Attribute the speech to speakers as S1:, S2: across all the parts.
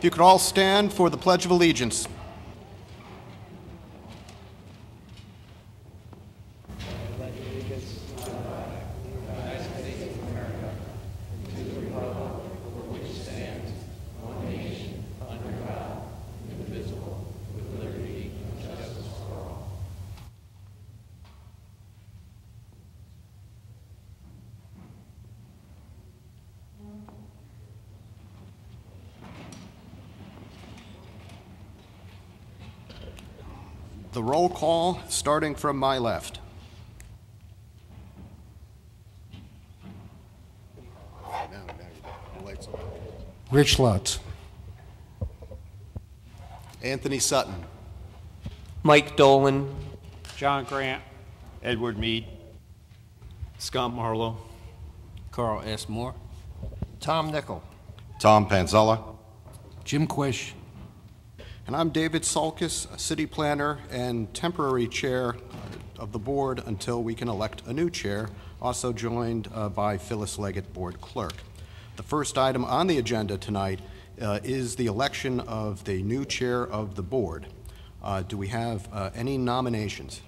S1: If you could all stand for the Pledge of Allegiance. The roll call, starting from my left.
S2: Rich Lutz.
S1: Anthony Sutton.
S3: Mike Dolan.
S4: John Grant.
S5: Edward Mead. Scott Marlowe.
S6: Carl S. Moore.
S2: Tom Nickel.
S7: Tom Panzella.
S2: Jim Quish.
S1: And I'm David Sulkis, city planner and temporary chair of the board until we can elect a new chair, also joined by Phyllis Leggett, board clerk. The first item on the agenda tonight is the election of the new chair of the board. Do we have any nominations?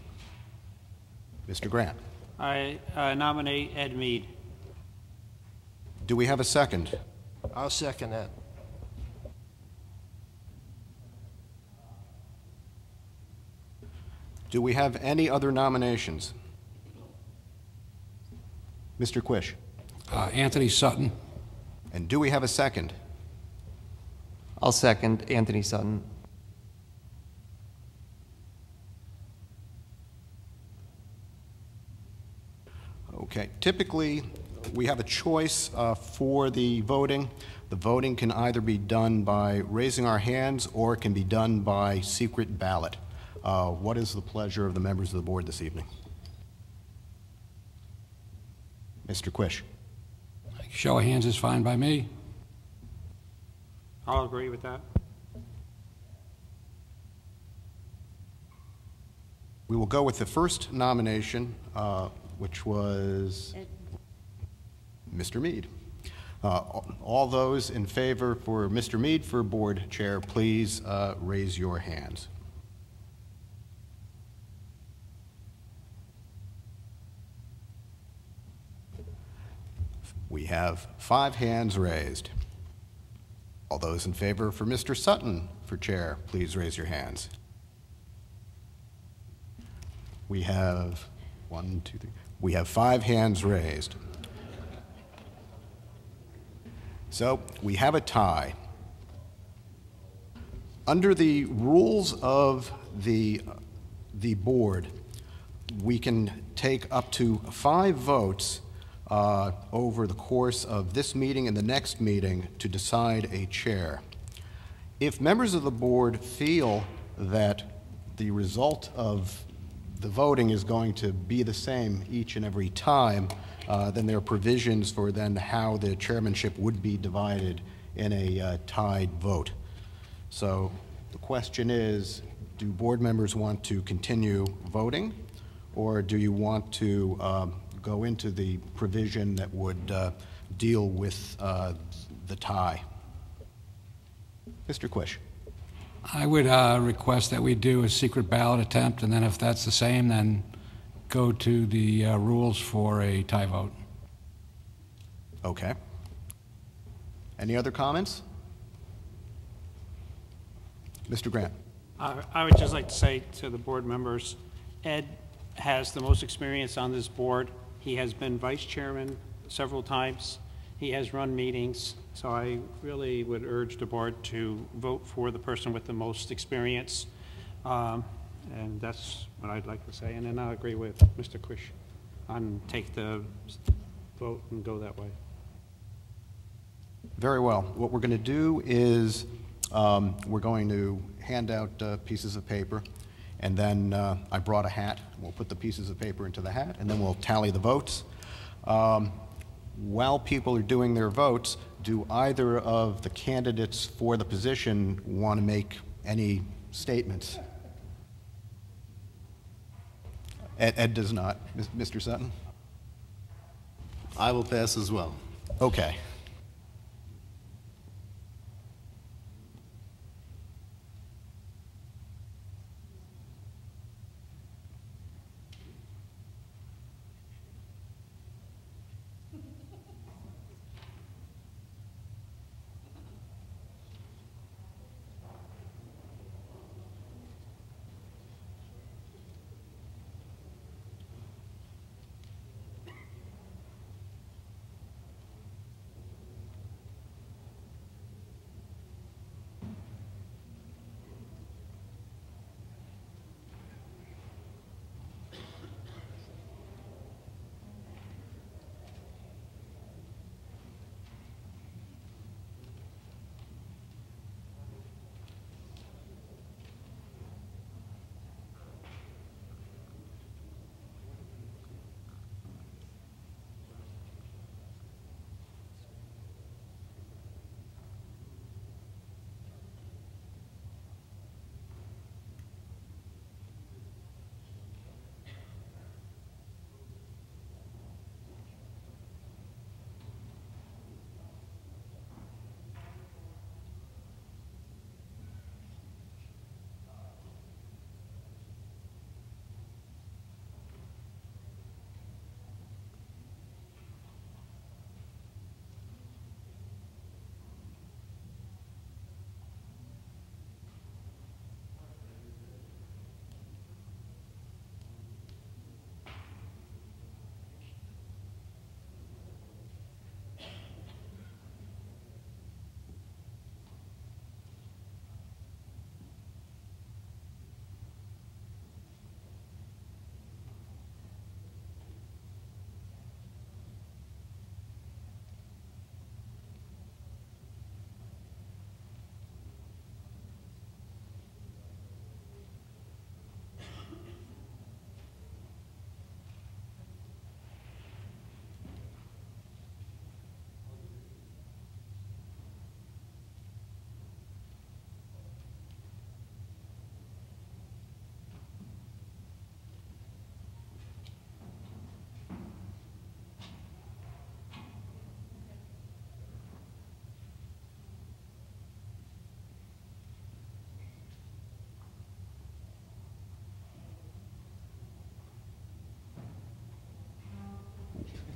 S1: Mr. Grant.
S4: I nominate Ed Mead.
S1: Do we have a second?
S2: I'll second that.
S1: Do we have any other nominations? Mr. Quish.
S2: Anthony Sutton.
S1: And do we have a second?
S3: I'll second Anthony Sutton.
S1: Okay. Typically, we have a choice for the voting. The voting can either be done by raising our hands or it can be done by secret ballot. What is the pleasure of the members of the board this evening? Mr. Quish.
S2: Show of hands is fine by me.
S4: I'll agree with that.
S1: We will go with the first nomination, which was Mr. Mead. All those in favor for Mr. Mead for board chair, please raise your hands. We have 5 hands raised. All those in favor for Mr. Sutton for chair, please raise your hands. We have 1, 2, 3. We have 5 hands raised. So we have a tie. Under the rules of the board, we can take up to 5 votes over the course of this meeting and the next meeting to decide a chair. If members of the board feel that the result of the voting is going to be the same each and every time, then there are provisions for then how the chairmanship would be divided in a tied vote. So the question is, do board members want to continue voting, or do you want to go into the provision that would deal with the tie? Mr. Quish.
S2: I would request that we do a secret ballot attempt, and then if that's the same, then go to the rules for a tie vote.
S1: Okay. Any other comments? Mr. Grant.
S4: I would just like to say to the board members, Ed has the most experience on this board. He has been vice chairman several times. He has run meetings. So I really would urge the board to vote for the person with the most experience. And that's what I'd like to say. And then I agree with Mr. Quish on take the vote and go that way.
S1: Very well. What we're going to do is we're going to hand out pieces of paper, and then I brought a hat. We'll put the pieces of paper into the hat, and then we'll tally the votes. While people are doing their votes, do either of the candidates for the position want to make any statements? Ed does not. Mr. Sutton?
S5: I will pass as well.
S1: Okay.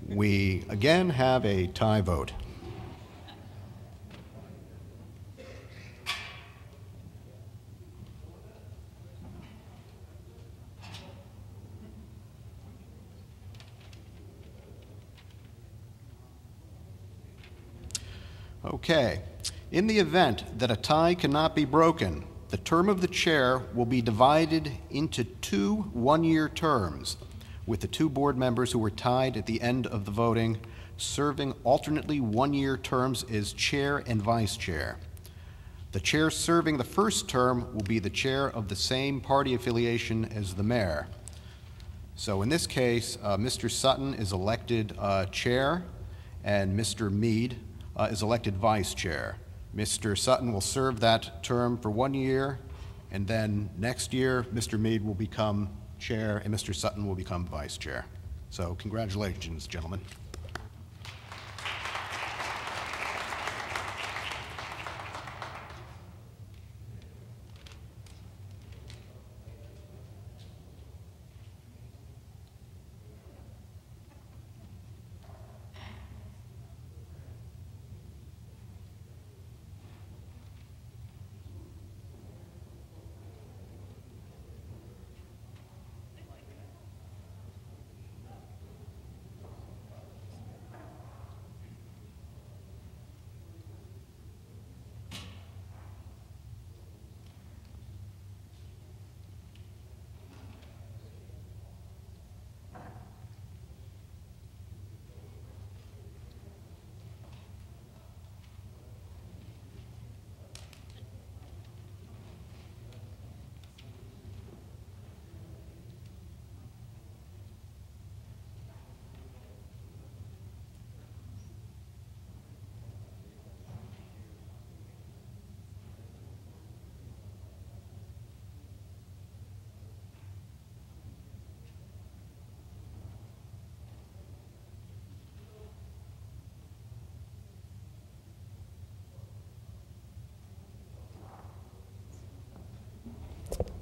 S1: We again have a tie vote. Okay. In the event that a tie cannot be broken, the term of the chair will be divided into 2 one-year terms, with the 2 board members who were tied at the end of the voting serving alternately one-year terms as chair and vice chair. The chair serving the first term will be the chair of the same party affiliation as the mayor. So in this case, Mr. Sutton is elected chair, and Mr. Mead is elected vice chair. Mr. Sutton will serve that term for 1 year, and then next year, Mr. Mead will become chair, and Mr. Sutton will become vice chair. So congratulations, gentlemen.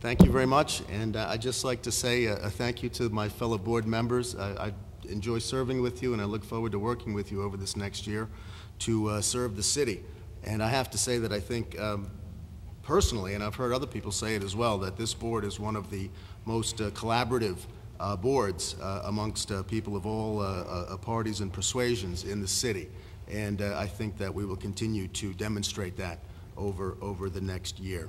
S5: Thank you very much, and I'd just like to say a thank you to my fellow board members. I enjoy serving with you, and I look forward to working with you over this next year to serve the city. And I have to say that I think personally, and I've heard other people say it as well, that this board is one of the most collaborative boards amongst people of all parties and persuasions in the city. And I think that we will continue to demonstrate that over the next year.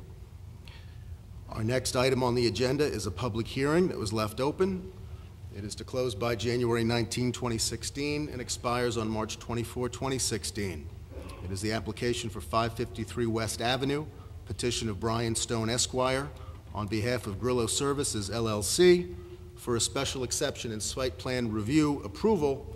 S5: Our next item on the agenda is a public hearing that was left open. It is to close by January 19, 2016, and expires on March 24, 2016. It is the application for 553 West Avenue, petition of Brian Stone Esquire, on behalf of Grillo Services, LLC, for a special exception and site plan review approval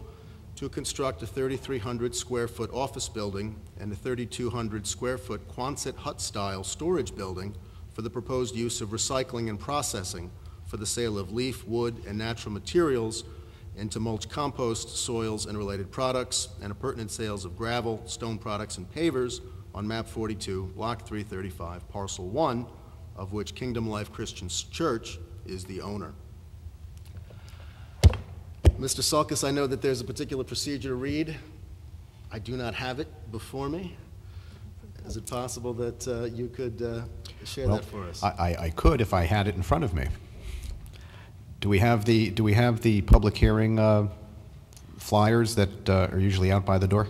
S5: to construct a 3,300 square foot office building and a 3,200 square foot Quonset hut-style storage building for the proposed use of recycling and processing for the sale of leaf, wood, and natural materials into mulch compost, soils, and related products, and appurtenant sales of gravel, stone products, and pavers on map 42, block 335, parcel 1, of which Kingdom Life Christian Church is the owner. Mr. Sulkus, I know that there's a particular procedure to read. I do not have it before me. Is it possible that you could share that for us?
S1: I could if I had it in front of me. Do we have the public hearing flyers that are usually out by the door?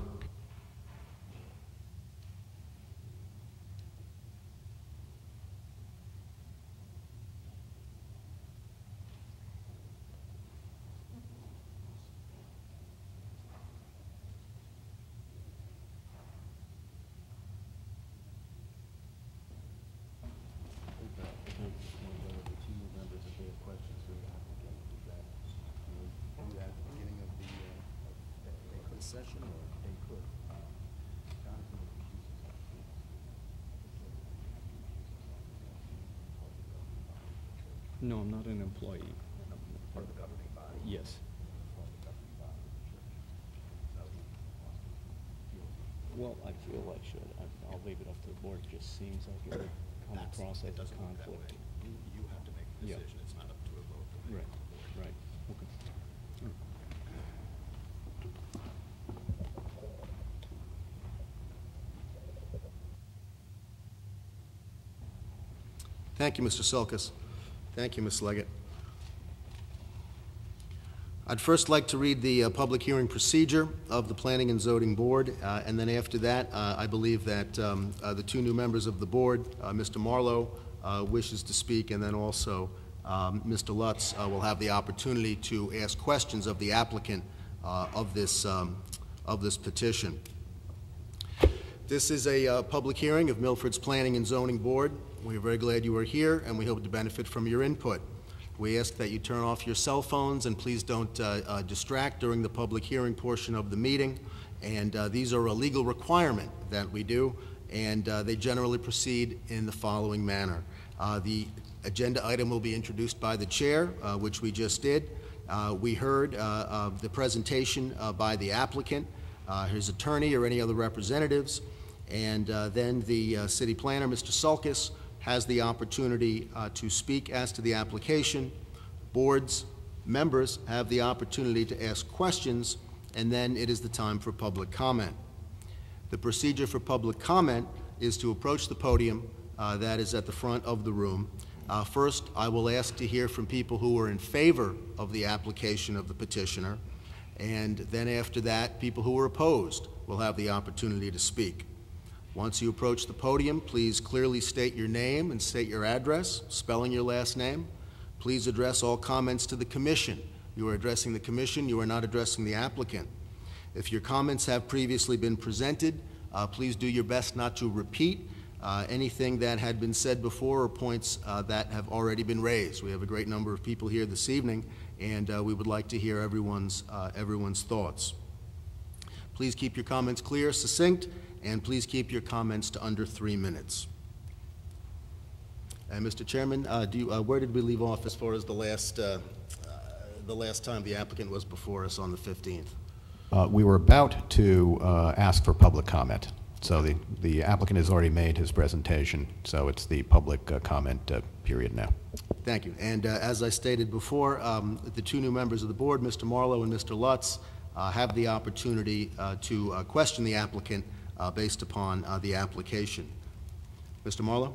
S7: No, I'm not an employee. Part of the governing body? Yes. Well, I feel I should. I'll leave it up to the board. It just seems like it would come across as a conflict.
S1: You have to make the decision. It's not up to a vote.
S7: Right, right. Okay.
S5: Thank you, Mr. Sulkus. Thank you, Ms. Leggett. I'd first like to read the public hearing procedure of the Planning and Zoning Board, and then after that, I believe that the two new members of the board, Mr. Marlowe wishes to speak, and then also Mr. Lutz will have the opportunity to ask questions of the applicant of this petition. This is a public hearing of Milford's Planning and Zoning Board. We're very glad you are here, and we hope to benefit from your input. We ask that you turn off your cell phones and please don't distract during the public hearing portion of the meeting. And these are a legal requirement that we do, and they generally proceed in the following manner. The agenda item will be introduced by the chair, which we just did. We heard the presentation by the applicant, his attorney, or any other representatives, and then the city planner, Mr. Sulkus, has the opportunity to speak as to the application. Board's members have the opportunity to ask questions, and then it is the time for public comment. The procedure for public comment is to approach the podium that is at the front of the room. First, I will ask to hear from people who are in favor of the application of the petitioner, and then after that, people who are opposed will have the opportunity to speak. Once you approach the podium, please clearly state your name and state your address, spelling your last name. Please address all comments to the commission. You are addressing the commission, you are not addressing the applicant. If your comments have previously been presented, please do your best not to repeat anything that had been said before or points that have already been raised. We have a great number of people here this evening, and we would like to hear everyone's thoughts. Please keep your comments clear, succinct, and please keep your comments to under 3 minutes. And Mr. Chairman, where did we leave off as far as the last time the applicant was before us on the 15th?
S1: We were about to ask for public comment. So the applicant has already made his presentation, so it's the public comment period now.
S5: Thank you. And as I stated before, the two new members of the board, Mr. Marlowe and Mr. Lutz, have the opportunity to question the applicant based upon the application. Mr. Marlowe?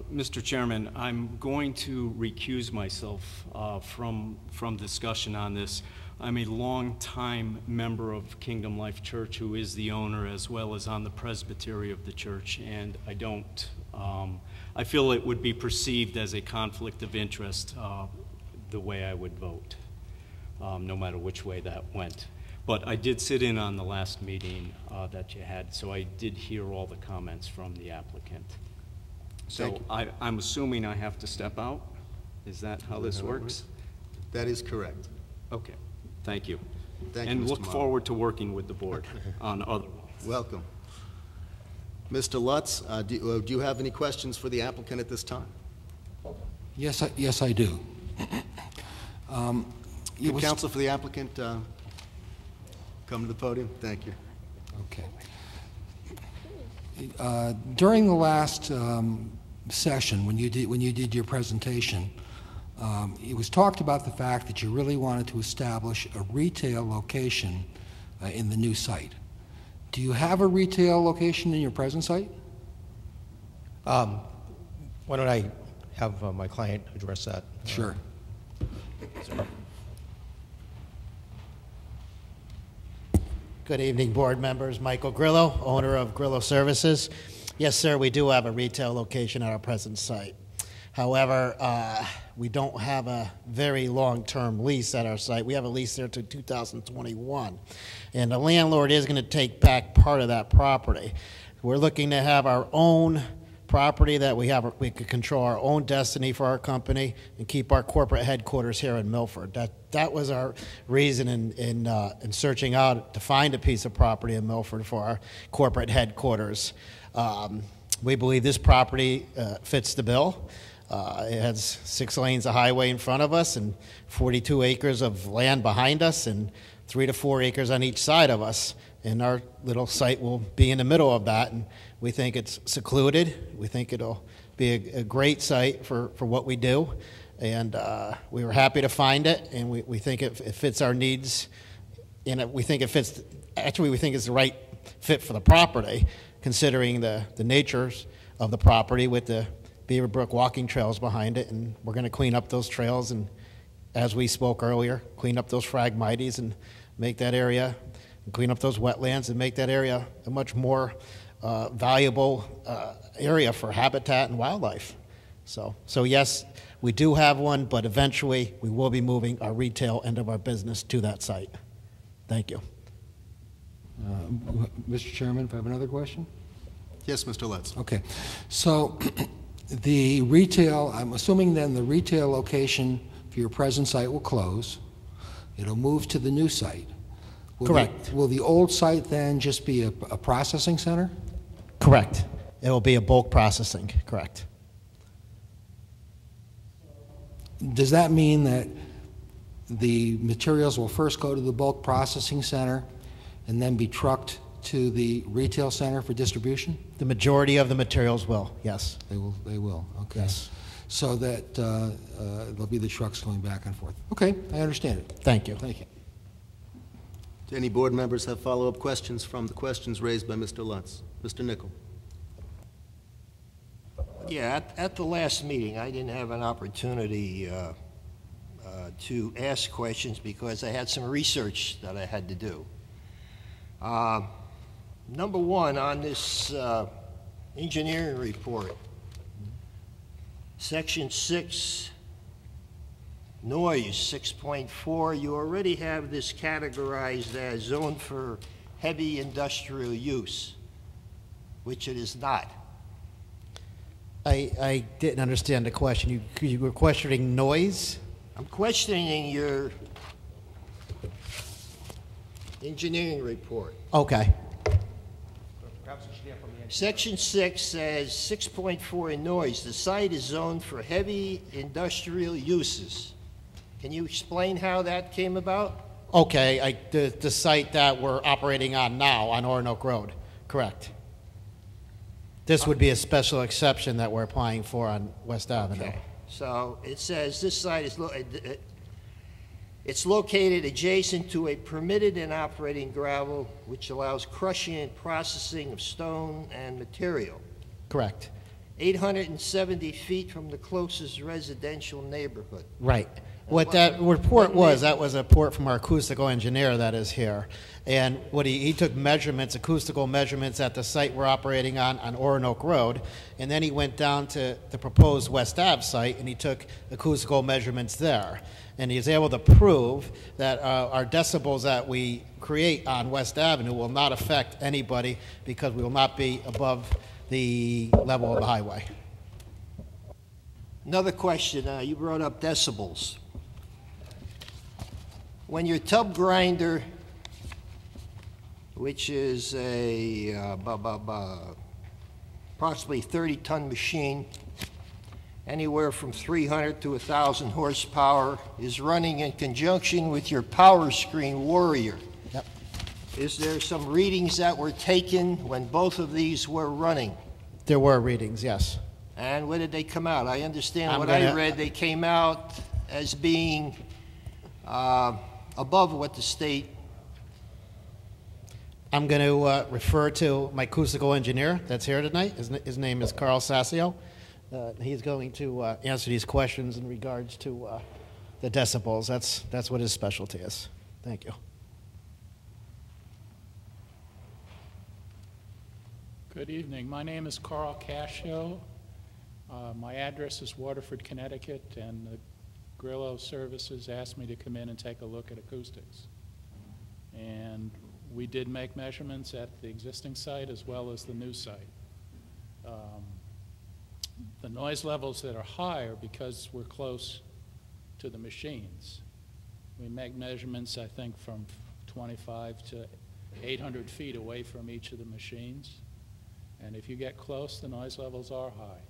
S7: Mr. Chairman, I'm going to recuse myself from discussion on this. I'm a long-time member of Kingdom Life Church, who is the owner as well as on the presbytery of the church, and I feel it would be perceived as a conflict of interest the way I would vote, no matter which way that went. But I did sit in on the last meeting that you had, so I did hear all the comments from the applicant. So I'm assuming I have to step out? Is that how this works?
S5: That is correct.
S7: Okay, thank you.
S5: Thank you,
S7: and
S5: Mr.
S7: look
S5: Marlowe.
S7: forward to working with the board on other ones.
S5: Welcome. Mr. Lutz, do you have any questions for the applicant at this time?
S2: Yes, I do.
S5: Could counsel for the applicant come to the podium? Thank you.
S2: Okay. During the last session, when you did your presentation, it was talked about the fact that you really wanted to establish a retail location in the new site. Do you have a retail location in your present site?
S8: Why don't I have my client address that?
S2: Sure.
S9: Good evening, board members. Michael Grillo, owner of Grillo Services. Yes, sir, we do have a retail location at our present site. However, we don't have a very long-term lease at our site. We have a lease there to 2021. And the landlord is going to take back part of that property. We're looking to have our own property that we could control our own destiny for our company and keep our corporate headquarters here in Milford. That was our reason in searching out to find a piece of property in Milford for our corporate headquarters. We believe this property fits the bill. It has 6 lanes of highway in front of us and 42 acres of land behind us and 3 to 4 acres on each side of us. And our little site will be in the middle of that. And we think it's secluded. We think it'll be a great site for what we do. And we were happy to find it. And we think it fits our needs. And we think it fits, actually we think it's the right fit for the property, considering the natures of the property with the Beaverbrook walking trails behind it, and we're going to clean up those trails and, as we spoke earlier, clean up those phragmites and make that area, and clean up those wetlands and make that area a much more valuable area for habitat and wildlife. So yes, we do have one, but eventually we will be moving our retail end of our business to that site. Thank you.
S2: Mr. Chairman, if I have another question?
S5: Yes, Mr. Letts.
S2: Okay. So the retail, I'm assuming then the retail location for your present site will close. It'll move to the new site.
S9: Correct.
S2: Will the old site then just be a processing center?
S9: Correct. It will be a bulk processing, correct.
S2: Does that mean that the materials will first go to the bulk processing center and then be trucked to the retail center for distribution?
S9: The majority of the materials will, yes.
S2: They will, okay.
S9: Yes.
S2: So that there'll be the trucks going back and forth. Okay, I understand it.
S9: Thank you.
S2: Thank you.
S5: Do any board members have follow-up questions from the questions raised by Mr. Lutz? Mr. Nichol?
S10: Yeah, at the last meeting, I didn't have an opportunity to ask questions because I had some research that I had to do. Number one, on this engineering report, Section 6, noise, 6.4, you already have this categorized as zone for heavy industrial use, which it is not.
S9: I didn't understand the question. You were questioning noise?
S10: I'm questioning your engineering report.
S9: Okay.
S10: Section 6 says 6.4 in noise. The site is zoned for heavy industrial uses. Can you explain how that came about?
S9: Okay, the site that we're operating on now on Orinoco Road, correct. This would be a special exception that we're applying for on West Avenue.
S10: Okay. So it says this site is it's located adjacent to a permitted and operating gravel, which allows crushing and processing of stone and material.
S9: Correct.
S10: 870 feet from the closest residential neighborhood.
S9: Right. What that report was, that was a report from our acoustical engineer that is here. And what he took measurements, acoustical measurements at the site we're operating on Orinoco Road, and then he went down to the proposed West Ave site and he took acoustical measurements there. And he was able to prove that our decibels that we create on West Avenue will not affect anybody because we will not be above the level of the highway.
S10: Another question, you brought up decibels. When your tub grinder, which is a approximately 30-ton machine, anywhere from 300 to 1,000 horsepower, is running in conjunction with your power screen Warrior.
S9: Yep.
S10: Is there some readings that were taken when both of these were running?
S9: There were readings, yes.
S10: And where did they come out? I understand what I read, they came out as being above what the state.
S9: I'm going to refer to my acoustical engineer that's here tonight. His name is Carl Sassio. He's going to answer these questions in regards to the decibels. That's what his specialty is. Thank you.
S11: Good evening. My name is Carl Cascio. My address is Waterford, Connecticut, and the Grillo Services asked me to come in and take a look at acoustics. And we did make measurements at the existing site as well as the new site. The noise levels that are high are because we're close to the machines. We make measurements, I think, from 25 to 800 feet away from each of the machines. And if you get close, the noise levels are high.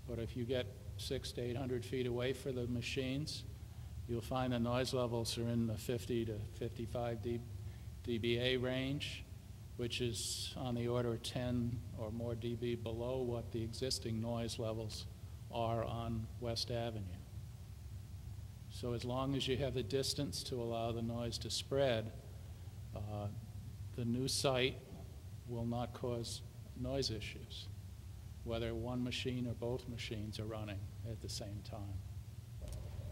S11: But if you get 600 to 800 feet away from the machines, you'll find the noise levels are in the 50 to 55 dBA range, which is on the order of 10 or more dB below what the existing noise levels are on West Avenue. So as long as you have the distance to allow the noise to spread, the new site will not cause noise issues. whether one machine or both machines are running at the same time.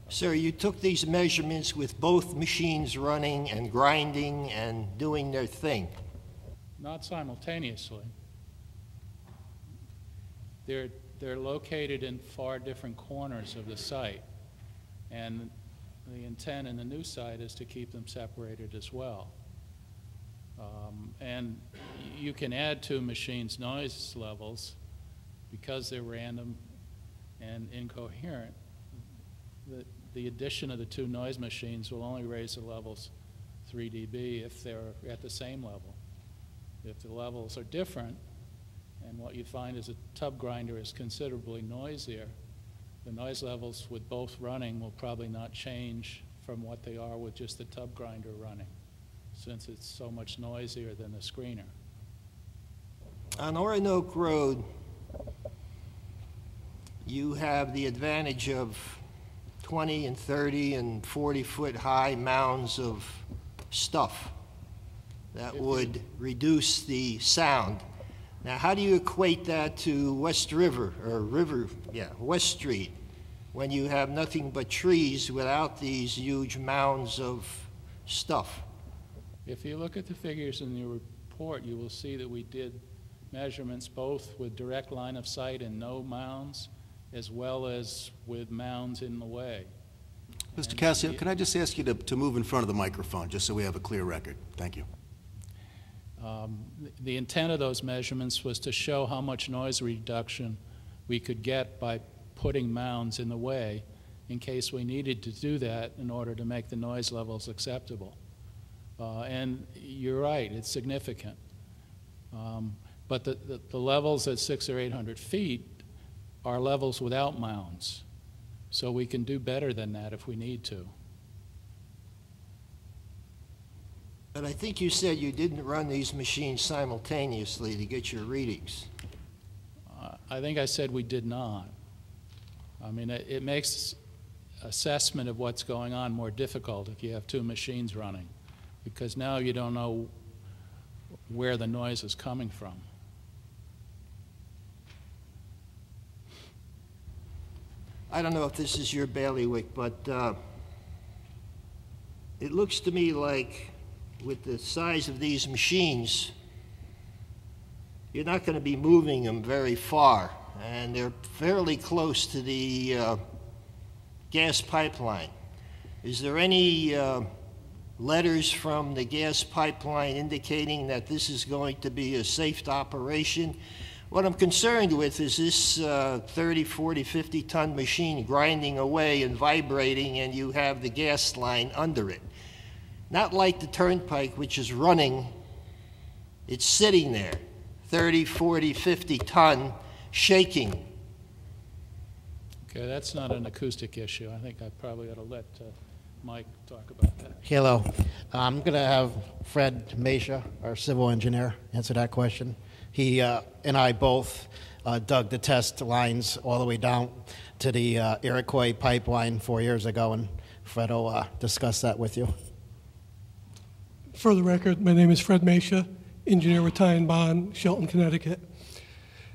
S10: Sir, you took these measurements with both machines running and grinding and doing their thing.
S11: Not simultaneously. They're located in far different corners of the site, and the intent in the new site is to keep them separated as well. And you can add two machines' noise levels because they're random and incoherent. The addition of the two noise machines will only raise the levels 3 dB if they're at the same level. If the levels are different, and what you find is a tub grinder is considerably noisier, the noise levels with both running will probably not change from what they are with just the tub grinder running, since it's so much noisier than the screener.
S10: On Orinoco Road, you have the advantage of 20 and 30 and 40-foot high mounds of stuff that would reduce the sound. Now, how do you equate that to West River, or West Street, when you have nothing but trees without these huge mounds of stuff?
S11: If you look at the figures in your report, you will see that we did measurements both with direct line of sight and no mounds, as well as with mounds in the way.
S5: Mr. Cassio, can I just ask you to move in front of the microphone, just so we have a clear record? Thank you.
S11: The intent of those measurements was to show how much noise reduction we could get by putting mounds in the way in case we needed to do that in order to make the noise levels acceptable. And you're right, it's significant. But the levels at 600 or 800 feet are levels without mounds. So we can do better than that if we need to.
S10: But I think you said you didn't run these machines simultaneously to get your readings.
S11: I think I said we did not. I mean, it makes assessment of what's going on more difficult if you have two machines running, because now you don't know where the noise is coming from.
S10: I don't know if this is your bailiwick, but it looks to me like with the size of these machines, you're not going to be moving them very far, and they're fairly close to the gas pipeline. Is there any letters from the gas pipeline indicating that this is going to be a safe operation? What I'm concerned with is this 30, 40, 50-ton machine grinding away and vibrating, and you have the gas line under it. Not like the turnpike, which is running. It's sitting there, 30, 40, 50-ton, shaking.
S11: Okay, that's not an acoustic issue. I think I probably ought to let Mike talk about that.
S9: Hello. I'm going to have Fred Mesha, our civil engineer, answer that question. He and I both dug the test lines all the way down to the Iroquois pipeline 4 years ago, and Fred will discuss that with you.
S12: For the record, my name is Fred Mesha, engineer with Ty & Bond, Shelton, Connecticut.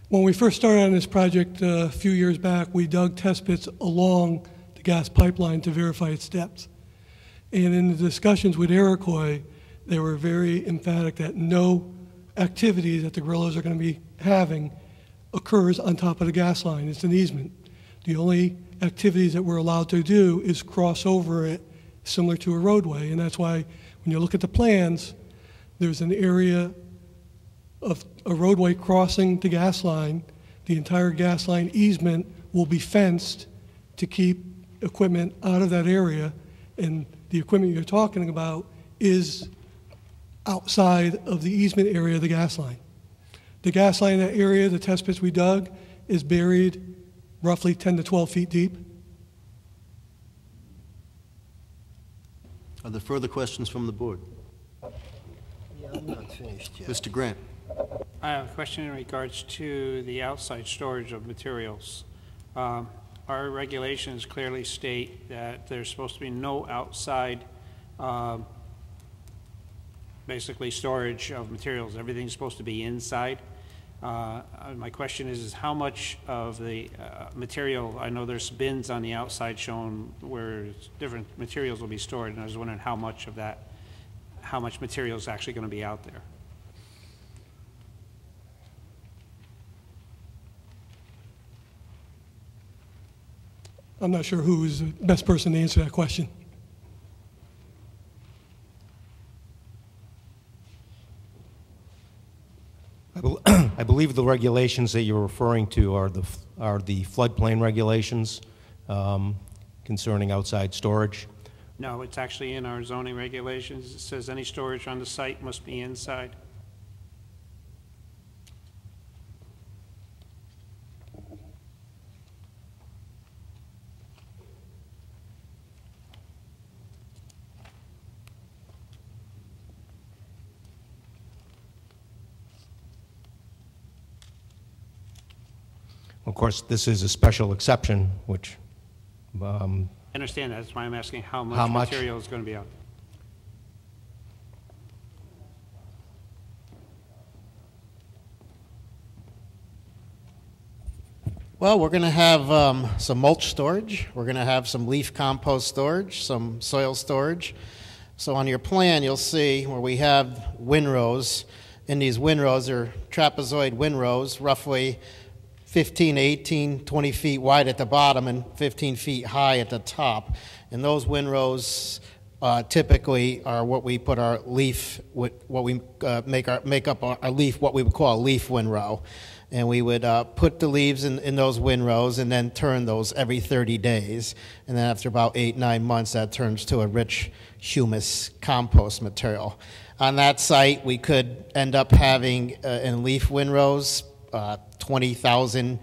S12: When we first started on this project a few years back, we dug test pits along the gas pipeline to verify its depth. And in the discussions with Iroquois, they were very emphatic that no activity that the guerrillas are going to be having occurs on top of the gas line. It's an easement. The only activities that we're allowed to do is cross over it similar to a roadway, and that's why when you look at the plans, there's an area of a roadway crossing the gas line. The entire gas line easement will be fenced to keep equipment out of that area, and the equipment you're talking about is outside of the easement area of the gas line. The gas line in that area, the test pits we dug, is buried roughly 10 to 12 feet deep.
S5: Are there further questions from the board?
S10: Yeah, I'm not finished yet.
S5: Mr. Grant.
S4: I have a question in regards to the outside storage of materials. Our regulations clearly state that there's supposed to be no outside basically storage of materials. Everything's supposed to be inside. My question is how much of the material, I know there's bins on the outside showing where different materials will be stored, and I was wondering how much of that, how much material is actually going to be out there?
S12: I'm not sure who's the best person to answer that question.
S8: I believe the regulations that you're referring to are the floodplain regulations concerning outside storage.
S4: No, it's actually in our zoning regulations. It says any storage on the site must be inside.
S8: Of course, this is a special exception, which
S4: I understand that. That's why I'm asking how much,
S8: How much?
S4: material is going to be out there.
S9: Well, we're going to have some mulch storage. We're going to have some leaf compost storage, some soil storage. So on your plan, you'll see where we have windrows. And these windrows are trapezoid windrows, roughly 15, 18, 20 feet wide at the bottom and 15 feet high at the top. And those windrows typically are what we put our leaf, what we make up our leaf, what we would call a leaf windrow. And we would put the leaves in those windrows and then turn those every 30 days. And then after about 8-9 months, that turns to a rich humus compost material. On that site, we could end up having in leaf windrows 20,000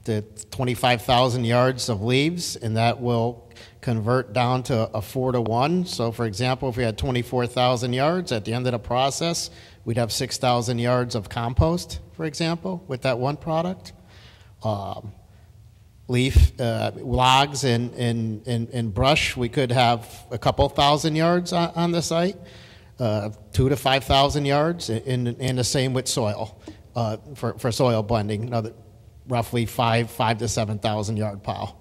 S9: to 25,000 yards of leaves, and that will convert down to a 4-to-1. So, for example, if we had 24,000 yards at the end of the process, we'd have 6,000 yards of compost, for example, with that one product. Leaf, logs, and brush, we could have a couple thousand yards on the site, 2,000 to 5,000 yards, and the same with soil. For soil blending, another roughly 5,000 to 7,000 yard pile.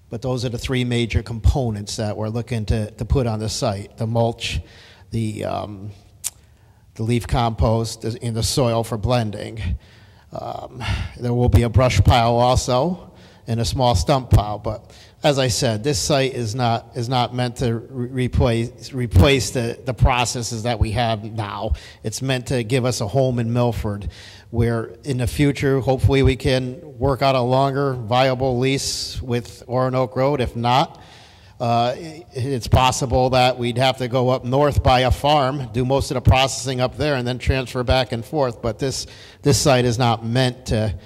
S9: But those are the three major components that we're looking to put on the site: the mulch, the leaf compost, and the soil for blending. There will be a brush pile also, and a small stump pile. But as I said, this site is not meant to replace the processes that we have now. It's meant to give us a home in Milford, where in the future, hopefully, we can work out a longer viable lease with Oronoke Road. If not, it's possible that we'd have to go up north, buy a farm, do most of the processing up there, and then transfer back and forth. But this site is not meant to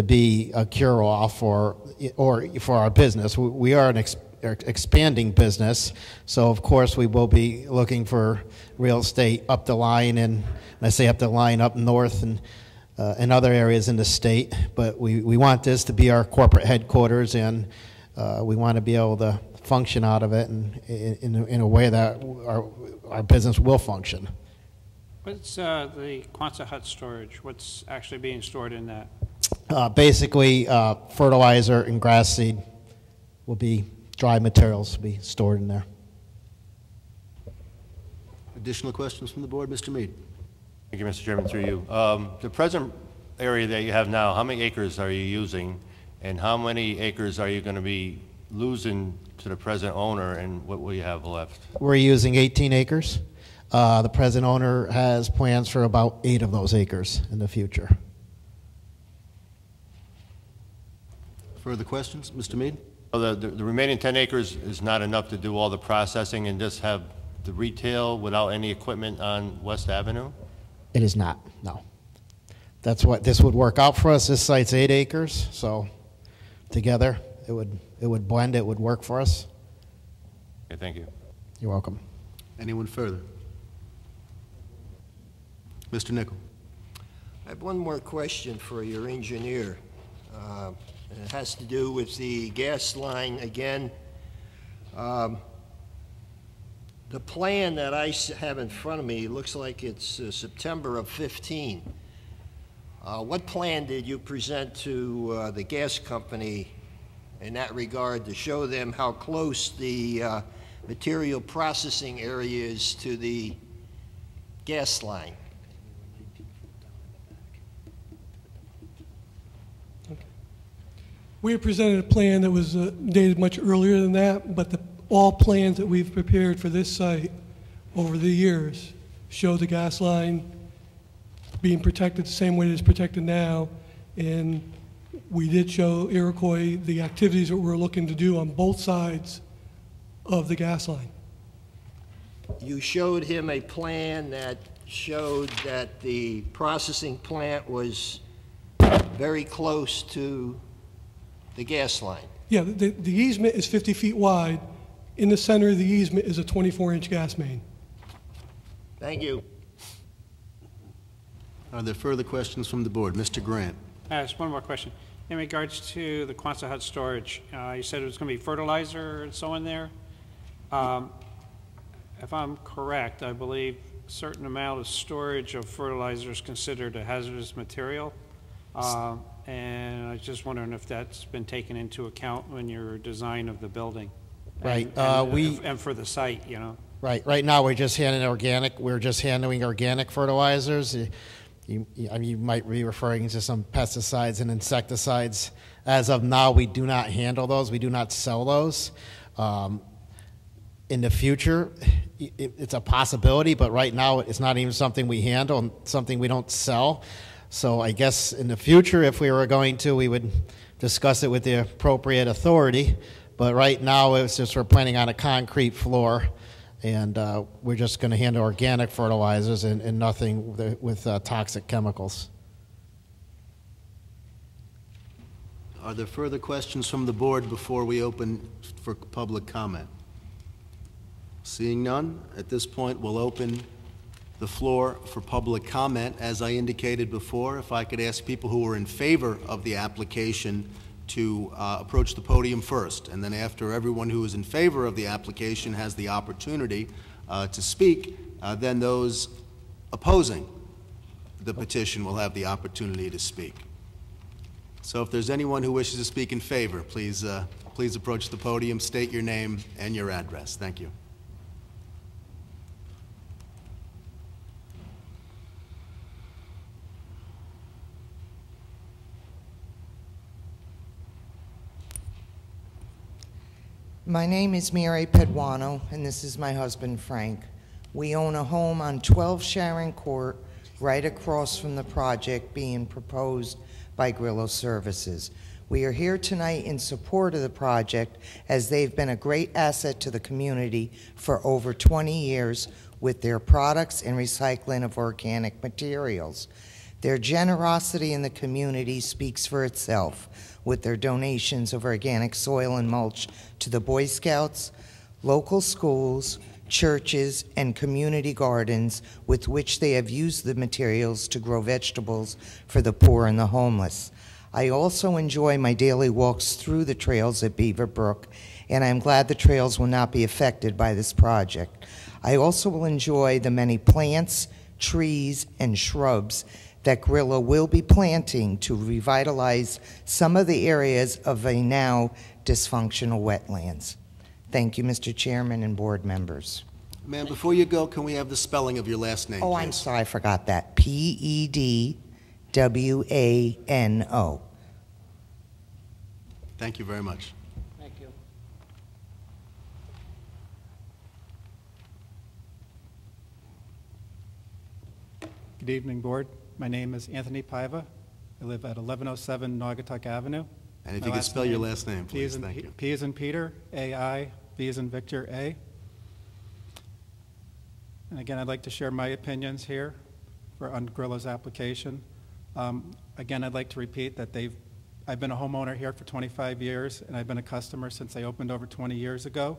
S9: be a cure-all for our business. We are an expanding business, so of course we will be looking for real estate up the line, and I say up the line, up north and other areas in the state. But we want this to be our corporate headquarters, and we want to be able to function out of it in a way that our business will function.
S4: What's the Quonset hut storage? What's actually being stored in that?
S9: Basically, fertilizer and grass seed will be dry materials will be stored in there.
S5: Additional questions from the board? Mr. Mead.
S13: Thank you, Mr. Chairman, through you. The present area that you have now, how many acres are you using, and how many acres are you going to be losing to the present owner, and what will you have left?
S9: We're using 18 acres. The present owner has plans for about 8 of those acres in the future.
S5: Further questions? Mr. Mead?
S13: So the remaining 10 acres is not enough to do all the processing and just have the retail without any equipment on West Avenue?
S9: It is not, no. That's what this would work out for us. This site's 8 acres, so together it would blend, it would work for us.
S13: Okay, thank you.
S9: You're welcome.
S5: Anyone further? Mr. Nichol.
S10: I have one more question for your engineer. It has to do with the gas line again. The plan that I have in front of me looks like it's September of 15. What plan did you present to the gas company in that regard to show them how close the material processing area is to the gas line?
S12: We had presented a plan that was dated much earlier than that, but all plans that we've prepared for this site over the years show the gas line being protected the same way it is protected now. And we did show Iroquois the activities that we're looking to do on both sides of the gas line.
S10: You showed him a plan that showed that the processing plant was very close to the gas line.
S12: Yeah, the easement is 50 feet wide. In the center of the easement is a 24-inch gas main.
S10: Thank you.
S5: Are there further questions from the board? Mr. Grant.
S4: Just one more question. In regards to the Quonset hut storage, you said it was going to be fertilizer and so on there. If I'm correct, I believe a certain amount of storage of fertilizer is considered a hazardous material. And I was just wondering if that's been taken into account when your design of the building.
S9: Right.
S4: And for the site, you know.
S9: Right. Right now, we're just handling organic. We're just handling organic fertilizers. You might be referring to some pesticides and insecticides. As of now, we do not handle those. We do not sell those. In the future, it's a possibility, but right now, it's not even something we handle and something we don't sell. So I guess in the future, if we were going to, we would discuss it with the appropriate authority. But right now, it's just we're planning on a concrete floor, and we're just going to handle organic fertilizers and nothing with toxic chemicals.
S5: Are there further questions from the board before we open for public comment? Seeing none, at this point, we'll open the floor for public comment. As I indicated before, if I could ask people who are in favor of the application to approach the podium first, and then after everyone who is in favor of the application has the opportunity to speak, then those opposing the petition will have the opportunity to speak. So if there's anyone who wishes to speak in favor, please approach the podium, state your name and your address. Thank you.
S14: My name is Mary Peduano, and this is my husband, Frank. We own a home on 12 Sharon Court, right across from the project being proposed by Grillo Services. We are here tonight in support of the project, as they've been a great asset to the community for over 20 years with their products and recycling of organic materials. Their generosity in the community speaks for itself, with their donations of organic soil and mulch to the Boy Scouts, local schools, churches, and community gardens with which they have used the materials to grow vegetables for the poor and the homeless. I also enjoy my daily walks through the trails at Beaver Brook, and I'm glad the trails will not be affected by this project. I also will enjoy the many plants, trees, and shrubs that Grillo will be planting to revitalize some of the areas of a now dysfunctional wetlands. Thank you, Mr. Chairman and board members.
S5: Ma'am, before you go, can we have the spelling of your last name,
S14: Oh,
S5: please?
S14: I'm sorry, I forgot that. P-E-D-W-A-N-O.
S5: Thank you very much.
S4: Thank you.
S15: Good evening, board. My name is Anthony Paiva. I live at 1107 Naugatuck Avenue.
S5: And if you could spell your last name, please. Thank you.
S15: P as in Peter, A-I, V as in Victor, A. And again, I'd like to share my opinions here on Grillo's application. Again, I'd like to repeat that I've been a homeowner here for 25 years, and I've been a customer since they opened over 20 years ago.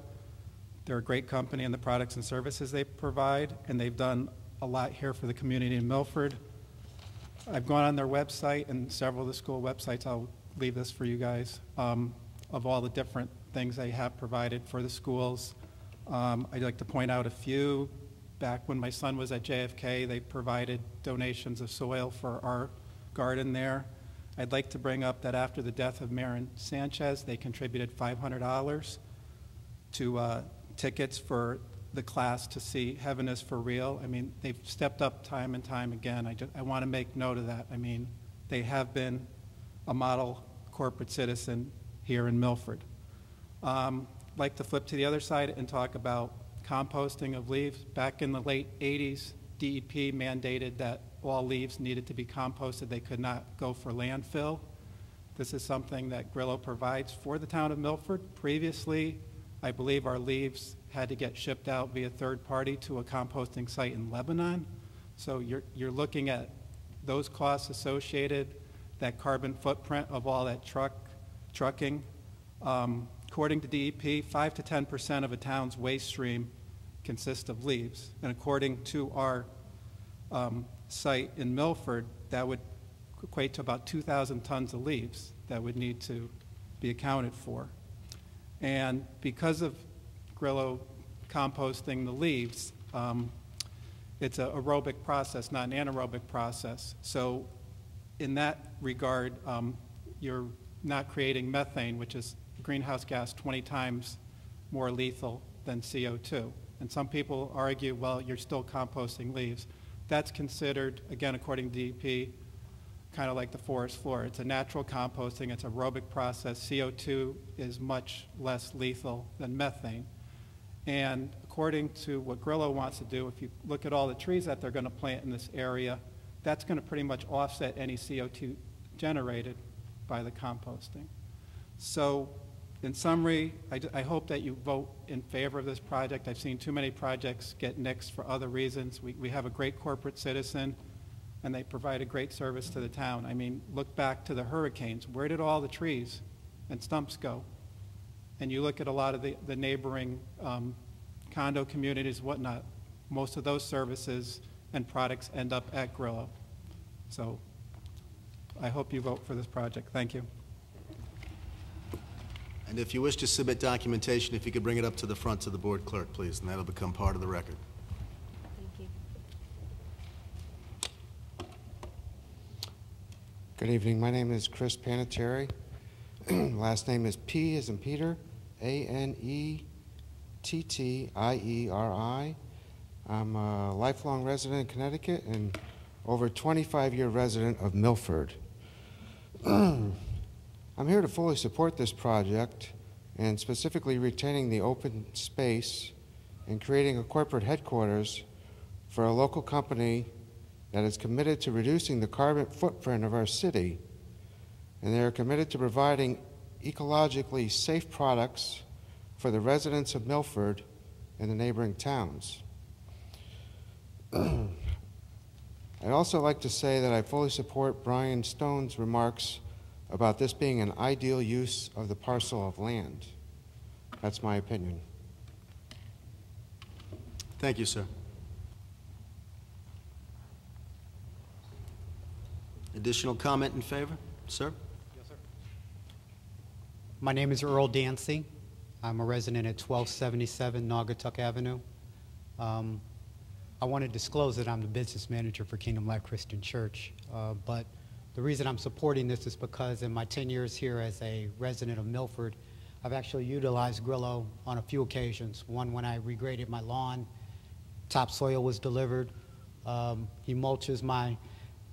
S15: They're a great company in the products and services they provide, and they've done a lot here for the community in Milford. I've gone on their website and several of the school websites. I'll leave this for you guys, of all the different things they have provided for the schools. I'd like to point out a few. Back when my son was at JFK, they provided donations of soil for our garden there. I'd like to bring up that after the death of Marin Sanchez, they contributed $500 to tickets for the class to see Heaven is for Real. I mean, they've stepped up time and time again. I want to make note of that. I mean, they have been a model corporate citizen here in Milford. I'd like to flip to the other side and talk about composting of leaves. Back in the late 80s, DEP mandated that all leaves needed to be composted. They could not go for landfill. This is something that Grillo provides for the town of Milford. Previously, I believe our leaves had to get shipped out via third party to a composting site in Lebanon. So you're looking at those costs associated, that carbon footprint of all that trucking. According to DEP, 5 to 10% of a town's waste stream consists of leaves. And according to our site in Milford, that would equate to about 2,000 tons of leaves that would need to be accounted for. And because of Grillo composting the leaves, it's an aerobic process, not an anaerobic process. So in that regard, you're not creating methane, which is greenhouse gas 20 times more lethal than CO2. And some people argue, well, you're still composting leaves. That's considered, again, according to DEP, kind of like the forest floor. It's a natural composting. It's an aerobic process. CO2 is much less lethal than methane. And according to what Grillo wants to do, if you look at all the trees that they're going to plant in this area, that's going to pretty much offset any CO2 generated by the composting. So in summary, I hope that you vote in favor of this project. I've seen too many projects get nixed for other reasons. We have a great corporate citizen, and they provide a great service to the town. I mean, look back to the hurricanes. Where did all the trees and stumps go? And you look at a lot of the neighboring condo communities, whatnot, most of those services and products end up at Grillo. So I hope you vote for this project. Thank you.
S5: And if you wish to submit documentation, if you could bring it up to the front to the board clerk, please, and that'll become part of the record.
S16: Thank you.
S17: Good evening. My name is Chris Panettiere. Last name is P as in Peter, Anettieri. I'm a lifelong resident in Connecticut and over 25-year resident of Milford. I'm here to fully support this project and specifically retaining the open space and creating a corporate headquarters for a local company that is committed to reducing the carbon footprint of our city, and they are committed to providing ecologically safe products for the residents of Milford and the neighboring towns. I'd also like to say that I fully support Brian Stone's remarks about this being an ideal use of the parcel of land. That's my opinion.
S5: Thank you, sir. Additional comment in favor? Sir?
S18: Yes, sir. My name is Earl Dancy. I'm a resident at 1277 Naugatuck Avenue. I want to disclose that I'm the business manager for Kingdom Life Christian Church, but the reason I'm supporting this is because in my 10 years here as a resident of Milford, I've actually utilized Grillo on a few occasions. One when I regraded my lawn, topsoil was delivered. He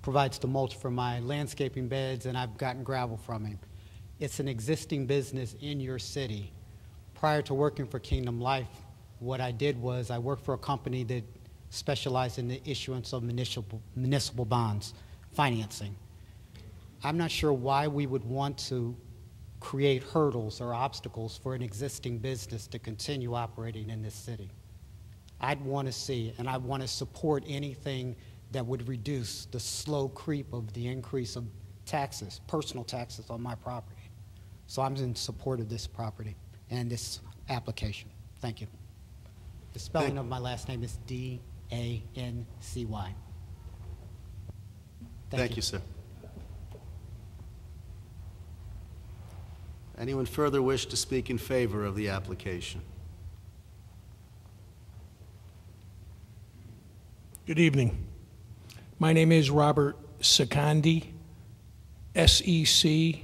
S18: provides the mulch for my landscaping beds, and I've gotten gravel from him. It's an existing business in your city. Prior to working for Kingdom Life, what I did was I worked for a company that specialized in the issuance of municipal bonds, financing. I'm not sure why we would want to create hurdles or obstacles for an existing business to continue operating in this city. I'd want to see, and I want to support anything that would reduce the slow creep of the increase of taxes, personal taxes on my property. So I'm in support of this property and this application. Thank you. The spelling of my last name is D-A-N-C-Y.
S5: Thank you, sir. Anyone further wish to speak in favor of the application?
S19: Good evening. My name is Robert Secondi.
S11: Secondi.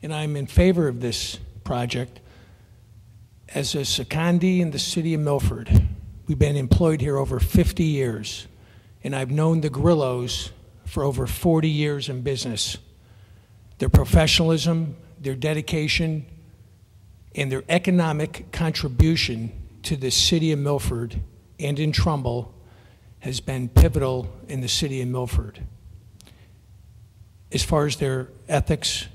S11: And I'm in favor of this project. As a secondi in the city of Milford, we've been employed here over 50 years, and I've known the Grillos for over 40 years in business. Their professionalism, their dedication, and their economic contribution to the city of Milford and in Trumbull has been pivotal in the city of Milford. As far as their ethics,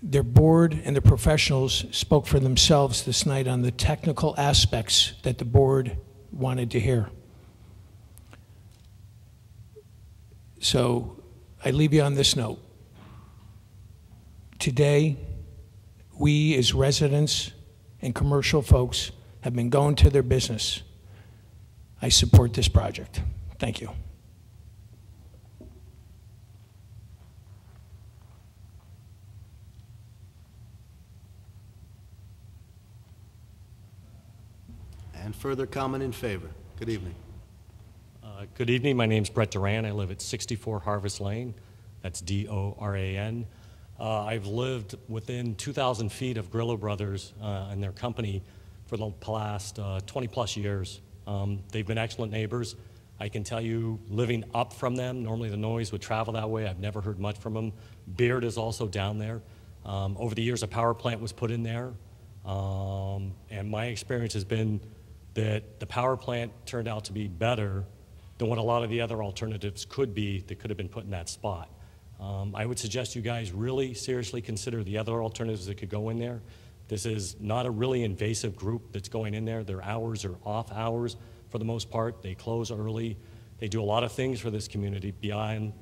S11: their board and the professionals spoke for themselves this night on the technical aspects that the board wanted to hear. So I leave you on this note. Today, we as residents and commercial folks have been going to their business. I support this project. Thank you.
S5: And further comment in favor? Good evening.
S16: Good evening. My name's Brett Duran. I live at 64 Harvest Lane. That's D-O-R-A-N. I've lived within 2,000 feet of Grillo Brothers and their company for the past 20-plus years. They've been excellent neighbors. I can tell you, living up from them, normally the noise would travel that way. I've never heard much from them. Beard is also down there. Over the years, a power plant was put in there. And my experience has been that the power plant turned out to be better than what a lot of the other alternatives could be that could have been put in that spot. I would suggest you guys really seriously consider the other alternatives that could go in there. This is not a really invasive group that's going in there. Their hours are off hours for the most part. They close early. They do a lot of things for this community beyond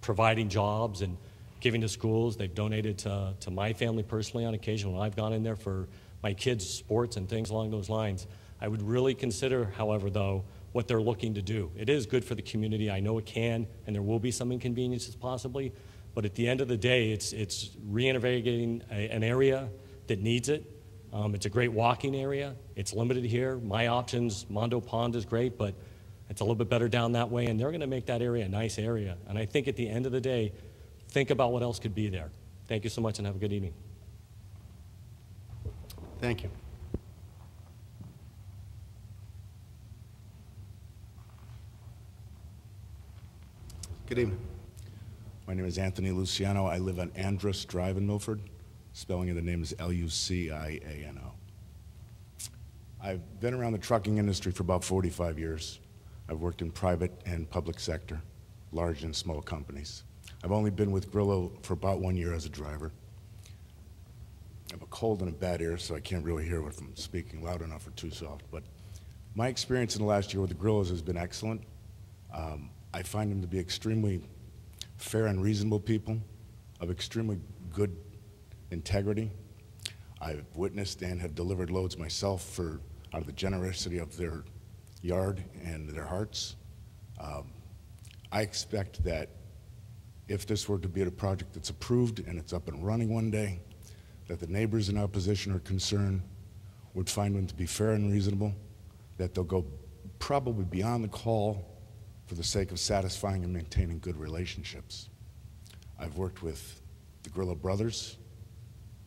S16: providing jobs and giving to schools. They've donated to my family personally on occasion when I've gone in there for my kids' sports and things along those lines. I would really consider, however, though, what they're looking to do. It is good for the community. I know it can, and there will be some inconveniences possibly, but at the end of the day, it's reinvigorating an area that needs it. It's a great walking area. It's limited here. My options, Mondo Pond is great, but it's a little bit better down that way, and they're going to make that area a nice area. And I think at the end of the day, think about what else could be there. Thank you so much, and have a good evening.
S5: Thank you. Good evening.
S19: My name is Anthony Luciano. I live on Andrus Drive in Milford. Spelling of the name is Luciano. I've been around the trucking industry for about 45 years. I've worked in private and public sector, large and small companies. I've only been with Grillo for about 1 year as a driver. I have a cold and a bad ear, so I can't really hear if I'm speaking loud enough or too soft. But my experience in the last year with the Grillos has been excellent. I find them to be extremely fair and reasonable people of extremely good integrity. I've witnessed and have delivered loads myself out of the generosity of their yard and their hearts. I expect that if this were to be a project that's approved and it's up and running one day, that the neighbors in opposition or concern would find them to be fair and reasonable, that they'll go probably beyond the call for the sake of satisfying and maintaining good relationships. I've worked with the Grillo brothers,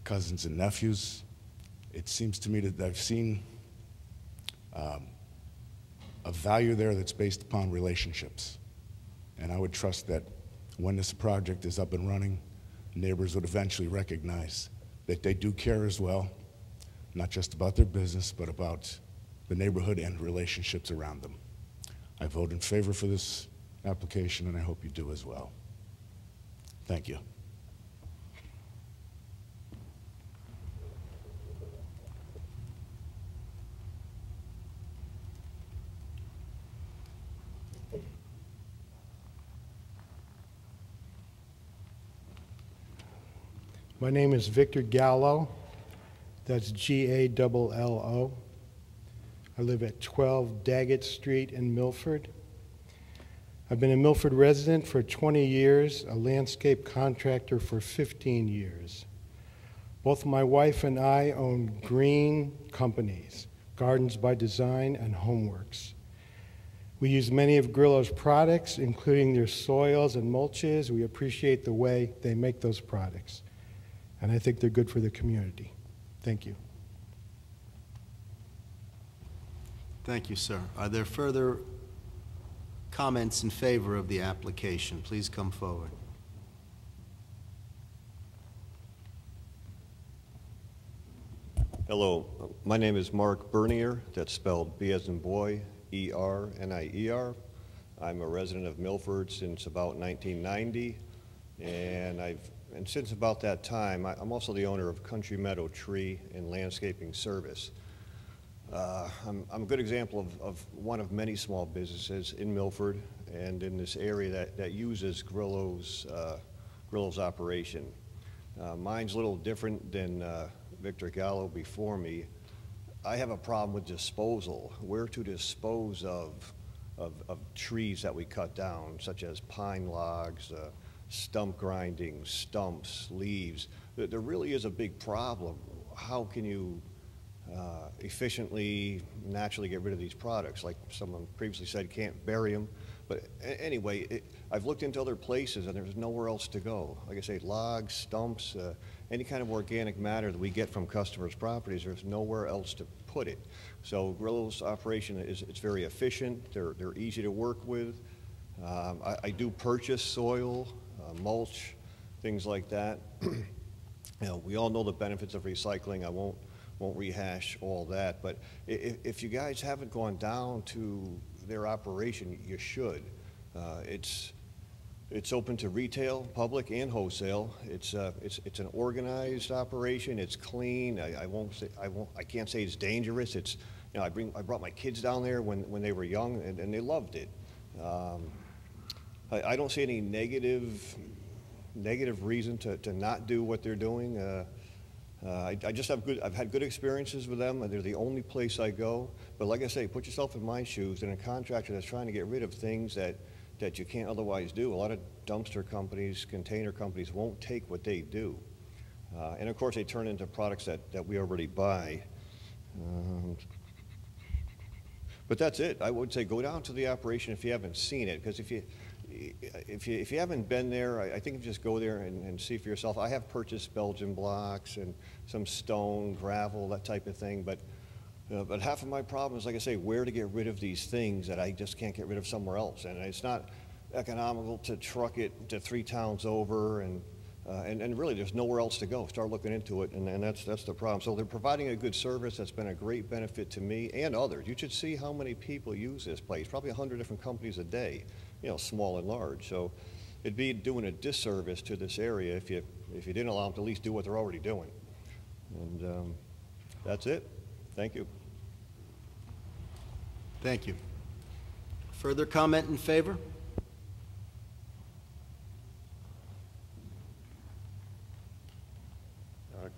S19: cousins and nephews. It seems to me that I've seen a value there that's based upon relationships. And I would trust that when this project is up and running, neighbors would eventually recognize that they do care as well, not just about their business, but about the neighborhood and relationships around them. I vote in favor for this application, and I hope you do as well. Thank you.
S20: My name is Victor Gallo. That's Gallo. I live at 12 Daggett Street in Milford. I've been a Milford resident for 20 years, a landscape contractor for 15 years. Both my wife and I own green companies, Gardens by Design and Homeworks. We use many of Grillo's products, including their soils and mulches. We appreciate the way they make those products, and I think they're good for the community. Thank you.
S5: Thank you, sir. Are there further comments in favor of the application? Please come forward.
S21: Hello, my name is Mark Bernier. That's spelled B as in boy, E-R-N-I-E-R. I'm a resident of Milford since about 1990, and since about that time, I'm also the owner of Country Meadow Tree and Landscaping Service. I'm a good example of one of many small businesses in Milford and in this area that uses Grillo's operation. Mine's a little different than Victor Gallo before me. I have a problem with disposal, where to dispose of trees that we cut down, such as pine logs, stump grinding, stumps, leaves. There really is a big problem. How can you efficiently, naturally get rid of these products? Like someone previously said, can't bury them. But anyway, I've looked into other places and there's nowhere else to go. Like I say, logs, stumps, any kind of organic matter that we get from customers' properties, there's nowhere else to put it. So Grillo's operation it's very efficient. They're easy to work with. I do purchase soil, mulch, things like that. You know, we all know the benefits of recycling. I won't rehash all that, but if you guys haven't gone down to their operation, you should. It's open to retail, public, and wholesale. It's an organized operation. It's clean. I can't say it's dangerous. It's, you know, I brought my kids down there when they were young, and they loved it. I don't see any negative reason to not do what they're doing. I've had good experiences with them, and they're the only place I go. But like I say, put yourself in my shoes, and a contractor that's trying to get rid of things that you can't otherwise do. A lot of dumpster companies, container companies won't take what they do. And of course, they turn into products that we already buy. But that's it. I would say go down to the operation if you haven't seen it, because if you haven't been there, I think you just go there and see for yourself. I have purchased Belgian blocks and some stone, gravel, that type of thing, but half of my problem is, like I say, where to get rid of these things that I just can't get rid of somewhere else. And it's not economical to truck it to 3 towns over, and really there's nowhere else to go. Start looking into it, and that's the problem. So they're providing a good service that's been a great benefit to me and others. You should see how many people use this place, probably 100 different companies a day, you know, small and large. So it'd be doing a disservice to this area if you didn't allow them to at least do what they're already doing. And that's it. Thank you.
S5: Thank you. Further comment in favor?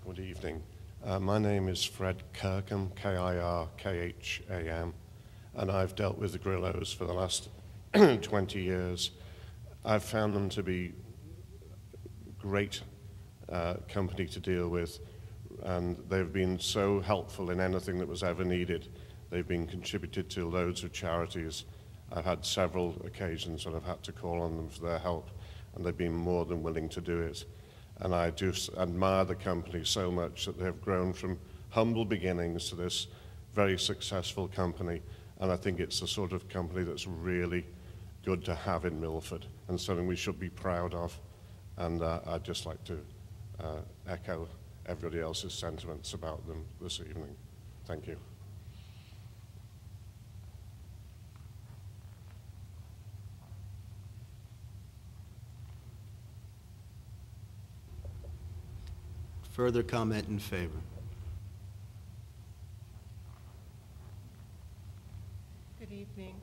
S22: Good evening. My name is Fred Kirkham, K-I-R-K-H-A-M, and I've dealt with the Grillos for the last 20 years. I've found them to be great company to deal with, and they've been so helpful in anything that was ever needed. They've been contributed to loads of charities. I've had several occasions when I've had to call on them for their help, and they've been more than willing to do it. And I just admire the company so much that they have grown from humble beginnings to this very successful company. And I think it's the sort of company that's really good to have in Milford and something we should be proud of. And I'd just like to echo everybody else's sentiments about them this evening. Thank you.
S5: Further comment in favor?
S23: Good evening.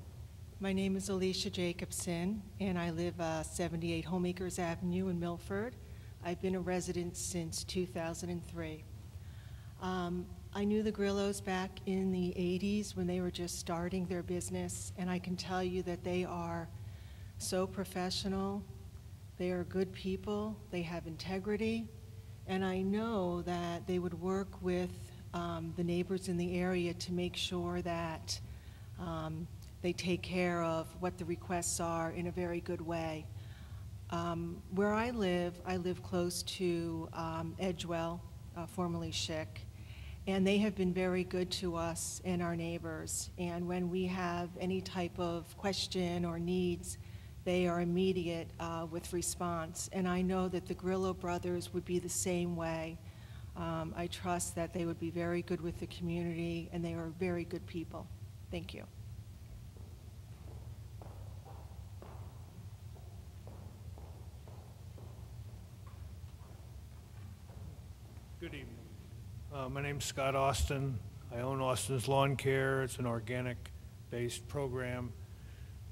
S23: My name is Alicia Jacobson, and I live 78 Homeacres Avenue in Milford. I've been a resident since 2003. I knew the Grillos back in the 80s when they were just starting their business, and I can tell you that they are so professional. They are good people. They have integrity. And I know that they would work with the neighbors in the area to make sure that They take care of what the requests are in a very good way. Where I live close to Edgewell, formerly Schick, and they have been very good to us and our neighbors. And when we have any type of question or needs, they are immediate with response. And I know that the Grillo brothers would be the same way. I trust that they would be very good with the community, and they are very good people. Thank you.
S1: Good evening. My name's Scott Austin. I own Austin's Lawn Care. It's an organic-based program.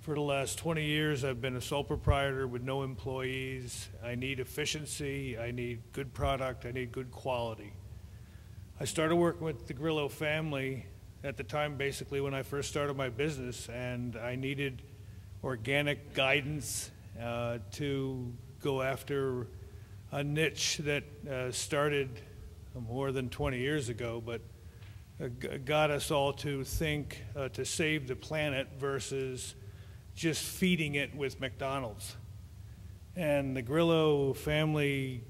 S1: For the last 20 years, I've been a sole proprietor with no employees. I need efficiency. I need good product. I need good quality. I started working with the Grillo family at the time, basically, when I first started my business, and I needed organic guidance to go after a niche that started more than 20 years ago, but got us all to think to save the planet versus just feeding it with McDonald's. And the Grillo family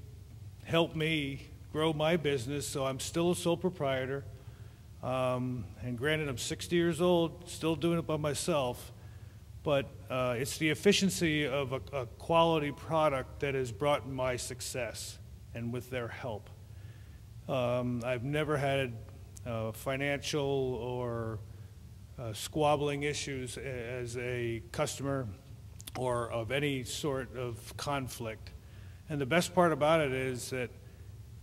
S1: helped me grow my business, so I'm still a sole proprietor. And granted, I'm 60 years old, still doing it by myself, but it's the efficiency of a quality product that has brought my success, and with their help. I've never had financial or squabbling issues as a customer or of any sort of conflict. And the best part about it is that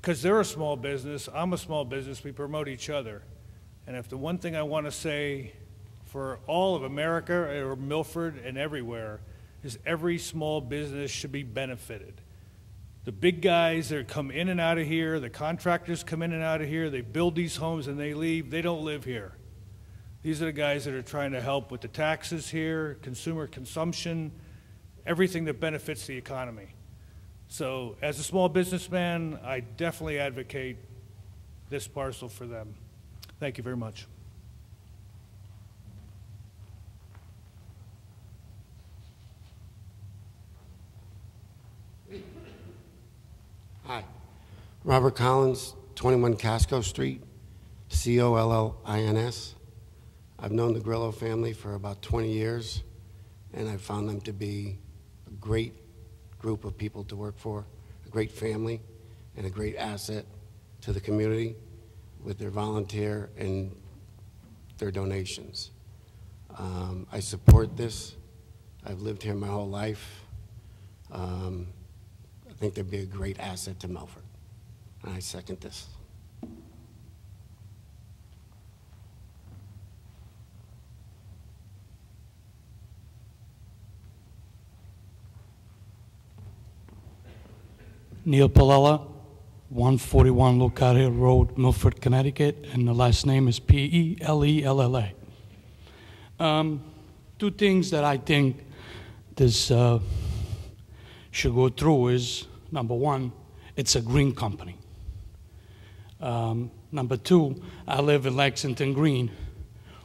S1: because they're a small business, I'm a small business, we promote each other. And if the one thing I want to say for all of America or Milford and everywhere is every small business should be benefited. The big guys that come in and out of here, the contractors come in and out of here, they build these homes and they leave, they don't live here. These are the guys that are trying to help with the taxes here, consumer consumption, everything that benefits the economy. So as a small businessman, I definitely advocate this parcel for them. Thank you very much.
S3: Hi. Robert Collins, 21 Casco Street, Collins. I've known the Grillo family for about 20 years, and I've found them to be a great group of people to work for, a great family, and a great asset to the community with their volunteer and their donations. I support this. I've lived here my whole life. I think they'd be a great asset to Milford, and I second this.
S6: Neil Palella, 141 Lookout Hill Road, Milford, Connecticut, and the last name is P-E-L-E-L-L-A. Two things that I think this should go through is, number one, it's a green company. Number two, I live in Lexington Green.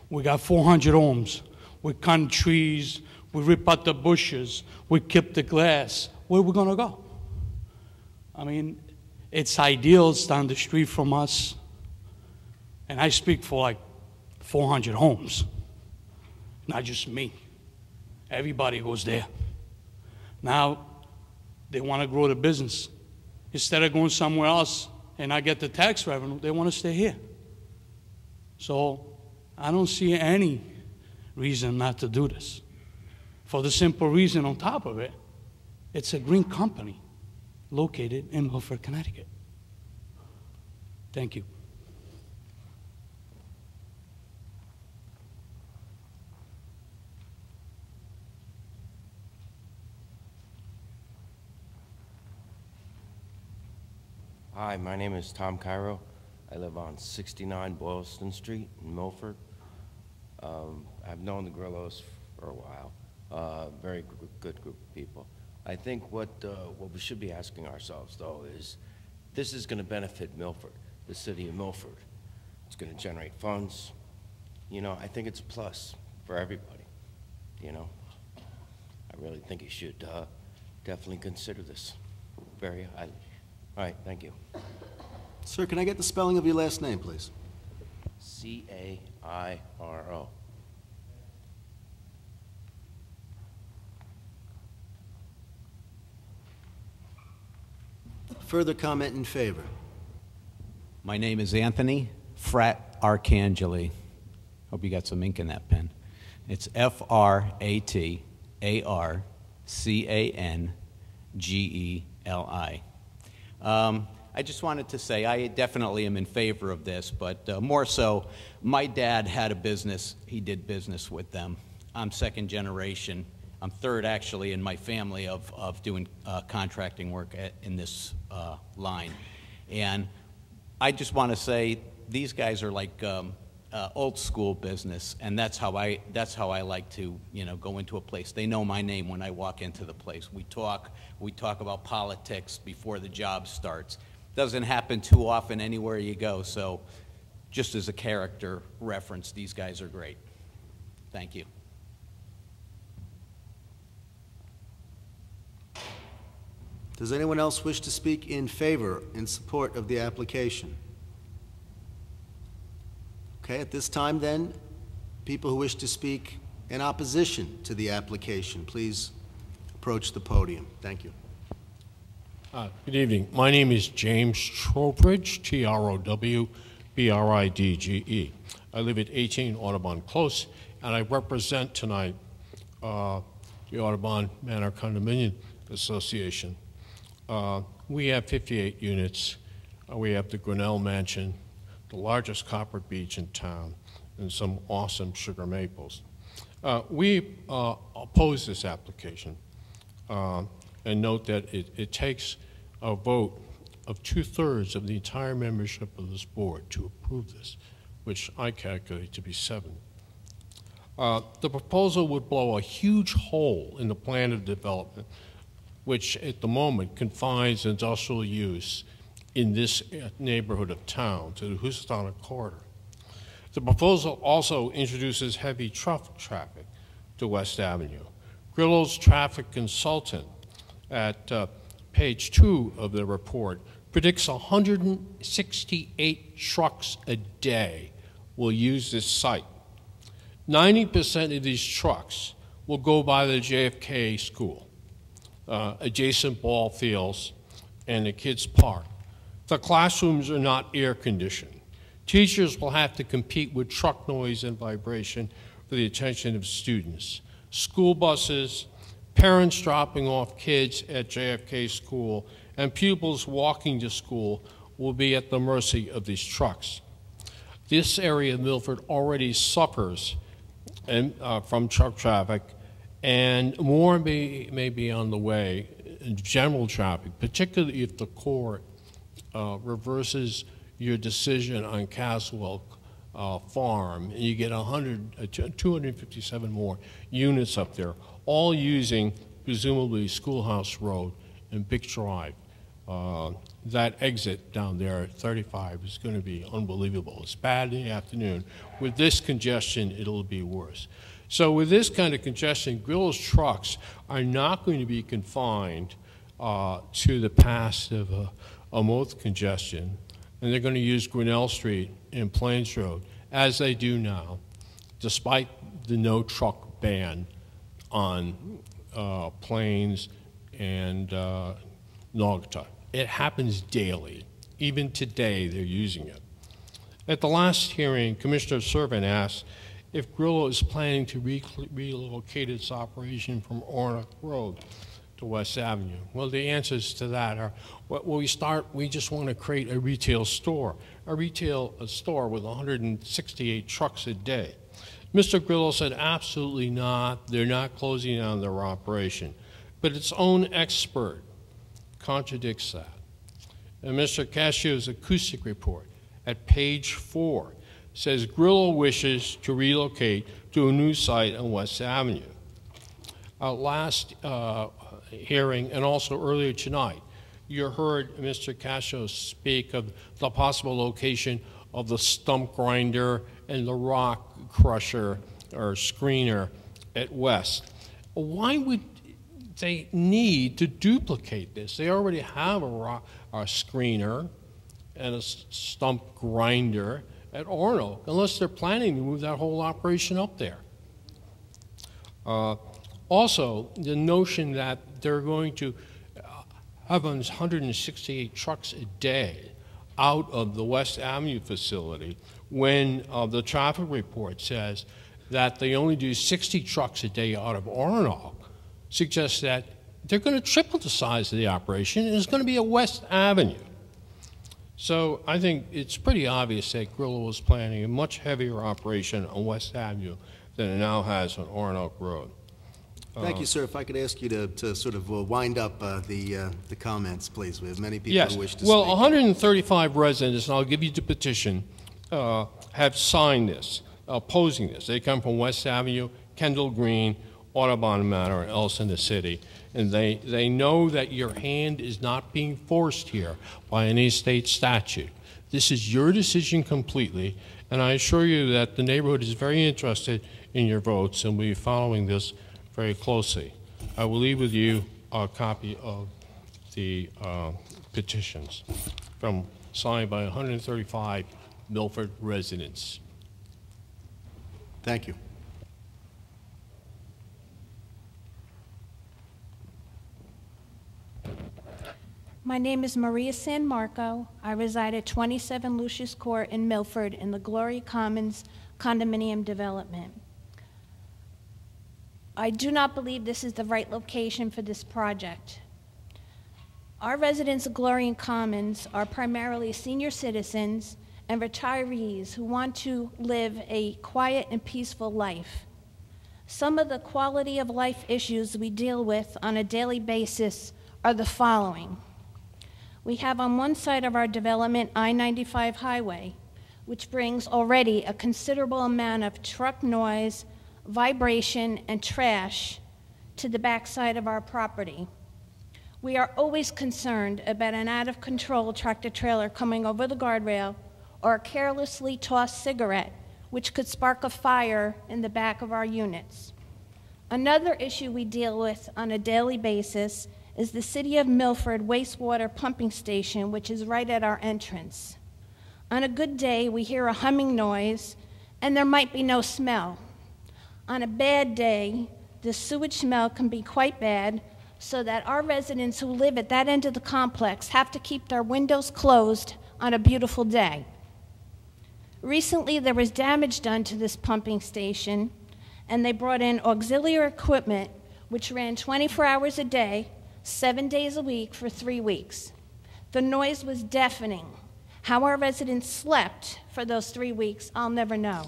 S6: We got 400 homes. We cut trees, we rip out the bushes, we keep the glass. Where are we gonna go? I mean, it's ideal, it's down the street from us. And I speak for like 400 homes, not just me. Everybody goes there. Now, they want to grow the business. Instead of going somewhere else and not get the tax revenue, they want to stay here. So I don't see any reason not to do this. For the simple reason, on top of it, it's a green company located in Milford, Connecticut. Thank you.
S24: Hi, my name is Tom Cairo. I live on 69 Boylston Street in Milford. I've known the Grillos for a while. Very good group of people. I think what we should be asking ourselves, though, is this is going to benefit Milford, the city of Milford. It's going to generate funds. You know, I think it's a plus for everybody. you know, I really think you should definitely consider this very highly. All right, thank you.
S5: Sir, can I get the spelling of your last name, please?
S24: C-A-I-R-O.
S5: Further comment in favor?
S2: My name is Anthony Frat Arcangeli. Hope you got some ink in that pen. It's F-R-A-T-A-R-C-A-N-G-E-L-I. I just wanted to say I definitely am in favor of this, but more so, my dad had a business. He did business with them. I'm second generation. I'm third, actually, in my family of doing contracting work in this line. And I just want to say these guys are like old school business, and that's how I like to, you know, go into a place. They know my name when I walk into the place. We talk about politics before the job starts. Doesn't happen too often anywhere you go, so just as a character reference, these guys are great. Thank you.
S5: Does anyone else wish to speak in favor, in support of the application? Okay, at this time then, people who wish to speak in opposition to the application, please approach the podium. Thank you.
S7: Good evening. My name is James Trowbridge, Trowbridge. I live at 18 Audubon Close, and I represent tonight the Audubon Manor Condominium Association. We have 58 units. We have the Grinnell Mansion, the largest copper beech in town, and some awesome sugar maples. We oppose this application and note that it takes a vote of 2/3 of the entire membership of this board to approve this, which I calculate to be 7. The proposal would blow a huge hole in the plan of development, which at the moment confines industrial use in this neighborhood of town to the Housatonic corridor. The proposal also introduces heavy truck traffic to West Avenue. Grillo's traffic consultant at page 2 of the report predicts 168 trucks a day will use this site. 90% of these trucks will go by the JFK school, adjacent ball fields, and the kids' park. The classrooms are not air-conditioned. Teachers will have to compete with truck noise and vibration for the attention of students. School buses, parents dropping off kids at JFK school, and pupils walking to school will be at the mercy of these trucks. This area of Milford already suffers from truck traffic, and more may be on the way in general traffic, particularly if the court reverses your decision on Caswell Farm, and you get 257 more units up there, all using presumably Schoolhouse Road and Big Drive. That exit down there at 35 is going to be unbelievable. It's bad in the afternoon. With this congestion, it'll be worse. So with this kind of congestion, Grillo's trucks are not going to be confined to the pass of Omoth congestion, and they're going to use Grinnell Street and Plains Road, as they do now, despite the no truck ban on Plains and Naugatuck. It happens daily. Even today, they're using it. At the last hearing, Commissioner Servant asked if Grillo is planning to relocate its operation from Ornock Road to West Avenue. Well, the answers to that are, we just want to create a retail store with 168 trucks a day. Mr. Grillo said, absolutely not. They're not closing down their operation. But its own expert contradicts that. And Mr. Casio's acoustic report at page 4 says Grillo wishes to relocate to a new site on West Avenue. Last hearing, and also earlier tonight, you heard Mr. Casio speak of the possible location of the stump grinder and the rock crusher or screener at West. Why would they need to duplicate this? They already have a screener and a stump grinder at Orono, unless they're planning to move that whole operation up there. Also, the notion that they're going to have 168 trucks a day out of the West Avenue facility when the traffic report says that they only do 60 trucks a day out of Orono suggests that they're going to triple the size of the operation, and it's going to be a West Avenue. So I think it's pretty obvious that Grillo is planning a much heavier operation on West Avenue than it now has on Oronoque Road.
S5: Thank you, sir. If I could ask you to sort of wind up the comments, please. We have many people
S7: Yes.
S5: who wish to
S7: Well,
S5: speak.
S7: 135 residents, and I'll give you the petition, have signed this, opposing this. They come from West Avenue, Kendall Green, Audubon Manor, and else in the city. And they know that your hand is not being forced here by any state statute. This is your decision completely, and I assure you that the neighborhood is very interested in your votes, and we'll be following this very closely. I will leave with you a copy of the petitions signed by 135 Milford residents.
S5: Thank you.
S8: My name is Maria San Marco. I reside at 27 Lucius Court in Milford in the Glory Commons condominium development. I do not believe this is the right location for this project. Our residents of Glory Commons are primarily senior citizens and retirees who want to live a quiet and peaceful life. Some of the quality of life issues we deal with on a daily basis are the following. We have on one side of our development I-95 highway, which brings already a considerable amount of truck noise, vibration, and trash to the backside of our property. We are always concerned about an out-of-control tractor-trailer coming over the guardrail or a carelessly tossed cigarette, which could spark a fire in the back of our units. Another issue we deal with on a daily basis is the City of Milford wastewater pumping station, which is right at our entrance. On a good day, we hear a humming noise, and there might be no smell. On a bad day, the sewage smell can be quite bad, so that our residents who live at that end of the complex have to keep their windows closed on a beautiful day. Recently, there was damage done to this pumping station, and they brought in auxiliary equipment, which ran 24 hours a day, 7 days a week for 3 weeks. The noise was deafening. How our residents slept for those 3 weeks, I'll never know.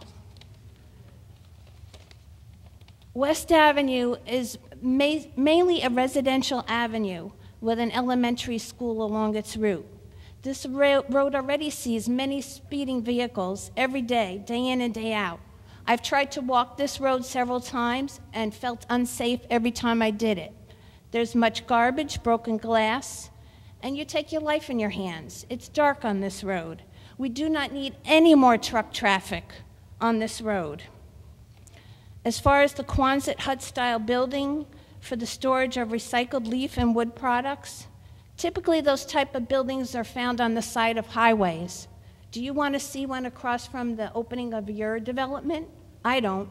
S8: West Avenue is mainly a residential avenue with an elementary school along its route. This road already sees many speeding vehicles every day, day in and day out. I've tried to walk this road several times and felt unsafe every time I did it. There's much garbage, broken glass, and you take your life in your hands. It's dark on this road. We do not need any more truck traffic on this road. As far as the Quonset hut-style building for the storage of recycled leaf and wood products, typically those type of buildings are found on the side of highways. Do you want to see one across from the opening of your development? I don't.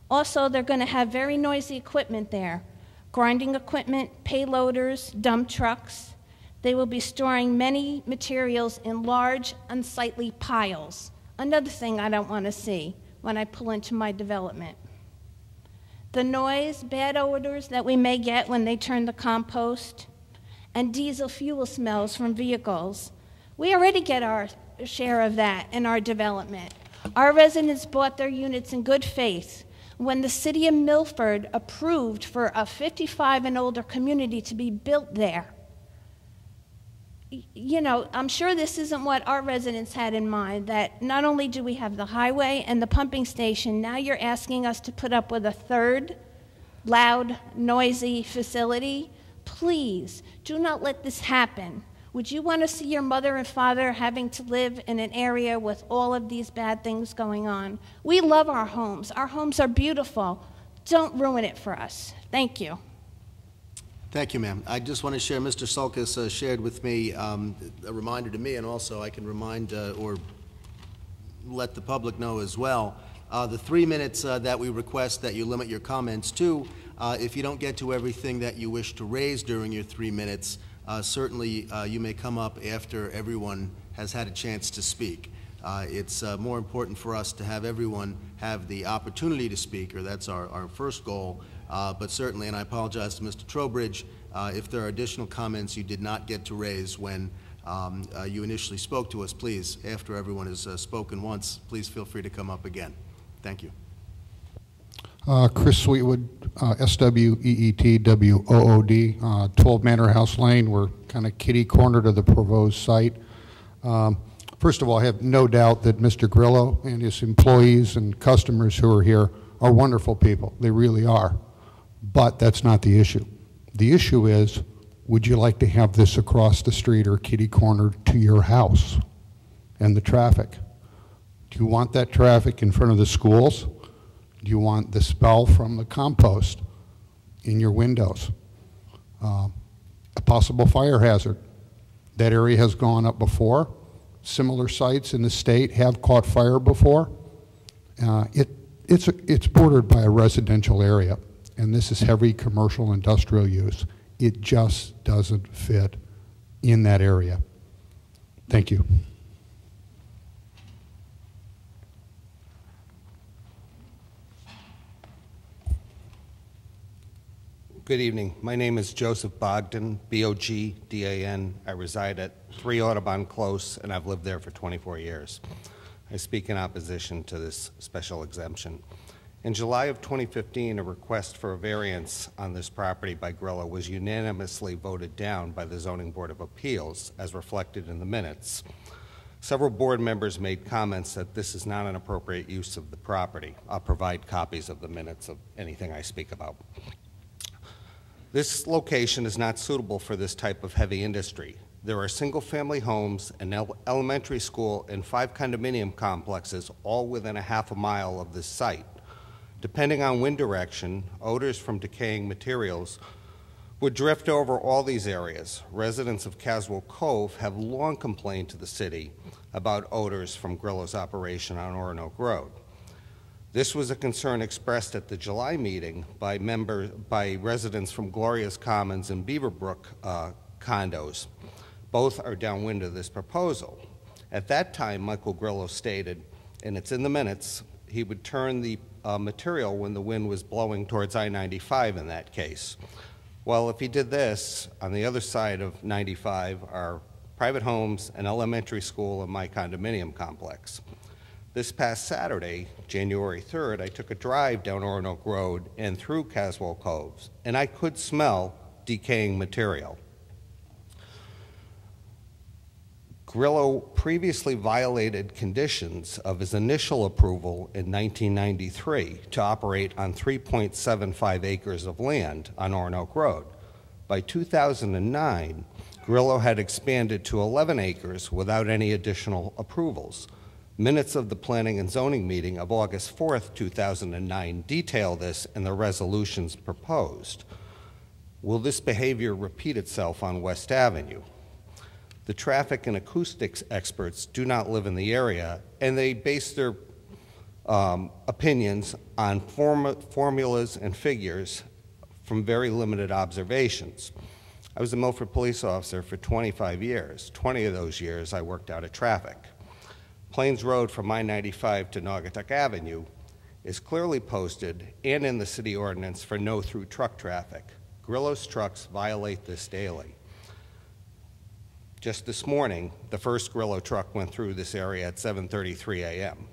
S8: Also, they're going to have very noisy equipment there. Grinding equipment, payloaders, dump trucks. They will be storing many materials in large, unsightly piles. Another thing I don't want to see when I pull into my development. The noise, bad odors that we may get when they turn the compost, and diesel fuel smells from vehicles. We already get our share of that in our development. Our residents bought their units in good faith when the City of Milford approved for a 55 and older community to be built there. You know, I'm sure this isn't what our residents had in mind, that not only do we have the highway and the pumping station, now you're asking us to put up with a third loud, noisy facility. Please, do not let this happen. Would you want to see your mother and father having to live in an area with all of these bad things going on? We love our homes. Our homes are beautiful. don't ruin it for us. Thank you.
S5: Thank you, ma'am. I just want to share, Mr. Sulkus shared with me a reminder to me, and also I can remind or let the public know as well. The 3 minutes that we request that you limit your comments to, if you don't get to everything that you wish to raise during your 3 minutes, certainly you may come up after everyone has had a chance to speak. It's more important for us to have everyone have the opportunity to speak, or that's our first goal. But certainly, and I apologize to Mr. Trowbridge, if there are additional comments you did not get to raise when you initially spoke to us, please, after everyone has spoken once, please feel free to come up again. Thank you.
S9: Chris Sweetwood, SWEETWOOD, 12 Manor House Lane. We're kind of kitty corner to the proposed site. First of all, I have no doubt that Mr. Grillo and his employees and customers who are here are wonderful people. They really are. But that's not the issue. The issue is, would you like to have this across the street or kitty corner to your house and the traffic? Do you want that traffic in front of the schools? Do you want the smell from the compost in your windows? A possible fire hazard. That area has gone up before. Similar sites in the state have caught fire before. It's bordered by a residential area, and this is heavy commercial industrial use. It just doesn't fit in that area. Thank you.
S10: Good evening. My name is Joseph Bogdan, B-O-G-D-A-N. I reside at 3 Audubon Close, and I've lived there for 24 years. I speak in opposition to this special exemption. In July of 2015, a request for a variance on this property by Grillo was unanimously voted down by the Zoning Board of Appeals, as reflected in the minutes. Several board members made comments that this is not an appropriate use of the property. I'll provide copies of the minutes of anything I speak about. This location is not suitable for this type of heavy industry. There are single-family homes, an elementary school, and 5 condominium complexes, all within a half a mile of this site. Depending on wind direction, odors from decaying materials would drift over all these areas. Residents of Caswell Cove have long complained to the city about odors from Grillo's operation on Oronoque Road. This was a concern expressed at the July meeting by residents from Gloria's Commons and Beaverbrook condos. Both are downwind of this proposal. At that time, Michael Grillo stated, and it's in the minutes, he would turn the material when the wind was blowing towards I-95 in that case. Well, if he did this, on the other side of 95 are private homes, an elementary school, and my condominium complex. This past Saturday, January 3rd, I took a drive down Oronoque Road and through Caswell Coves, and I could smell decaying material. Grillo previously violated conditions of his initial approval in 1993 to operate on 3.75 acres of land on Oronoque Road. By 2009, Grillo had expanded to 11 acres without any additional approvals. Minutes of the Planning and Zoning meeting of August 4th, 2009 detail this in the resolutions proposed. Will this behavior repeat itself on West Avenue? The traffic and acoustics experts do not live in the area, and they base their opinions on formulas and figures from very limited observations. I was a Milford police officer for 25 years. 20 of those years I worked out of traffic. Plains Road from I-95 to Naugatuck Avenue is clearly posted and in the city ordinance for no through truck traffic. Grillo's trucks violate this daily. Just this morning, the first Grillo truck went through this area at 7:33 a.m.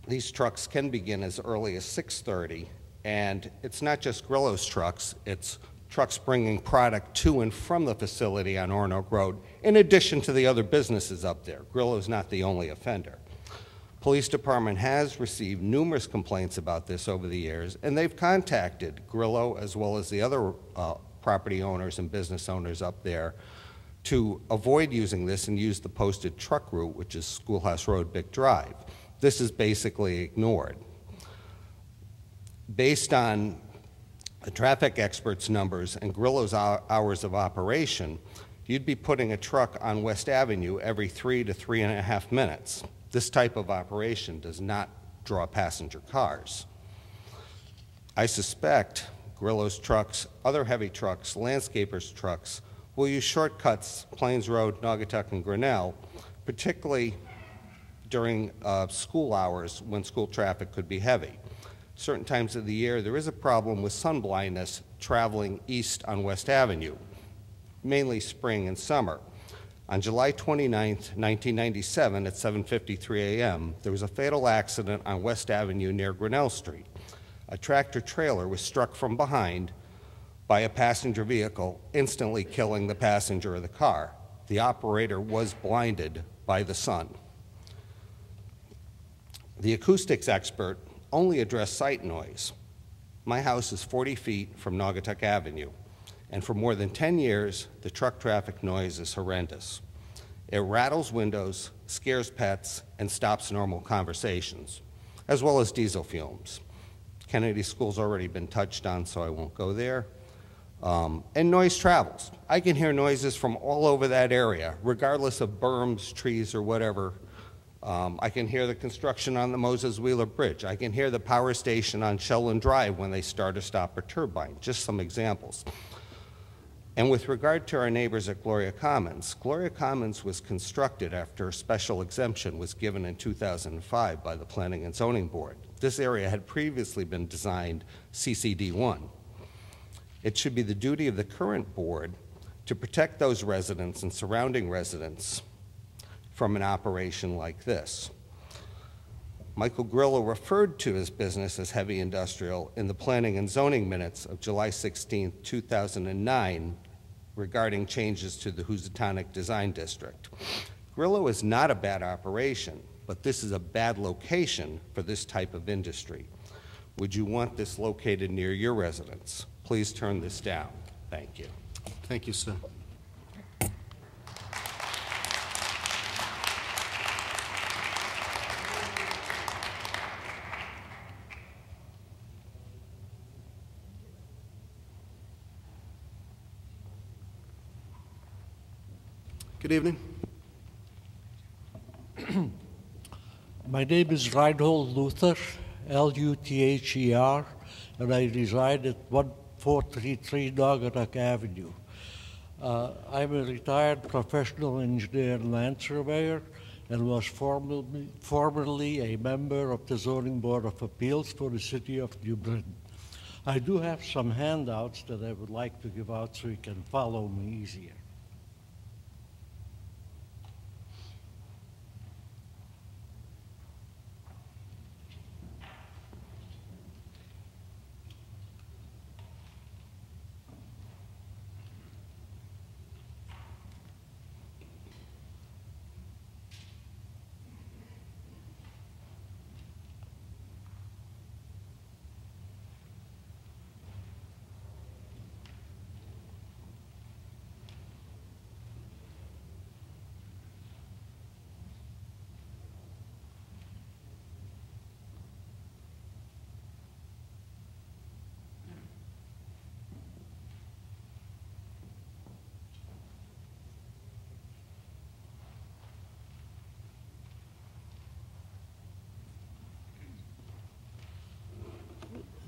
S10: These trucks can begin as early as 6:30, and it's not just Grillo's trucks, it's trucks bringing product to and from the facility on Oronoque Road, in addition to the other businesses up there. Grillo's not the only offender. Police department has received numerous complaints about this over the years, and they've contacted Grillo as well as the other property owners and business owners up there to avoid using this and use the posted truck route, which is Schoolhouse Road, Bick Drive. This is basically ignored. based on the traffic experts' numbers and Grillo's hours of operation, you'd be putting a truck on West Avenue every 3 to 3.5 minutes. This type of operation does not draw passenger cars. I suspect Grillo's trucks, other heavy trucks, landscapers' trucks, will use shortcuts, Plains Road, Naugatuck, and Grinnell, particularly during school hours when school traffic could be heavy. Certain times of the year, there is a problem with sun blindness traveling east on West Avenue, mainly spring and summer. On July 29, 1997, at 7:53 a.m., there was a fatal accident on West Avenue near Grinnell Street. A tractor-trailer was struck from behind by a passenger vehicle, instantly killing the passenger of the car. The operator was blinded by the sun. The acoustics expert only addressed site noise. My house is 40 feet from Naugatuck Avenue, and for more than 10 years, the truck traffic noise is horrendous. It rattles windows, scares pets, and stops normal conversations, as well as diesel fumes. Kennedy School's already been touched on, so I won't go there. And noise travels. I can hear noises from all over that area, regardless of berms, trees, or whatever. I can hear the construction on the Moses Wheeler Bridge. I can hear the power station on Sheldon Drive when they start or stop a turbine, just some examples. And with regard to our neighbors at Gloria Commons was constructed after a special exemption was given in 2005 by the Planning and Zoning Board. This area had previously been designed CCD1. It should be the duty of the current board to protect those residents and surrounding residents from an operation like this. Michael Grillo referred to his business as heavy industrial in the Planning and Zoning minutes of July 16, 2009, regarding changes to the Housatonic Design District. Grillo is not a bad operation, but this is a bad location for this type of industry. Would you want this located near your residence? Please turn this down. Thank you.
S5: Thank you, sir. Good evening.
S4: My name is Reinhold Luther, L-U-T-H-E-R, and I reside at 1433 Naugatuck Avenue. I'm a retired professional engineer and land surveyor and was formerly a member of the Zoning Board of Appeals for the City of New Britain. I do have some handouts that I would like to give out so you can follow me easier.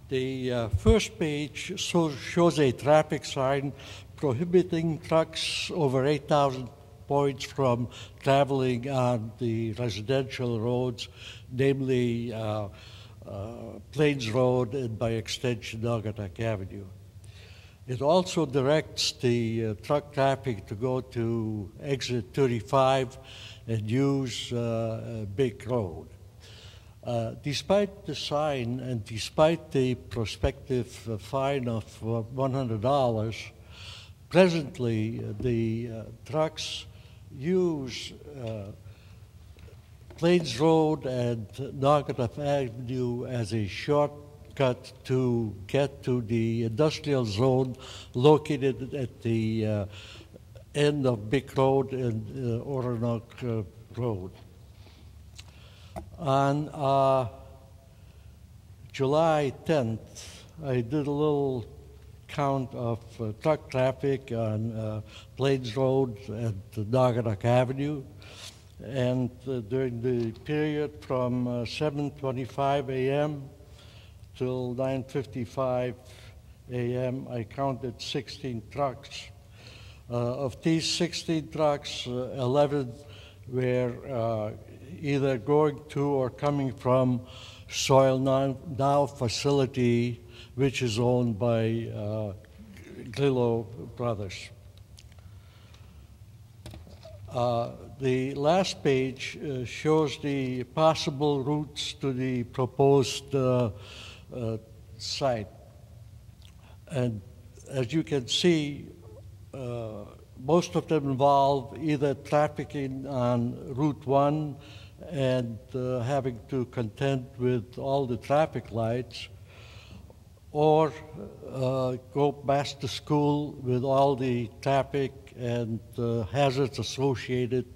S4: The first page shows a traffic sign prohibiting trucks over 8,000 points from traveling on the residential roads, namely Plains Road and by extension Naugatuck Avenue. It also directs the truck traffic to go to exit 35 and use Big Road. Despite the sign and despite the prospective fine of $100, presently the trucks use Plains Road and Naugatuck Avenue as a shortcut to get to the industrial zone located at the end of Big Road and Oronoque Road. On July 10th, I did a little count of truck traffic on Plains Road and Naugatuck Avenue. And during the period from 7:25 a.m. till 9:55 a.m., I counted 16 trucks. Of these 16 trucks, 11 were either going to or coming from Soil Now facility, which is owned by Grillo Brothers. The last page shows the possible routes to the proposed site. And as you can see, most of them involve either trafficking on Route 1 and having to contend with all the traffic lights, or go back to school with all the traffic and hazards associated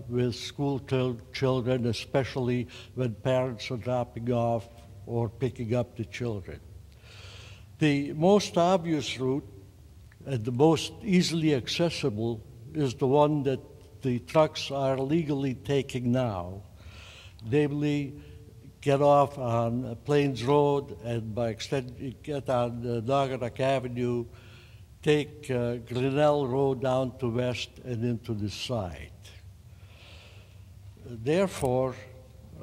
S4: with school children, especially when parents are dropping off or picking up the children. The most obvious route and the most easily accessible is the one that the trucks are legally taking now, namely get off on Plains Road and by extension get on Naugatuck Avenue, take Grinnell Road down to west and into the side. Therefore,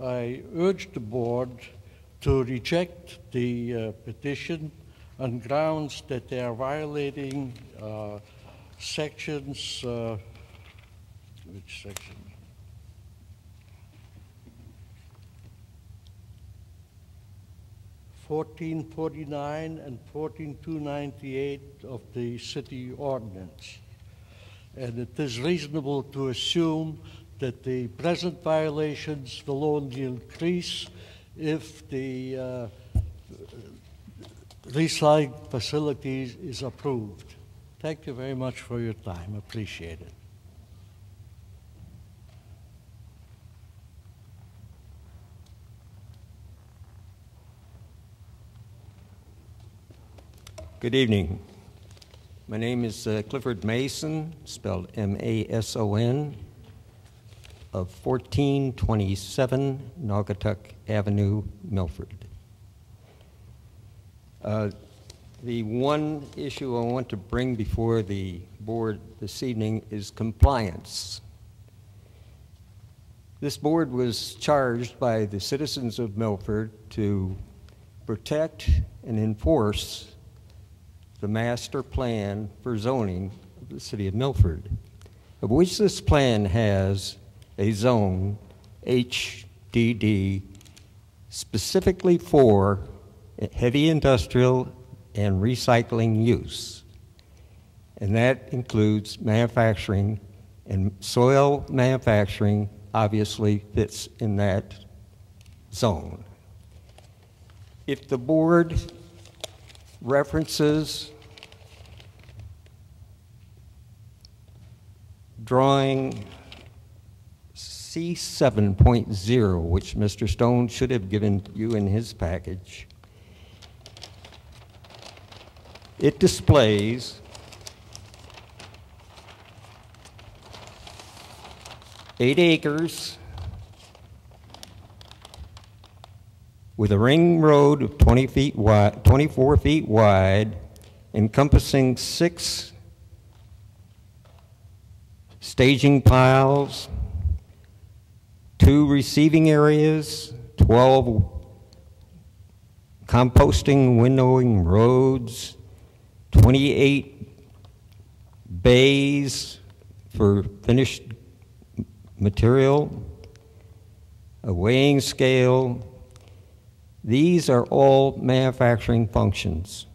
S4: I urge the board to reject the petition on grounds that they are violating sections, which section? (1449) and 14298 of the city ordinance. And it is reasonable to assume that the present violations will only increase if the recycling facilities is approved. Thank you very much for your time. Appreciate it.
S12: Good evening. My name is Clifford Mason, spelled M-A-S-O-N, of 1427 Naugatuck Avenue, Milford. The one issue I want to bring before the board this evening is compliance. This board was charged by the citizens of Milford to protect and enforce the master plan for zoning of the city of Milford, of which this plan has a zone, HDD, specifically for heavy industrial and recycling use. And that includes manufacturing, and soil manufacturing obviously fits in that zone. If the board references drawing C7.0, which Mr. Stone should have given you in his package, it displays eight acres with a ring road of 24 feet wide, encompassing 6 staging piles, 2 receiving areas, 12 composting windowing roads, 28 bays for finished material, a weighing scale. These are all manufacturing functions.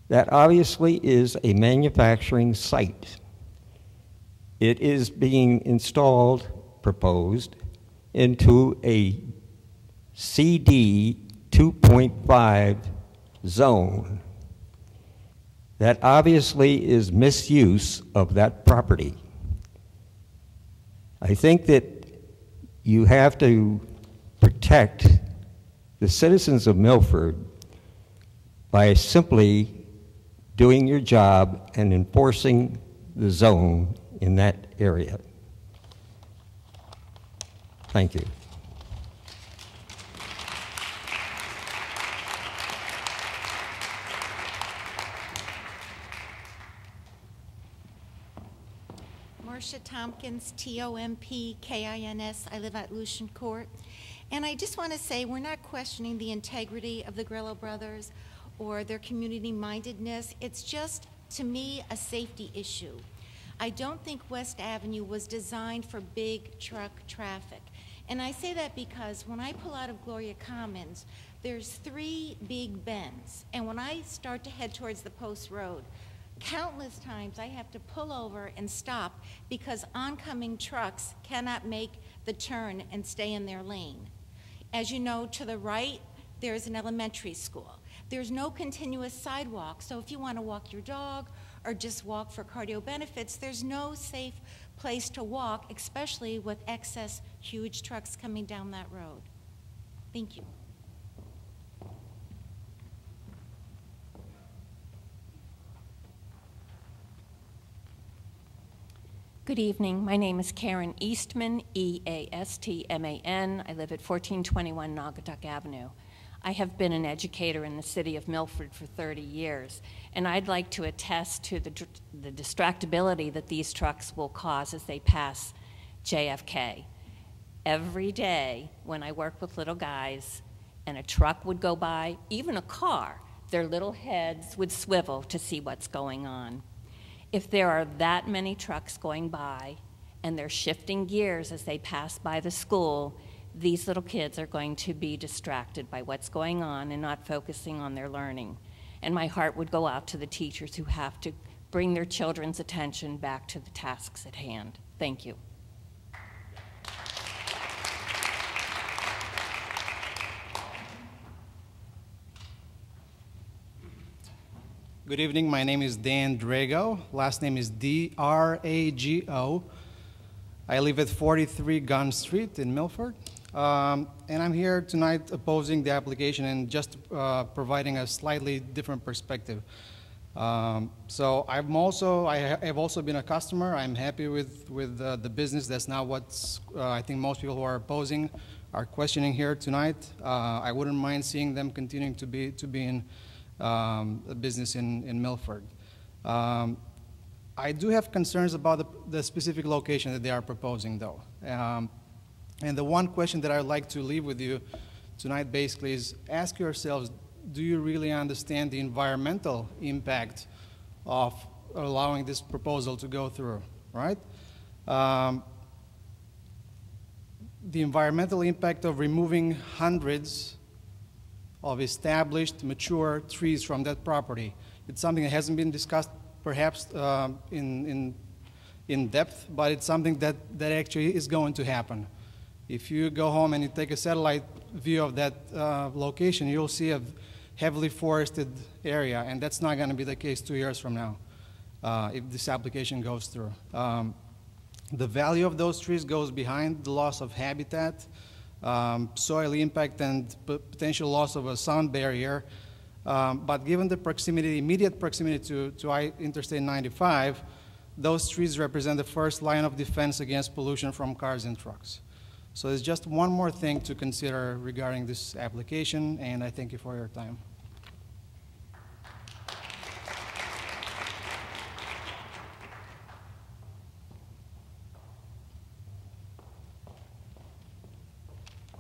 S12: That obviously is a manufacturing site. It is being installed, proposed, into a CD 2.5 zone. That obviously is misuse of that property. I think that you have to protect the citizens of Milford, by simply doing your job and enforcing the zone in that area. Thank you.
S13: Marcia Tompkins, Tompkins. I live at Lucian Court. And I just want to say we're not questioning the integrity of the Grillo brothers or their community-mindedness. It's just, to me, a safety issue. I don't think West Avenue was designed for big truck traffic. And I say that because when I pull out of Gloria Commons, there's 3 big bends. And when I start to head towards the Post Road, countless times I have to pull over and stop because oncoming trucks cannot make the turn and stay in their lane. As you know, to the right, there's an elementary school. There's no continuous sidewalk, so if you want to walk your dog or just walk for cardio benefits, there's no safe place to walk, especially with excess huge trucks coming down that road. Thank you.
S14: Good evening. My name is Karen Eastman, E-A-S-T-M-A-N. I live at 1421 Naugatuck Avenue. I have been an educator in the city of Milford for 30 years, and I'd like to attest to the distractibility that these trucks will cause as they pass JFK. Every day when I work with little guys and a truck would go by, even a car, their little heads would swivel to see what's going on. If there are that many trucks going by and they're shifting gears as they pass by the school, these little kids are going to be distracted by what's going on and not focusing on their learning. And my heart would go out to the teachers who have to bring their children's attention back to the tasks at hand. Thank you.
S15: Good evening, my name is Dan Drago. Last name is D-R-A-G-O. I live at 43 Gunn Street in Milford. And I'm here tonight opposing the application and just providing a slightly different perspective. So I have also been a customer. I'm happy with the business. That's not what I think most people who are opposing are questioning here tonight. I wouldn't mind seeing them continuing to be in a business in Milford. I do have concerns about the specific location that they are proposing, though. And the one question that I would like to leave with you tonight basically is ask yourselves, do you really understand the environmental impact of allowing this proposal to go through, right? The environmental impact of removing hundreds of established, mature trees from that property. It's something that hasn't been discussed perhaps in depth, but it's something that actually is going to happen. If you go home and you take a satellite view of that location, you'll see a heavily forested area, and that's not going to be the case 2 years from now if this application goes through. The value of those trees goes behind the loss of habitat, soil impact, and potential loss of a sound barrier. But given the proximity, immediate proximity to Interstate 95, those trees represent the first line of defense against pollution from cars and trucks. So there's just one more thing to consider regarding this application, and I thank you for your time.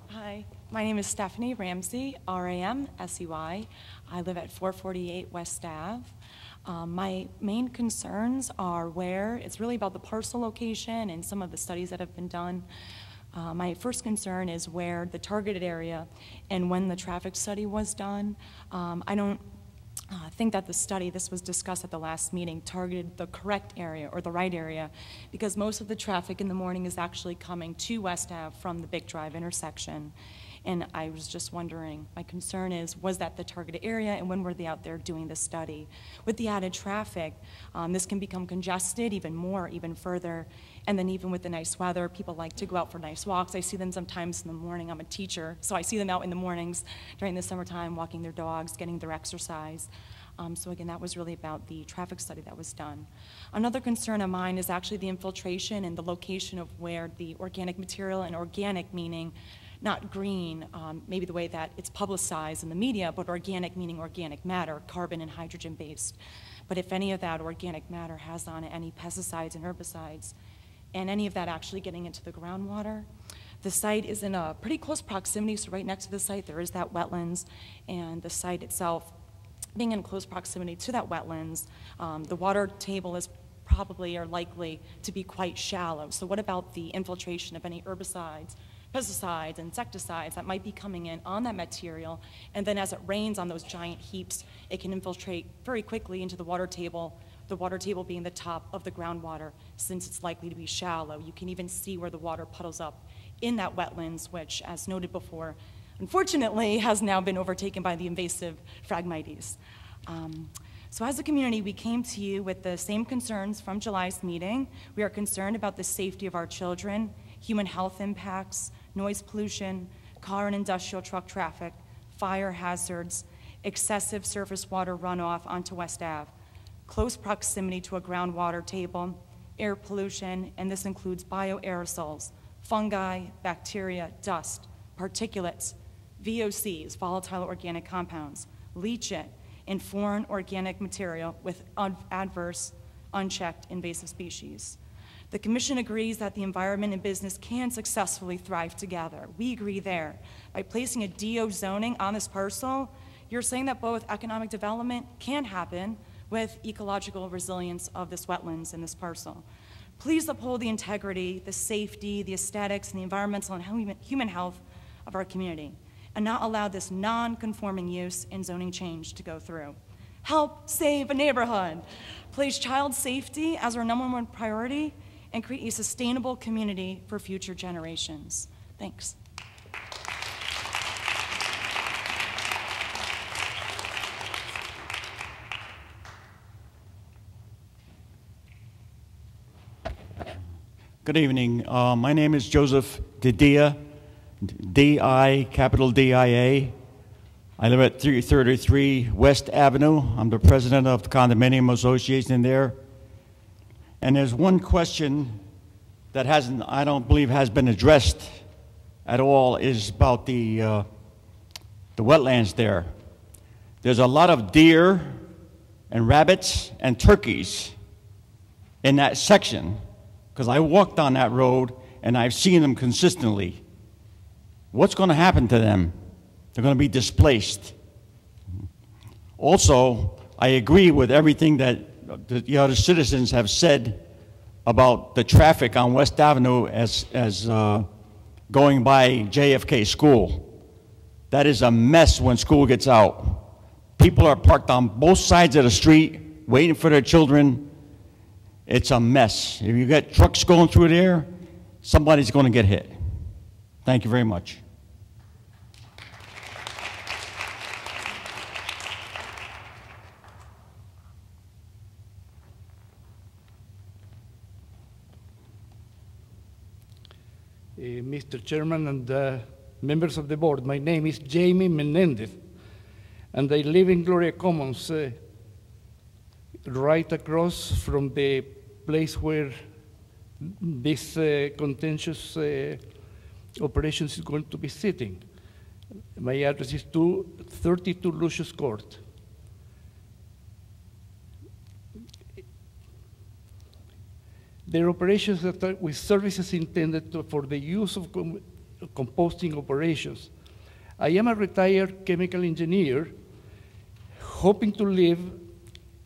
S17: Hi, my name is Stephanie Ramsey, R-A-M-S-E-Y. I live at 448 West Ave. My main concerns are where, it's really about the parcel location and some of the studies that have been done. My first concern is where the targeted area and when the traffic study was done. I don't think that the study, this was discussed at the last meeting, targeted the correct area or the right area, because most of the traffic in the morning is actually coming to West Ave from the Big Drive intersection. And I was just wondering, my concern is, was that the targeted area, and when were they out there doing the study? With the added traffic, this can become congested even more, even further. And then even with the nice weather, people like to go out for nice walks. I see them sometimes in the morning. I'm a teacher, so I see them out in the mornings during the summertime, walking their dogs, getting their exercise. So again, that was really about the traffic study that was done. Another concern of mine is actually the infiltration and the location of where the organic material, and organic meaning not green, maybe the way that it's publicized in the media, but organic meaning organic matter, carbon and hydrogen based. But if any of that organic matter has on it any pesticides and herbicides, and any of that actually getting into the groundwater, the site is in a pretty close proximity, so right next to the site there is that wetlands, and the site itself being in close proximity to that wetlands, the water table is probably or likely to be quite shallow. So what about the infiltration of any herbicides, pesticides, insecticides that might be coming in on that material, and then as it rains on those giant heaps, it can infiltrate very quickly into the water table being the top of the groundwater, since it's likely to be shallow. You can even see where the water puddles up in that wetlands, which, as noted before, unfortunately has now been overtaken by the invasive Phragmites. So as a community, we came to you with the same concerns from July's meeting. We are concerned about the safety of our children, human health impacts, noise pollution, car and industrial truck traffic, fire hazards, excessive surface water runoff onto West Ave, close proximity to a groundwater table, air pollution, and this includes bioaerosols, fungi, bacteria, dust, particulates, VOCs, volatile organic compounds, leachate, and foreign organic material with adverse, unchecked invasive species. The Commission agrees that the environment and business can successfully thrive together. We agree there. By placing a DO zoning on this parcel, you're saying that both economic development can happen with ecological resilience of this wetlands in this parcel. Please uphold the integrity, the safety, the aesthetics, and the environmental and human health of our community, and not allow this non-conforming use and zoning change to go through. Help save a neighborhood. Place child safety as our #1 priority, and create a sustainable community for future generations. Thanks.
S11: Good evening. My name is Joseph Didia, D-I, capital D-I-A. I live at 333 West Avenue. I'm the president of the condominium association there. And there's one question that I don't believe has been addressed at all, is about the wetlands there. There's a lot of deer and rabbits and turkeys in that section, because I walked on that road and I've seen them consistently. What's going to happen to them? They're going to be displaced. Also, I agree with everything that the other citizens have said about the traffic on West Avenue as going by JFK School. That is a mess when school gets out. People are parked on both sides of the street waiting for their children. It's a mess. If you get trucks going through there, somebody's going to get hit. Thank you very much.
S16: Mr. Chairman and members of the board, my name is Jamie Menendez, and I live in Gloria Commons, right across from the place where this contentious operation is going to be sitting. My address is 232 Lucius Court. Their operations that are with services intended for the use of composting operations. I am a retired chemical engineer, hoping to live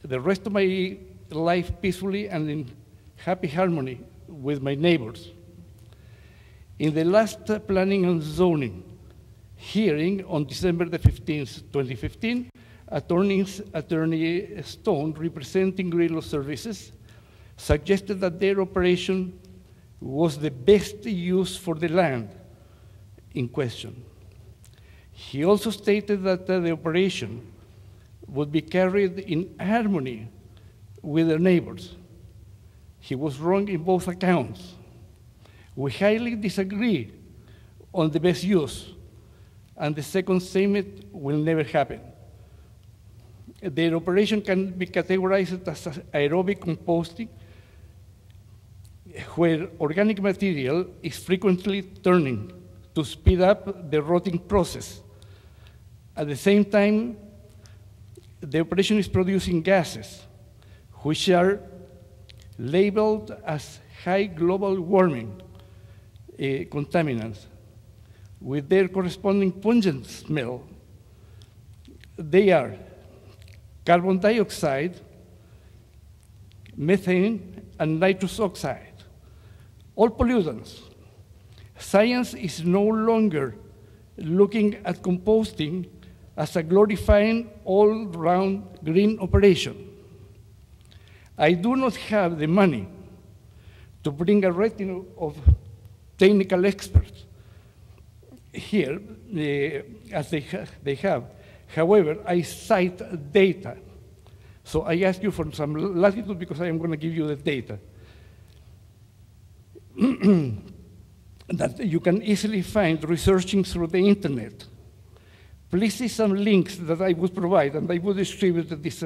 S16: the rest of my life peacefully and in happy harmony with my neighbors. In the last planning and zoning hearing on December the 15th, 2015, Attorney Stone, representing Grillo Services, suggested that their operation was the best use for the land in question. He also stated that the operation would be carried in harmony with their neighbors. He was wrong in both accounts. We highly disagree on the best use, and the second statement will never happen. Their operation can be categorized as aerobic composting, where organic material is frequently turning to speed up the rotting process. At the same time, the operation is producing gases, which are labeled as high global warming contaminants, with their corresponding pungent smell. They are carbon dioxide, methane, and nitrous oxide. All pollutants. Science is no longer looking at composting as a glorifying all-round green operation. I do not have the money to bring a retinue of technical experts here, as they have. However, I cite data. So I ask you for some latitude because I am going to give you the data that you can easily find researching through the internet. Please see some links that I would provide, and I would distribute this,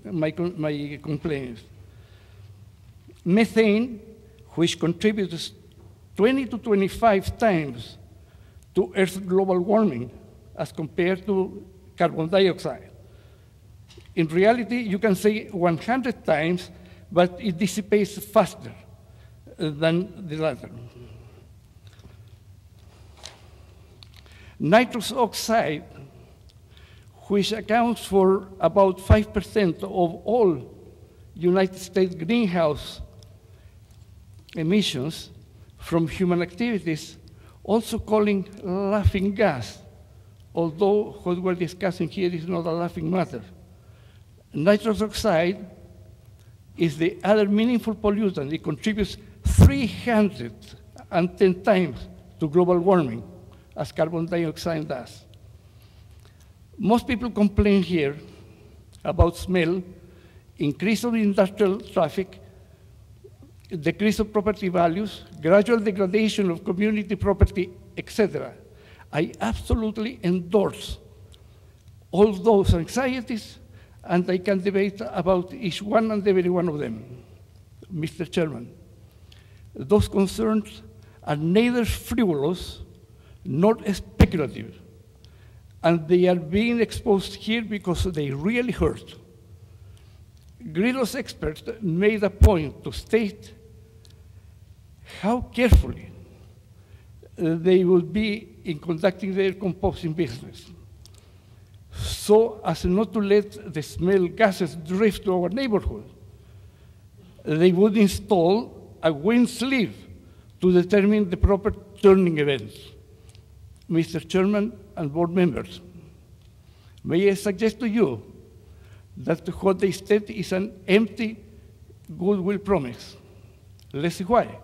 S16: my complaints. Methane, which contributes 20 to 25 times to Earth's global warming as compared to carbon dioxide. In reality, you can say 100 times, but it dissipates faster than the latter. Nitrous oxide, which accounts for about 5% of all United States greenhouse emissions from human activities, also calling laughing gas, although what we're discussing here is not a laughing matter. Nitrous oxide is the other meaningful pollutant. It contributes 310 times to global warming as carbon dioxide does. Most people complain here about smell, increase of industrial traffic, decrease of property values, gradual degradation of community property, etc. I absolutely endorse all those anxieties, and I can debate about each one and every one of them. Mr. Chairman, those concerns are neither frivolous nor speculative, and they are being exposed here because they really hurt. Grillo's experts made a point to state how carefully they would be in conducting their composting business, so as not to let the smell gases drift to our neighborhood. They would install a wind sleeve to determine the proper turning events. Mr. Chairman and board members, may I suggest to you that what they state is an empty goodwill promise. Let's see why.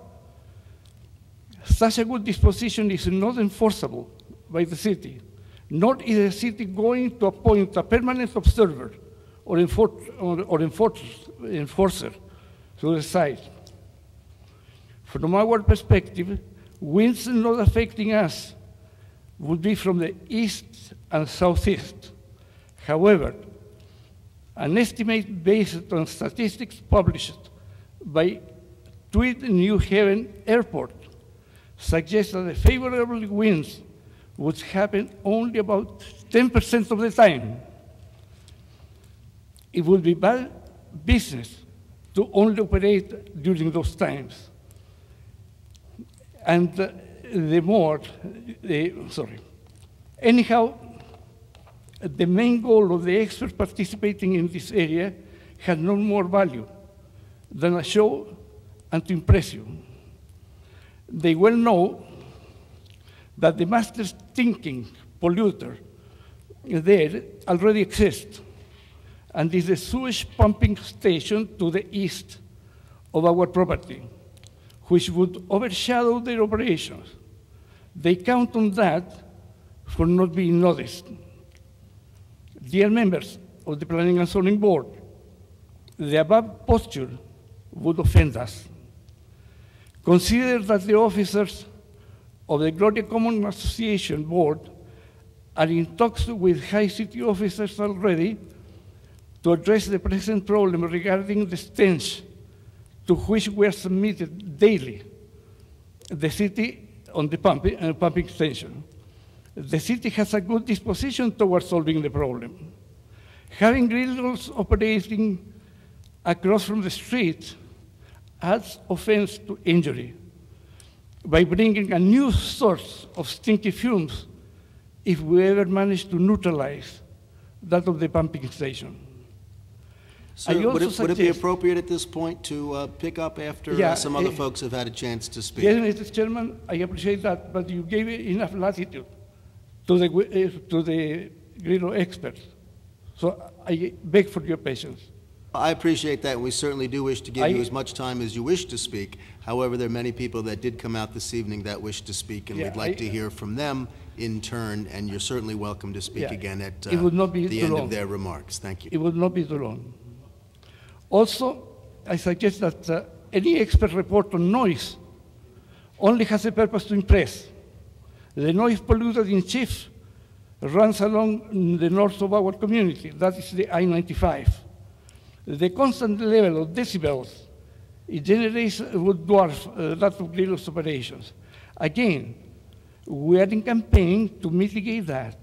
S16: Such a good disposition is not enforceable by the city, nor is the city going to appoint a permanent observer or enforcer to the site. From our perspective, winds not affecting us would be from the east and southeast. However, an estimate based on statistics published by Tweed New Haven Airport suggests that the favorable winds would happen only about 10% of the time. It would be bad business to only operate during those times. And anyhow, the main goal of the experts participating in this area had no more value than a show and to impress you. They well know that the master stinking polluter there already exists, and is a sewage pumping station to the east of our property, which would overshadow their operations. They count on that for not being noticed. Dear members of the Planning and Zoning Board, the above posture would offend us. Consider that the officers of the Gloria Common Association Board are in talks with high city officers already to address the present problem regarding the stench to which we are submitted daily, the city on the pumping station. The city has a good disposition towards solving the problem. Having grills operating across from the street adds offense to injury by bringing a new source of stinky fumes if we ever manage to neutralize that of the pumping station.
S5: Sir, would it be appropriate at this point to pick up after some other folks have had a chance to speak?
S16: Yes, Mr. Chairman, I appreciate that, but you gave enough latitude to the grill experts. So I beg for your patience.
S5: I appreciate that, and we certainly do wish to give you as much time as you wish to speak. However, there are many people that did come out this evening that wish to speak, and we'd like to hear from them in turn, and you're certainly welcome to speak again at the end of their remarks. Thank you.
S16: It would not be too long. Also, I suggest that any expert report on noise only has a purpose to impress. The noise polluter in chief runs along the north of our community. That is the I-95. The constant level of decibels it generates would dwarf that of Grillo's operations. Again, we are in campaign to mitigate that.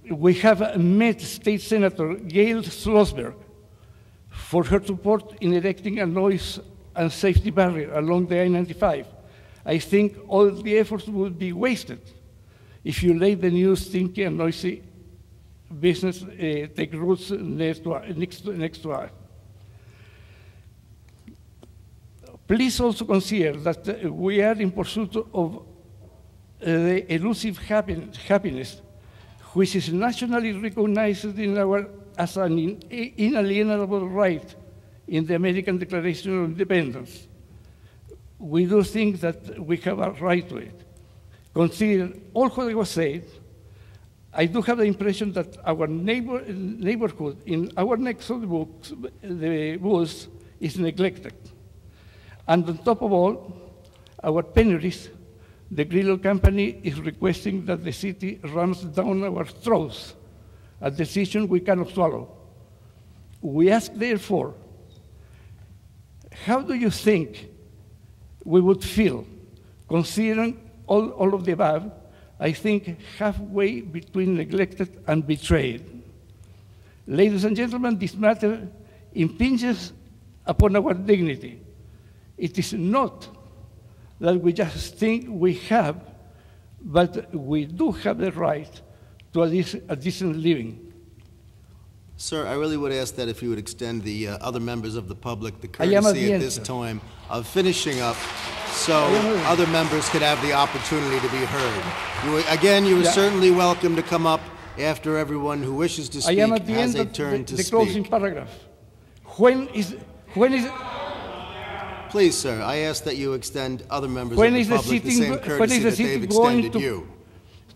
S16: We have met State Senator Gail Schlossberg for her support in erecting a noise and safety barrier along the I-95. I think all the efforts would be wasted if you let the new stinky and noisy business take roots next to us. Please also consider that we are in pursuit of the elusive happiness, which is nationally recognized as an inalienable right in the American Declaration of Independence. We do think that we have a right to it. Consider all what was said. I do have the impression that our neighborhood in our next of the woods is neglected. And on top of all, our penuries, the Grillo Company is requesting that the city rams down our throats, a decision we cannot swallow. We ask, therefore, how do you think we would feel considering all of the above? I think halfway between neglected and betrayed. Ladies and gentlemen, this matter impinges upon our dignity. It is not that we just think we have, but we do have the right to a decent living.
S5: Sir, I really would ask that if you would extend the other members of the public the courtesy at this time of finishing up so other members could have the opportunity to be heard. You are certainly welcome to come up after everyone who wishes to speak has a turn to speak.
S16: The closing paragraph. When is
S5: Please, sir, I ask that you extend other members of the public the same courtesy that they've extended you.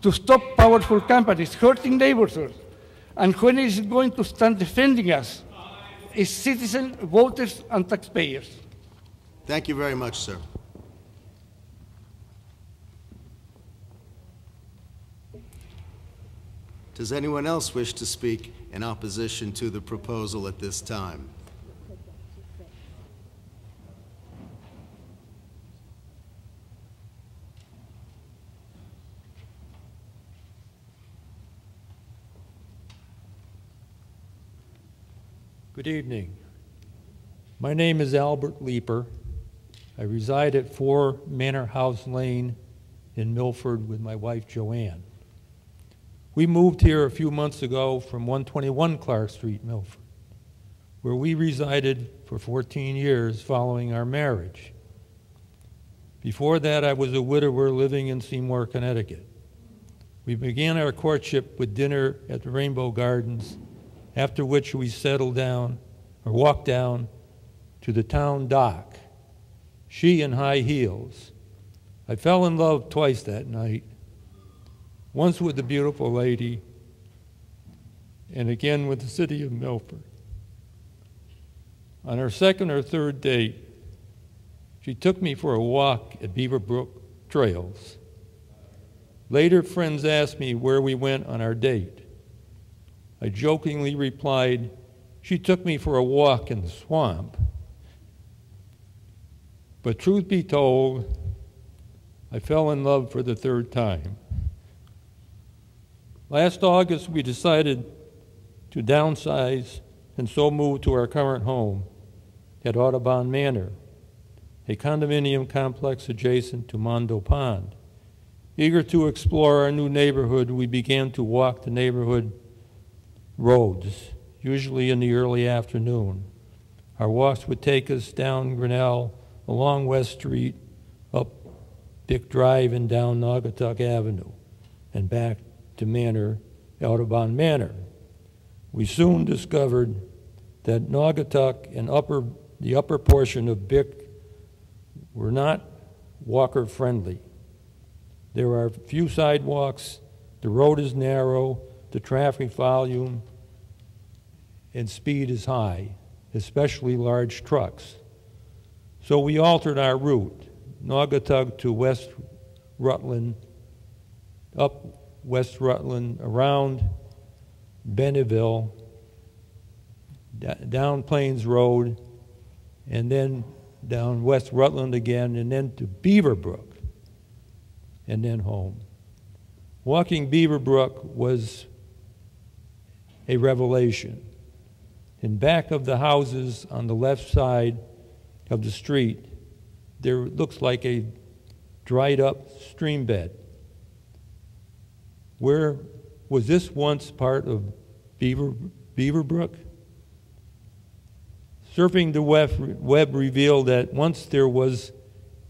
S16: To stop powerful companies hurting neighborhoods, and when is it going to stand defending us as citizens, voters, and taxpayers?
S5: Thank you very much, sir. Does anyone else wish to speak in opposition to the proposal at this time?
S18: Good evening. My name is Albert Leeper. I reside at 4 Manor House Lane in Milford with my wife Joanne. We moved here a few months ago from 121 Clark Street, Milford, where we resided for 14 years following our marriage. Before that, I was a widower living in Seymour, Connecticut. We began our courtship with dinner at the Rainbow Gardens, after which we settled down, or walked down, to the town dock, she in high heels, I fell in love twice that night, once with the beautiful lady, and again with the city of Milford. On our second or third date, she took me for a walk at Beaverbrook Trails. Later, friends asked me where we went on our date. I jokingly replied, she took me for a walk in the swamp. But truth be told, I fell in love for the third time. Last August, we decided to downsize and so move to our current home at Audubon Manor, a condominium complex adjacent to Mondo Pond. Eager to explore our new neighborhood, we began to walk the neighborhood roads, usually in the early afternoon. Our walks would take us down Grinnell, along West Street, up Dick Drive and down Naugatuck Avenue, and back to Audubon Manor. We soon discovered that Naugatuck and the upper portion of Bick were not walker-friendly. There are few sidewalks, the road is narrow, the traffic volume and speed is high, especially large trucks. So we altered our route, Naugatuck to West Rutland, up West Rutland, around Bentonville, down Plains Road, and then down West Rutland again, and then to Beaverbrook, and then home. Walking Beaverbrook was a revelation. In back of the houses on the left side of the street, there looks like a dried up stream bed. Where was this once part of Beaverbrook? Surfing the web revealed that once there was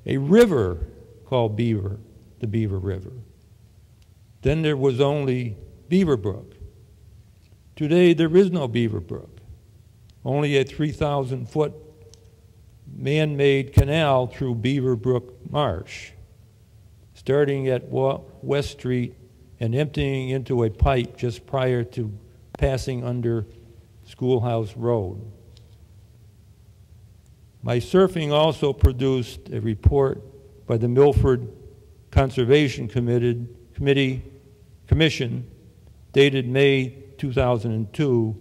S18: a river called Beaver, the Beaver River. Then there was only Beaverbrook. Today there is no Beaverbrook, only a 3,000-foot man-made canal through Beaverbrook Marsh, starting at West Street and emptying into a pipe just prior to passing under Schoolhouse Road. My surfing also produced a report by the Milford Conservation Commission dated May 2002,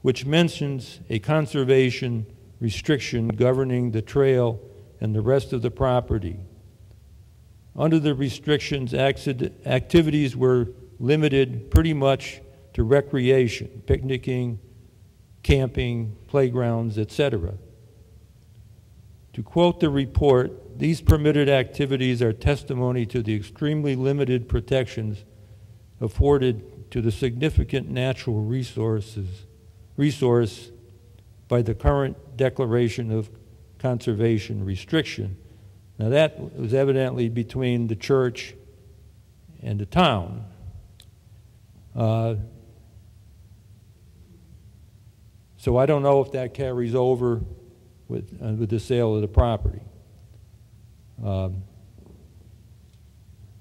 S18: which mentions a conservation restriction governing the trail and the rest of the property. Under the restrictions, activities were limited pretty much to recreation, picnicking, camping, playgrounds, etc. To quote the report, these permitted activities are testimony to the extremely limited protections afforded to the significant natural resource by the current declaration of conservation restriction. Now that was evidently between the church and the town. So I don't know if that carries over with the sale of the property. The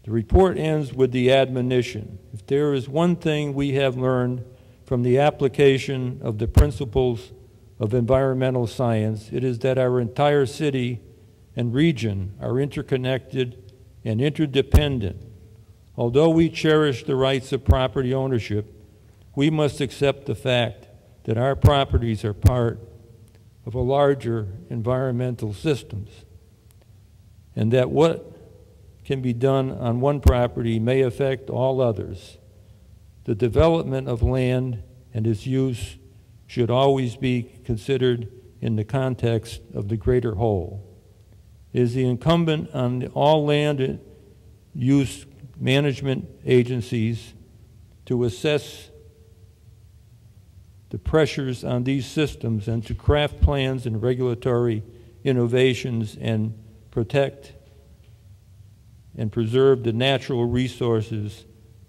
S18: report ends with the admonition: if there is one thing we have learned from the application of the principles of environmental science, it is that our entire city and region are interconnected and interdependent. Although we cherish the rights of property ownership, we must accept the fact that our properties are part of a larger environmental systems, and that what can be done on one property may affect all others. The development of land and its use should always be considered in the context of the greater whole. It is incumbent on all land use management agencies to assess the pressures on these systems and to craft plans and regulatory innovations and protect and preserve the natural resources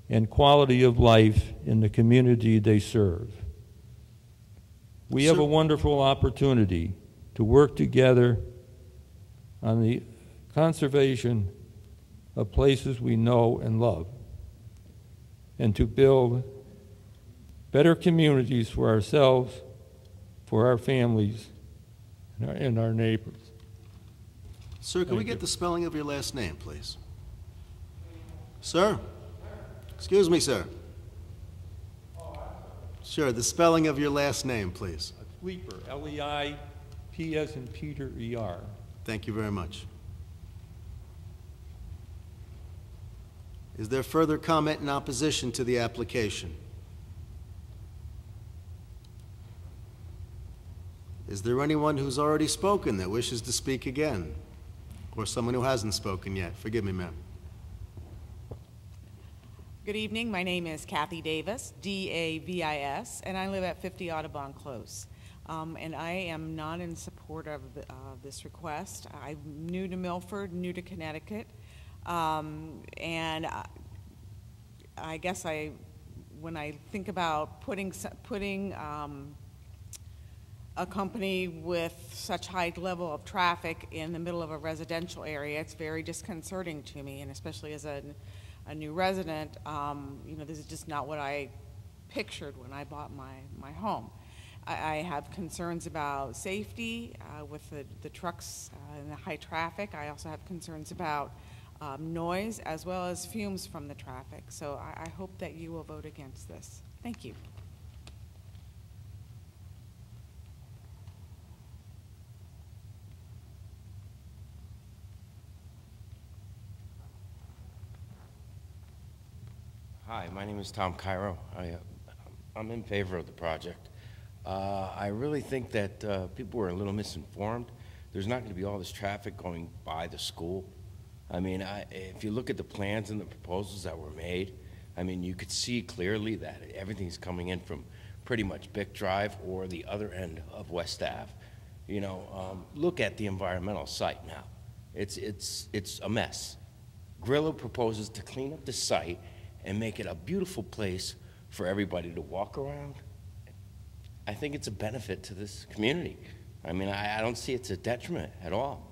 S18: and quality of life in the community they serve. We have a wonderful opportunity to work together on the conservation of places we know and love, and to build better communities for ourselves, for our families, and our neighbors.
S5: Sir, can we get the spelling of your last name, please? Sir? Excuse me, sir. Sure, the spelling of your last name, please.
S18: Leeper, L-E-I-P as in Peter, E-R.
S5: Thank you very much. Is there further comment in opposition to the application? Is there anyone who's already spoken that wishes to speak again? Or someone who hasn't spoken yet? Forgive me, ma'am.
S19: Good evening. My name is Kathy Davis, D-A-V-I-S, and I live at 50 Audubon Close. And I am not in support of this request. I'm new to Milford, new to Connecticut, and I guess when I think about putting a company with such high level of traffic in the middle of a residential area, it's very disconcerting to me, and especially as a new resident, you know, this is just not what I pictured when I bought my home. I have concerns about safety with the trucks and the high traffic. I also have concerns about noise as well as fumes from the traffic. So I hope that you will vote against this. Thank you.
S24: Hi, my name is Tom Cairo. I'm in favor of the project. I really think that people were a little misinformed. There's not going to be all this traffic going by the school. I mean, if you look at the plans and the proposals that were made, I mean, you could see clearly that everything's coming in from pretty much Bick Drive or the other end of West Ave. You know, look at the environmental site now. It's a mess. Grillo proposes to clean up the site and make it a beautiful place for everybody to walk around. I think it's a benefit to this community. I mean, I don't see it's a detriment at all.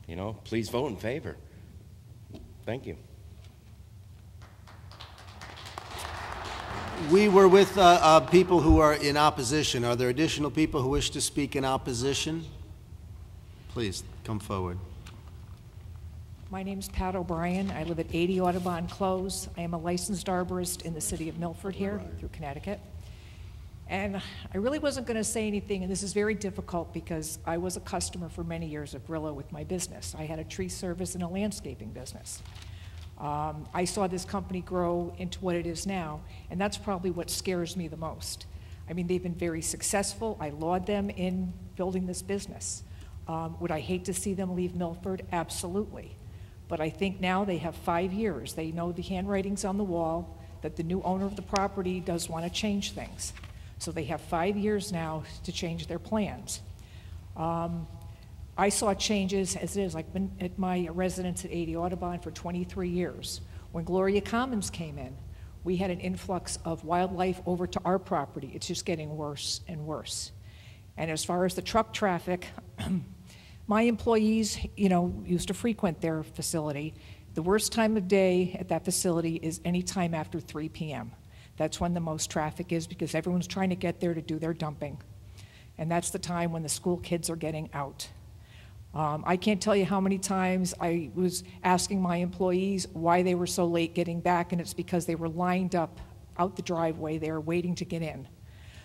S24: You know, please vote in favor. Thank you.
S5: We were with people who are in opposition. Are there additional people who wish to speak in opposition? Please, come forward.
S20: My name is Pat O'Brien. I live at 80 Audubon Close. I am a licensed arborist in the city of Milford here through Connecticut. And I really wasn't going to say anything, and this is very difficult because I was a customer for many years of Grillo with my business. I had a tree service and a landscaping business. I saw this company grow into what it is now, and that's probably what scares me the most. I mean, they've been very successful. I laud them in building this business. Would I hate to see them leave Milford? Absolutely. But I think now they have 5 years. They know the handwriting's on the wall, that the new owner of the property does want to change things. So they have 5 years now to change their plans. I saw changes as it is. I've been at my residence at 80 Audubon for 23 years. When Gloria Commons came in, we had an influx of wildlife over to our property. It's just getting worse and worse. And as far as the truck traffic, my employees, you know, used to frequent their facility. The worst time of day at that facility is any time after 3 p.m. That's when the most traffic is because everyone's trying to get there to do their dumping. And that's the time when the school kids are getting out. I can't tell you how many times I was asking my employees why they were so late getting back, and it's because they were lined up out the driveway there waiting to get in.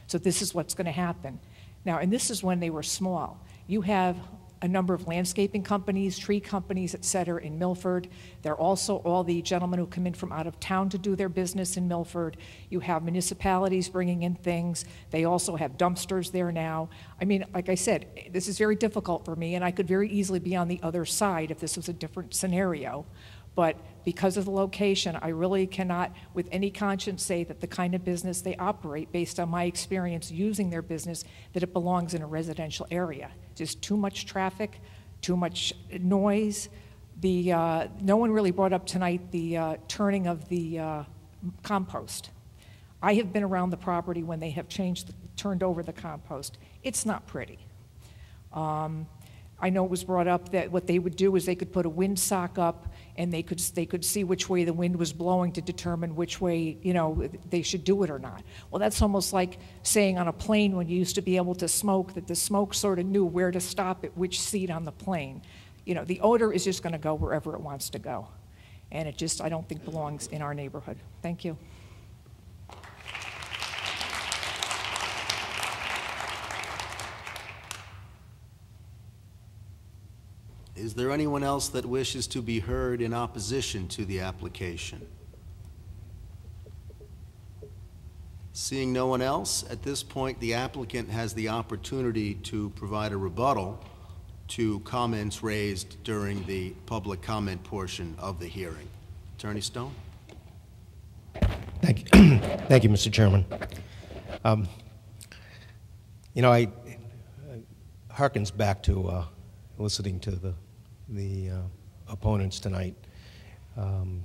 S20: So this is what's going to happen. Now, and this is when they were small. You have a number of landscaping companies, tree companies, et cetera, in Milford. There are also all the gentlemen who come in from out of town to do their business in Milford. You have municipalities bringing in things. They also have dumpsters there now. I mean, like I said, this is very difficult for me, and I could very easily be on the other side if this was a different scenario. But because of the location, I really cannot, with any conscience, say that the kind of business they operate, based on my experience using their business, that it belongs in a residential area. Just too much traffic, too much noise. No one really brought up tonight the turning of the compost. I have been around the property when they have turned over the compost. It's not pretty. I know it was brought up that what they would do is they could put a windsock up and they could see which way the wind was blowing to determine which way, you know, they should do it or not. Well, that's almost like saying on a plane when you used to be able to smoke, that the smoke sort of knew where to stop at which seat on the plane. You know, the odor is just going to go wherever it wants to go. And it just, I don't think, belongs in our neighborhood. Thank you.
S5: Is there anyone else that wishes to be heard in opposition to the application? Seeing no one else, at this point the applicant has the opportunity to provide a rebuttal to comments raised during the public comment portion of the hearing. Attorney Stone?
S1: Thank you. Thank you, Mr. Chairman. You know, it harkens back to listening to the opponents tonight, and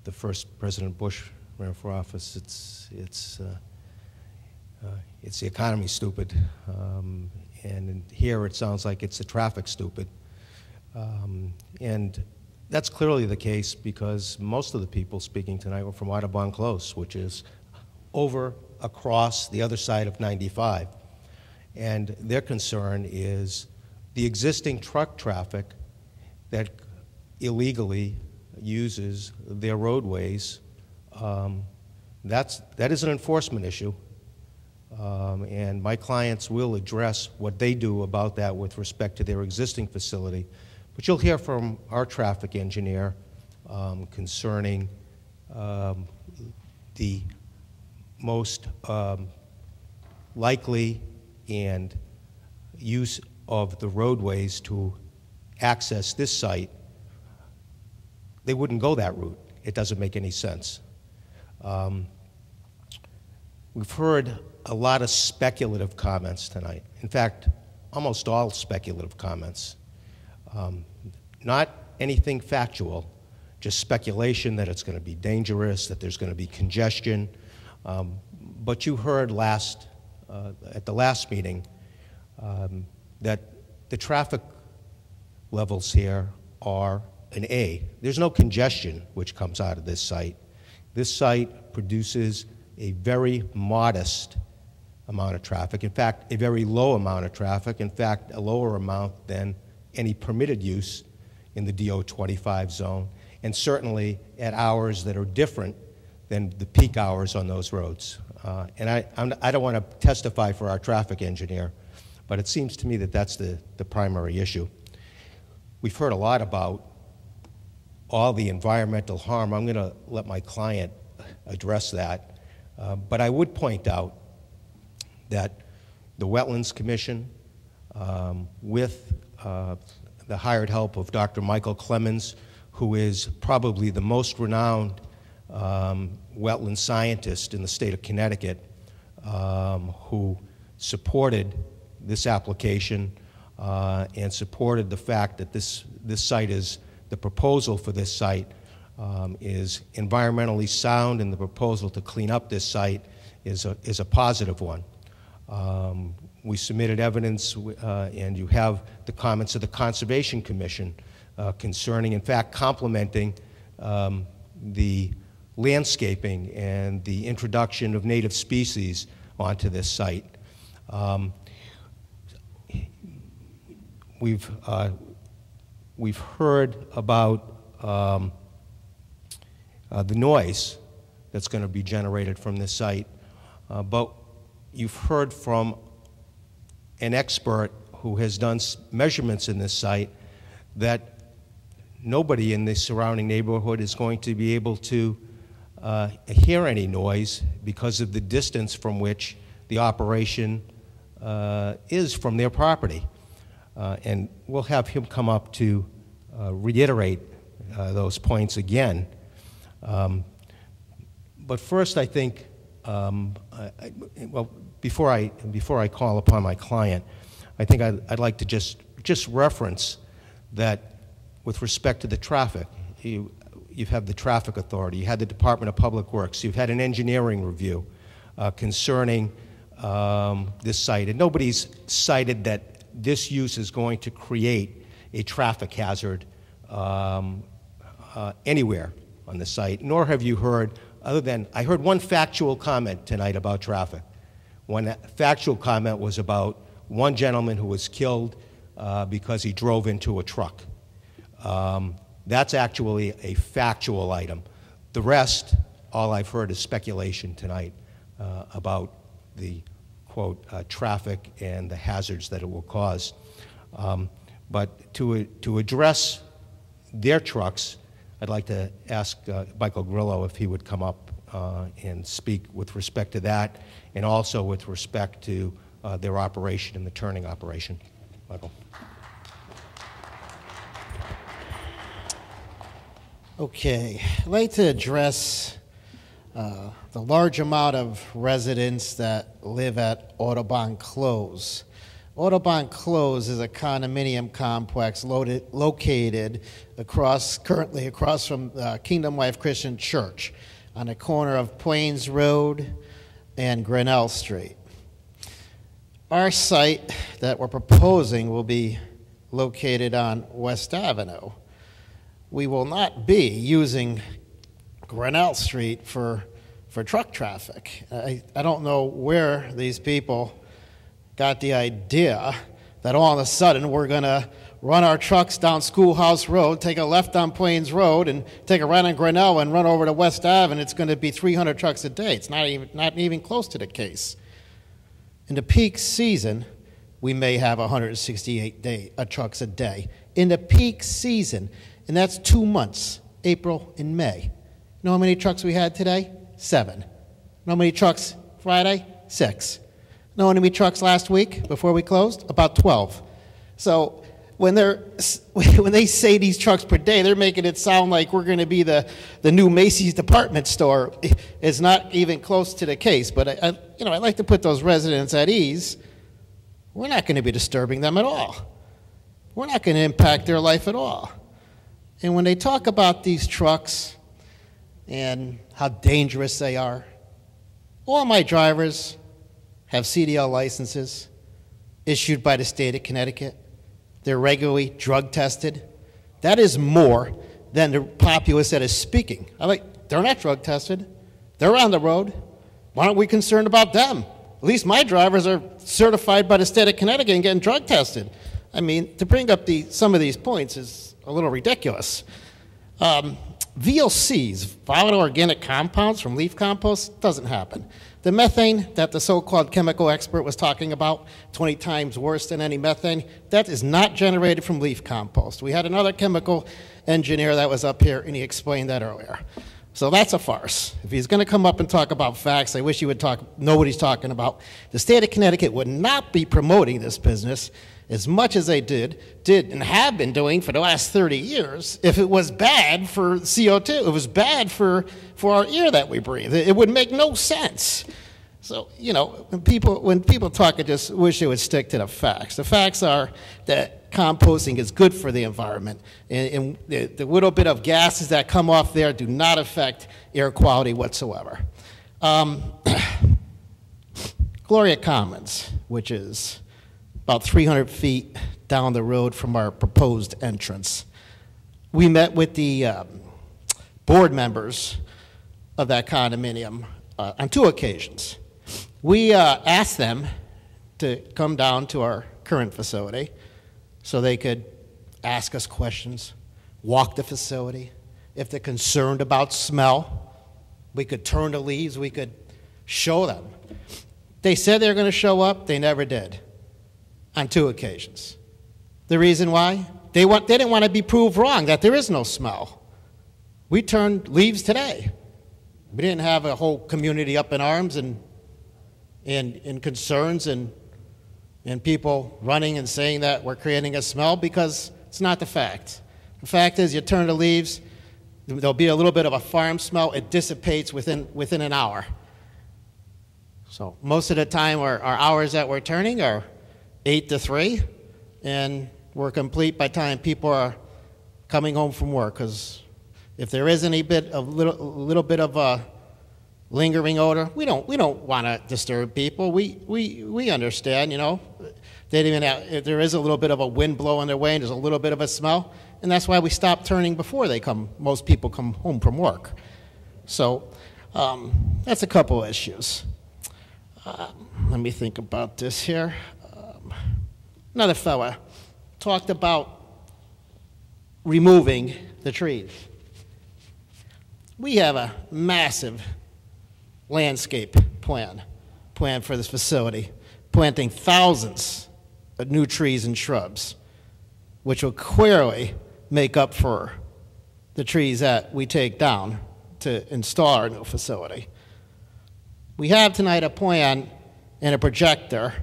S1: the first President Bush ran for office. It's the economy stupid, and here it sounds like it's the traffic stupid, and that's clearly the case because most of the people speaking tonight were from Audubon Close, which is over across the other side of 95. And their concern is the existing truck traffic that illegally uses their roadways. That is an enforcement issue, and my clients will address what they do about that with respect to their existing facility. But you'll hear from our traffic engineer concerning the most likely and use of the roadways to access this site. They wouldn't go that route. It doesn't make any sense. We've heard a lot of speculative comments tonight. In fact, almost all speculative comments. Not anything factual, just speculation that it's going to be dangerous, that there's going to be congestion. But you heard at the last meeting that the traffic levels here are an A. There's no congestion which comes out of this site. This site produces a very modest amount of traffic. In fact, a very low amount of traffic. In fact, a lower amount than any permitted use in the DO-25 zone, and certainly at hours that are different than the peak hours on those roads. And I don't want to testify for our traffic engineer, but it seems to me that that's the primary issue. We've heard a lot about all the environmental harm. I'm going to let my client address that. But I would point out that the Wetlands Commission, with the hired help of Dr. Michael Clemens, who is probably the most renowned wetland scientist in the state of Connecticut, who supported this application and supported the fact that this site is, the proposal for this site is environmentally sound, and the proposal to clean up this site is a positive one. We submitted evidence, and you have the comments of the Conservation Commission concerning, in fact, complementing the landscaping and the introduction of native species onto this site. We've heard about the noise that's going to be generated from this site, but you've heard from an expert who has done measurements in this site that nobody in the surrounding neighborhood is going to be able to hear any noise because of the distance from which the operation is from their property. And we'll have him come up to reiterate those points again. But first, I think, well, before I call upon my client, I think I'd like to just reference that with respect to the traffic. You've had the Traffic Authority, you had the Department of Public Works, you've had an engineering review concerning this site, and nobody's cited that this use is going to create a traffic hazard anywhere on the site, nor have you heard, other than, I heard one factual comment tonight about traffic. One factual comment was about one gentleman who was killed because he drove into a truck. That's actually a factual item. The rest, all I've heard is speculation tonight about the, quote, traffic and the hazards that it will cause. But to address their trucks, I'd like to ask Michael Grillo if he would come up and speak with respect to that, and also with respect to their operation and the turning operation. Michael.
S3: Okay, I'd like to address the large amount of residents that live at Audubon Close. Audubon Close is a condominium complex located currently across from Kingdom Life Christian Church on the corner of Plains Road and Grinnell Street. Our site that we're proposing will be located on West Avenue. We will not be using Grinnell Street for truck traffic. I don't know where these people got the idea that all of a sudden we're going to run our trucks down Schoolhouse Road, take a left on Plains Road, and take a right on Grinnell and run over to West Ave, and it's going to be 300 trucks a day. It's not even close to the case. In the peak season, we may have 168 trucks a day. In the peak season, and that's 2 months, April and May. You know how many trucks we had today? 7. You know how many trucks Friday? 6. You know how many trucks last week before we closed? About 12. So when they say these trucks per day, they're making it sound like we're going to be the new Macy's department store. It's not even close to the case. But I'd like to put those residents at ease. We're not going to be disturbing them at all. We're not going to impact their life at all. And when they talk about these trucks and how dangerous they are, all my drivers have CDL licenses issued by the state of Connecticut. They're regularly drug tested. That is more than the populace that is speaking. They're not drug tested. They're on the road. Why aren't we concerned about them? At least my drivers are certified by the state of Connecticut and getting drug tested. I mean, to bring up some of these points is a little ridiculous. VOCs, volatile organic compounds from leaf compost, doesn't happen. The methane that the so-called chemical expert was talking about, 20 times worse than any methane, that is not generated from leaf compost. We had another chemical engineer that was up here, and he explained that earlier. So that's a farce. If he's going to come up and talk about facts, I wish he would know what he's talking about. The state of Connecticut would not be promoting this business as much as they did and have been doing for the last 30 years if it was bad for CO2. It was bad for our air that we breathe. It would make no sense. So, when people talk, I just wish they would stick to the facts. The facts are that composting is good for the environment, and the little bit of gases that come off there do not affect air quality whatsoever. Gloria Commons, which is about 300 feet down the road from our proposed entrance. We met with the board members of that condominium on 2 occasions. We asked them to come down to our current facility so they could ask us questions, walk the facility. If they're concerned about smell, we could turn the leaves, we could show them. They said they were going to show up, they never did. On 2 occasions. The reason why? They didn't want to be proved wrong, that there is no smell. We turned leaves today. We didn't have a whole community up in arms and concerns and people running and saying that we're creating a smell, because it's not the fact. The fact is, you turn the leaves, there'll be a little bit of a farm smell. It dissipates within an hour. So most of the time, our hours that we're turning are 8 to 3, and we're complete by the time people are coming home from work. Because if there is any little bit of a lingering odor, we don't want to disturb people. We understand, They didn't even have, there is a little bit of a wind blowing their way and there's a little bit of a smell, and that's why we stop turning before they come. Most people come home from work. So that's a couple of issues. Let me think about this here. Another fella talked about removing the trees. We have a massive landscape plan for this facility, planting thousands of new trees and shrubs, which will clearly make up for the trees that we take down to install our new facility. We have tonight a plan and a projector,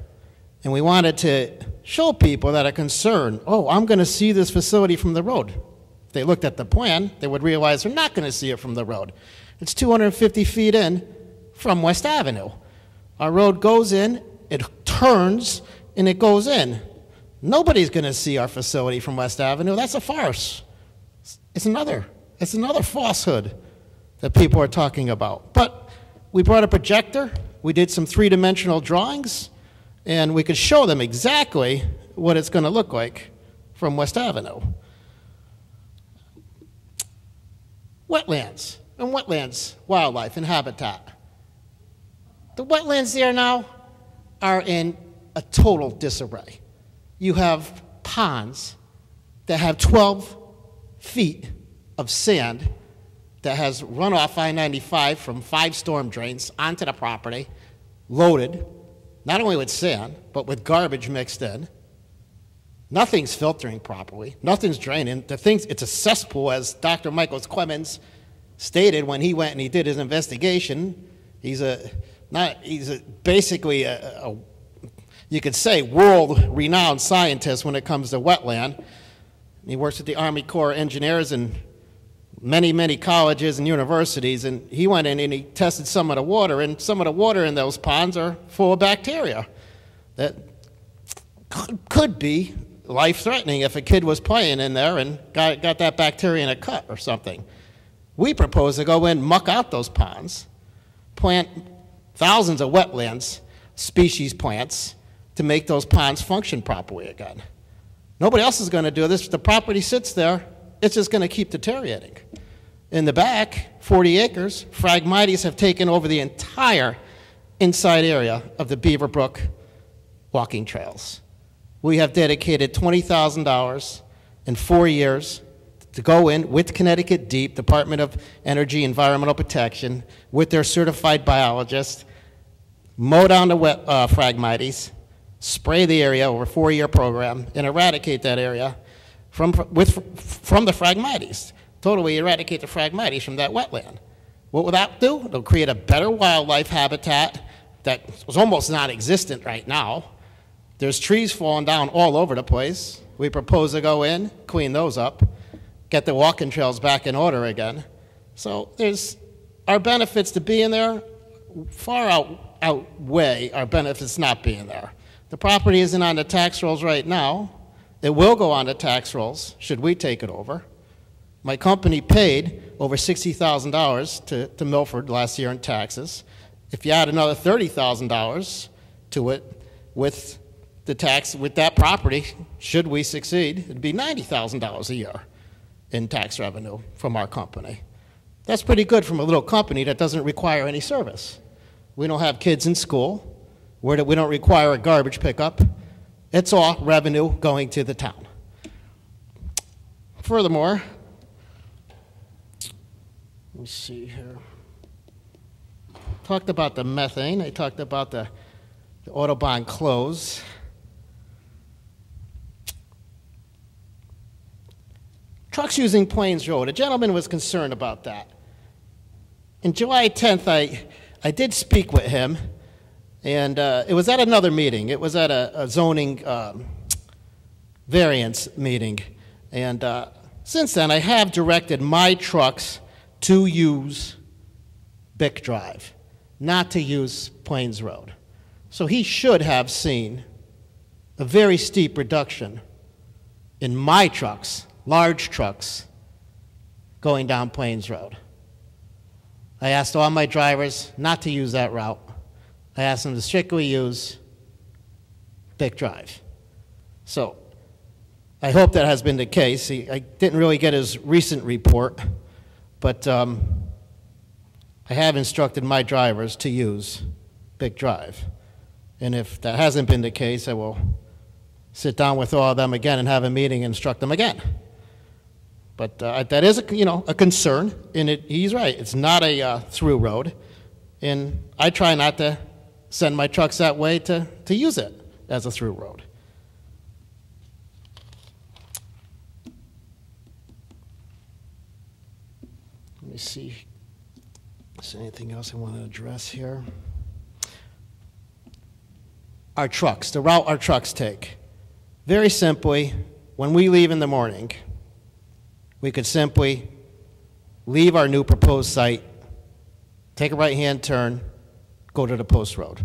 S3: and we wanted to show people that are concerned, oh, I'm going to see this facility from the road. If they looked at the plan, they would realize they're not going to see it from the road. It's 250 feet in from West Avenue. Our road goes in, it turns, and it goes in. Nobody's going to see our facility from West Avenue. That's a farce. It's another falsehood that people are talking about. But we brought a projector. We did some three-dimensional drawings, and we could show them exactly what it's going to look like from West Avenue. Wetlands and wetlands, wildlife and habitat. The wetlands there now are in a total disarray. You have ponds that have 12 feet of sand that has run off I-95 from 5 storm drains onto the property, loaded, not only with sand, but with garbage mixed in. Nothing's filtering properly. Nothing's draining. It's a cesspool, as Dr. Michael Clemens stated when he went and he did his investigation. He's basically a you could say world-renowned scientist when it comes to wetland. He works at the Army Corps of Engineers and many colleges and universities, and he went in and he tested some of the water, and some of the water in those ponds are full of bacteria that could be life-threatening if a kid was playing in there and got that bacteria in a cut or something. We propose to go in, muck out those ponds, plant thousands of wetlands, species plants, to make those ponds function properly again. Nobody else is going to do this. If the property sits there, it's just going to keep deteriorating. In the back, 40 acres, Phragmites have taken over the entire inside area of the Beaver Brook walking trails. We have dedicated $20,000 in 4 years to go in with Connecticut Deep, Department of Energy Environmental Protection, with their certified biologists, mow down the Phragmites, spray the area over a 4-year program, and eradicate that area from the Phragmites. Totally eradicate the Phragmites from that wetland. What will that do? It'll create a better wildlife habitat that was almost non-existent right now. There's trees falling down all over the place. We propose to go in, clean those up, get the walking trails back in order again. So there's our benefits to being there far outweigh our benefits not being there. The property isn't on the tax rolls right now. It will go on the tax rolls should we take it over. My company paid over $60,000 to Milford last year in taxes. If you add another $30,000 to it with the tax, with that property, should we succeed, it'd be $90,000 a year in tax revenue from our company. That's pretty good from a little company that doesn't require any service. We don't have kids in school. We don't require a garbage pickup. It's all revenue going to the town. Furthermore, let me see here. Talked about the methane. I talked about the Autobahn close. Trucks using Plains Road. A gentleman was concerned about that. On July 10th, I did speak with him. And it was at another meeting. It was at a zoning variance meeting. And since then, I have directed my trucks to use Bick Drive, not to use Plains Road. So he should have seen a very steep reduction in my trucks, large trucks, going down Plains Road. I asked all my drivers not to use that route. I asked them to strictly use Bick Drive. So I hope that has been the case. I didn't really get his recent report, but I have instructed my drivers to use Big Drive. And if that hasn't been the case, I will sit down with all of them again and have a meeting and instruct them again. But that is a concern, and he's right. It's not a through road, and I try not to send my trucks that way to use it as a through road. Let me see. Is there anything else I want to address here? Our trucks, the route our trucks take. Very simply, when we leave in the morning, we could simply leave our new proposed site, take a right-hand turn, go to the post road.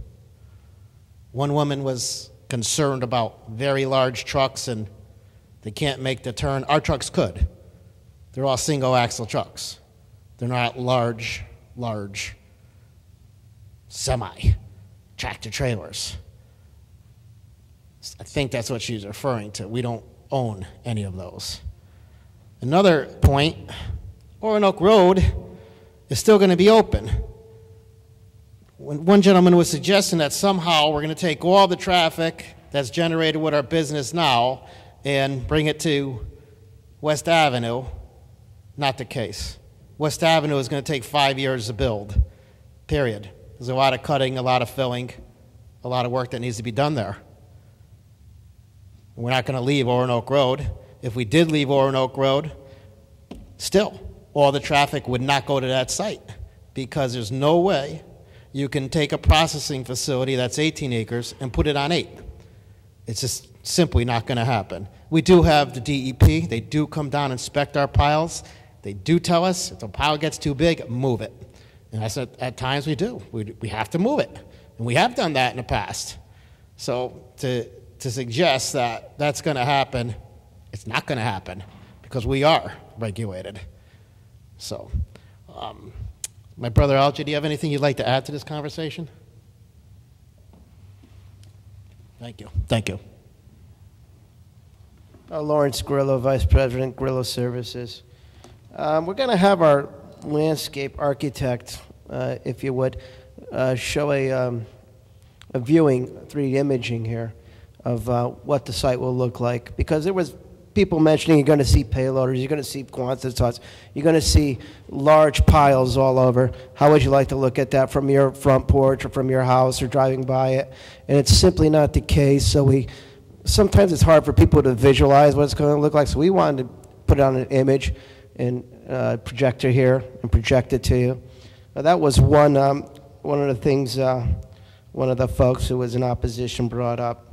S3: One woman was concerned about very large trucks and they can't make the turn. Our trucks could. They're all single-axle trucks. They're not large semi-tractor trailers. I think that's what she's referring to. We don't own any of those. Another point, Roanoke Road is still going to be open. When one gentleman was suggesting that somehow we're going to take all the traffic that's generated with our business now and bring it to West Avenue, not the case. West Avenue is going to take 5 years to build, period. There's a lot of cutting, a lot of filling, a lot of work that needs to be done there. We're not going to leave Roanoke Road. If we did leave Roanoke Road, still, all the traffic would not go to that site because there's no way you can take a processing facility that's 18 acres and put it on 8. It's just simply not going to happen. We do have the DEP. They do come down and inspect our piles. They do tell us if the pile gets too big, move it. And I said at times we do. We have to move it. And we have done that in the past. So to suggest that that's going to happen, it's not going to happen because we are regulated. So, my brother Algie, do you have anything you'd like to add to this conversation? Thank you. Thank you.
S6: Lawrence Grillo, Vice President, Grillo Services. We're going to have our landscape architect, if you would, show a viewing, 3D imaging here of what the site will look like. Because there was people mentioning you're going to see payloaders, you're going to see Quantitas, you're going to see large piles all over. How would you like to look at that from your front porch or from your house or driving by it? And it's simply not the case. So sometimes it's hard for people to visualize what it's going to look like. So we wanted to put it on an image and projector here and project it to you. That was one of the things one of the folks who was in opposition brought up.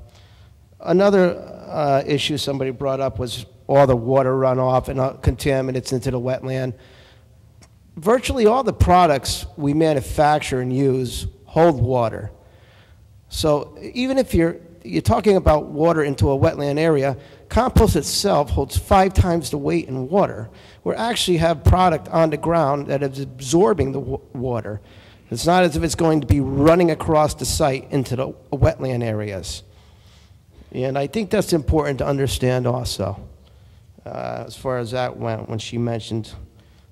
S6: Another issue somebody brought up was all the water runoff and contaminants into the wetland. Virtually all the products we manufacture and use hold water. So even if you're talking about water into a wetland area, compost itself holds 5 times the weight in water. We actually have product on the ground that is absorbing the water. It's not as if it's going to be running across the site into the wetland areas. And I think that's important to understand also, as far as that went when she mentioned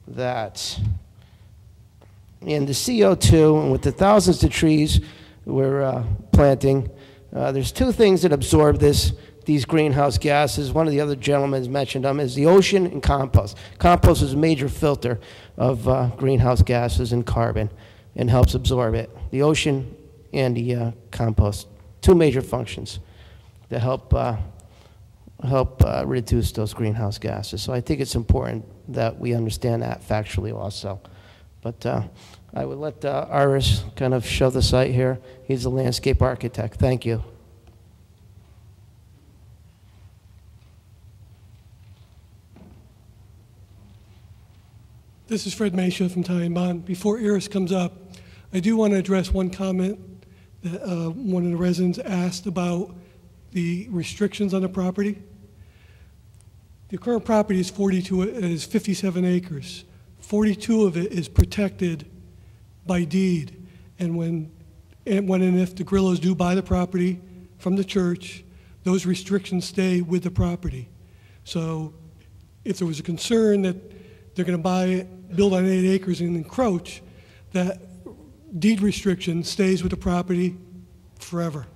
S6: that. And the CO2, and with the thousands of trees we're planting, there's 2 things that absorb these greenhouse gases. One of the other gentlemen mentioned them, is the ocean and compost. Compost is a major filter of greenhouse gases and carbon and helps absorb it. The ocean and the compost, 2 major functions to help reduce those greenhouse gases. So I think it's important that we understand that factually also. But I would let Iris kind of show the site here. He's a landscape architect. Thank you.
S21: This is Fred Maisha from Ty and Bond. Before Iris comes up, I do want to address one comment that one of the residents asked about the restrictions on the property. The current property is 57 acres. 42 of it is protected by deed. And when and if the Grillos do buy the property from the church, those restrictions stay with the property. So if there was a concern that they're going to buy it, build on 8 acres and encroach, that deed restriction stays with the property forever.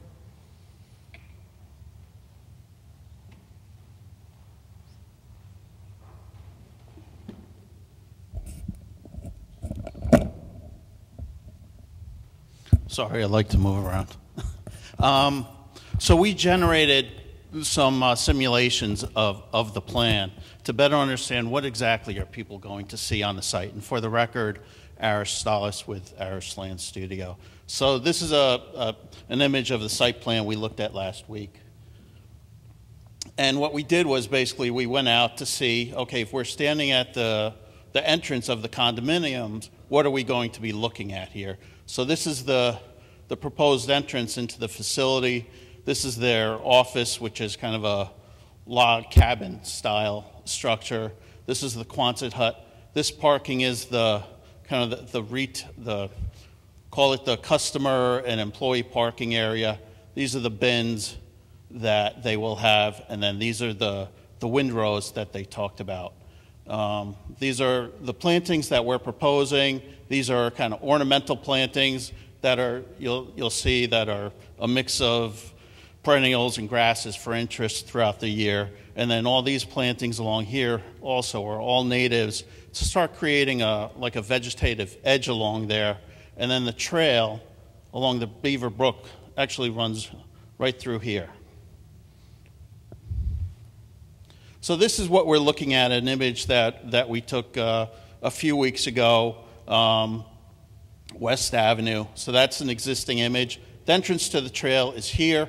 S2: Sorry, I like to move around. So we generated some simulations of the plan to better understand what exactly are people going to see on the site. And for the record, Arish Stalis with Arish Land Studio. So this is an image of the site plan we looked at last week. And what we did was basically we went out to see, okay, if we're standing at the entrance of the condominiums, what are we going to be looking at here? So this is the proposed entrance into the facility. This is their office, which is kind of a log cabin style structure. This is the Quonset hut. This parking is the kind of the call it the customer and employee parking area. These are the bins that they will have, and then these are the windrows that they talked about. These are the plantings that we're proposing. These are kind of ornamental plantings that are, you'll see that are a mix of perennials and grasses for interest throughout the year. And then all these plantings along here also are all natives to start creating like a vegetative edge along there. And then the trail along the Beaver Brook actually runs right through here. So this is what we're looking at, an image that we took a few weeks ago, West Avenue. So that's an existing image. The entrance to the trail is here.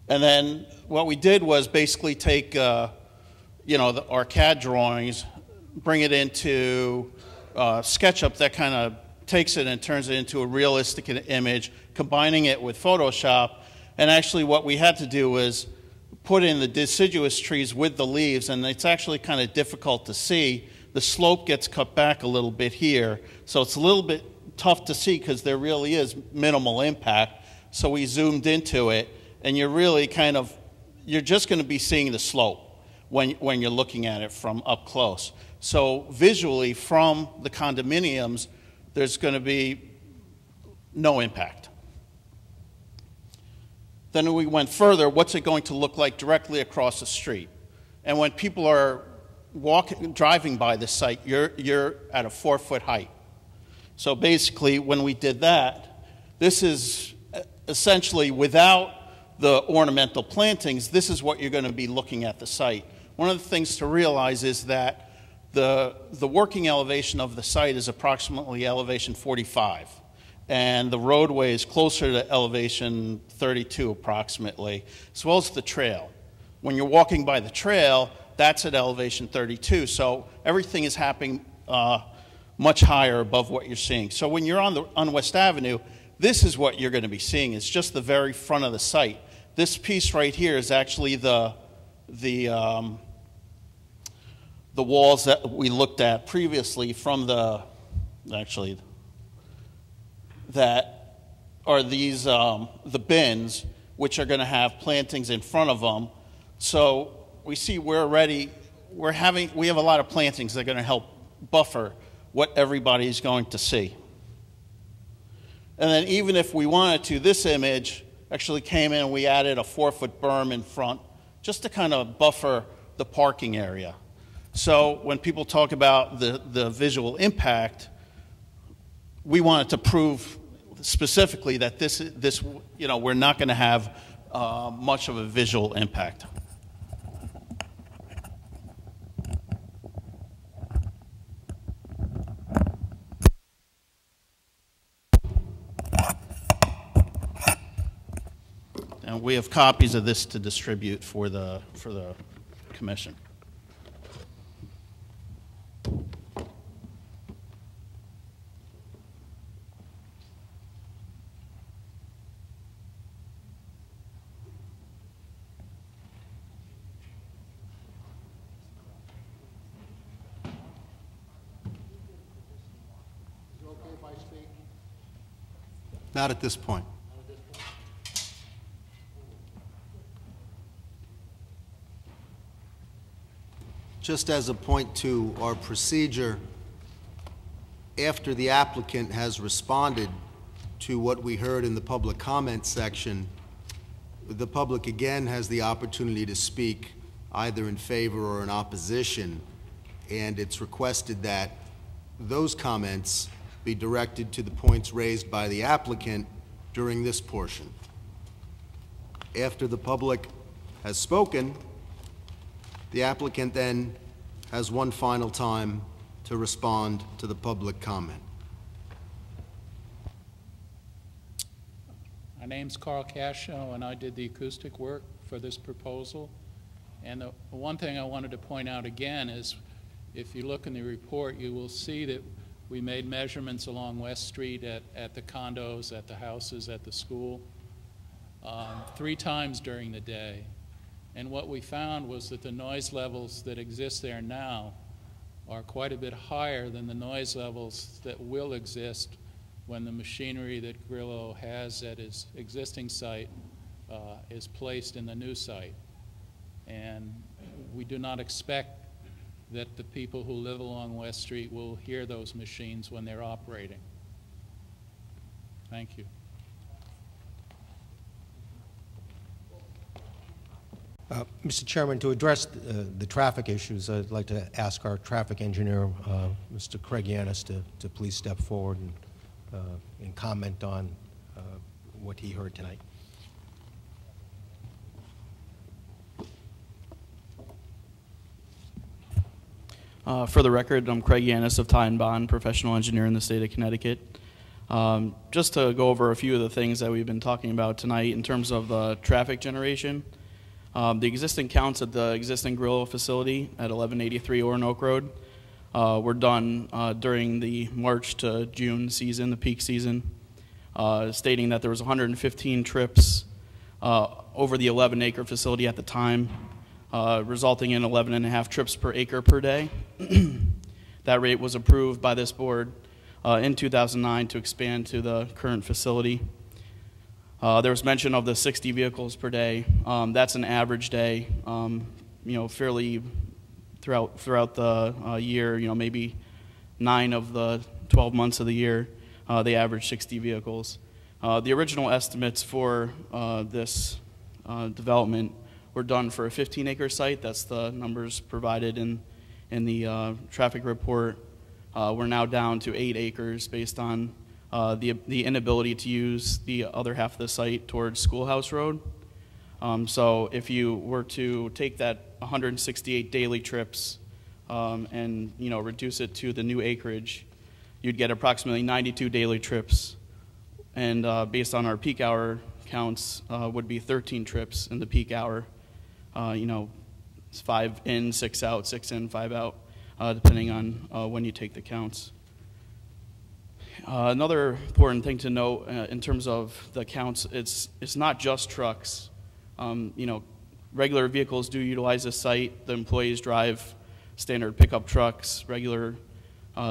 S2: And then what we did was basically take, our CAD drawings, bring it into SketchUp that kind of takes it and turns it into a realistic image, combining it with Photoshop. And actually what we had to do was put in the deciduous trees with the leaves, and it's actually kind of difficult to see. The slope gets cut back a little bit here, so it's a little bit tough to see because there really is minimal impact. So we zoomed into it, and you're really you're just going to be seeing the slope when you're looking at it from up close. So visually from the condominiums, there's going to be no impact. Then we went further, what's it going to look like directly across the street? And when people are driving by the site, you're at a 4-foot height. So basically, when we did that, this is essentially without the ornamental plantings, this is what you're going to be looking at the site. One of the things to realize is that the working elevation of the site is approximately elevation 45. And the roadway is closer to elevation 32 approximately, as well as the trail. When you're walking by the trail, that's at elevation 32, so everything is happening much higher above what you're seeing. So when you're on West Avenue, this is what you're going to be seeing. It's just the very front of the site. This piece right here is actually the walls that we looked at previously from that are these, the bins, which are going to have plantings in front of them. So we see we have a lot of plantings that are going to help buffer what everybody's going to see. And then even if we wanted to, this image actually came in and we added a 4-foot berm in front just to kind of buffer the parking area. So when people talk about the visual impact, we wanted to prove specifically that this we're not going to have much of a visual impact. And we have copies of this to distribute for the commission.
S5: Not at this point. Just as a point to our procedure, after the applicant has responded to what we heard in the public comment section, the public again has the opportunity to speak either in favor or in opposition, and it's requested that those comments be directed to the points raised by the applicant during this portion. After the public has spoken, the applicant then has one final time to respond to the public comment.
S7: My name's Carl Cascio, and I did the acoustic work for this proposal. And the one thing I wanted to point out again is, if you look in the report, you will see that we made measurements along West Street at the condos, at the houses, at the school, 3 times during the day. And what we found was that the noise levels that exist there now are quite a bit higher than the noise levels that will exist when the machinery that Grillo has at his existing site is placed in the new site. And we do not expect that the people who live along West Street will hear those machines when they're operating. Thank you.
S1: Mr. Chairman, to address the traffic issues, I'd like to ask our traffic engineer, Mr. Craig Yanis, to please step forward and comment on what he heard tonight.
S8: For the record, I'm Craig Yanis of Ty & Bond, professional engineer in the state of Connecticut. Just to go over a few of the things that we've been talking about tonight in terms of the traffic generation. The existing counts at the existing Grillo facility at 1183 Orinoco Road were done during the March to June season, the peak season, stating that there was 115 trips over the 11-acre facility at the time, resulting in 11.5 trips per acre per day. That rate was approved by this board in 2009 to expand to the current facility. There was mention of the 60 vehicles per day. That's an average day, fairly throughout the year, maybe 9 of the 12 months of the year, they average 60 vehicles. The original estimates for this development were done for a 15-acre site. That's the numbers provided in the traffic report. We're now down to 8 acres based on the inability to use the other half of the site towards Schoolhouse Road. So if you were to take that 168 daily trips and reduce it to the new acreage, you'd get approximately 92 daily trips. And based on our peak hour counts, would be 13 trips in the peak hour. It's 5 in, 6 out, 6 in, 5 out, depending on when you take the counts. Another important thing to note in terms of the counts, it's not just trucks. Regular vehicles do utilize this site. The employees drive standard pickup trucks, regular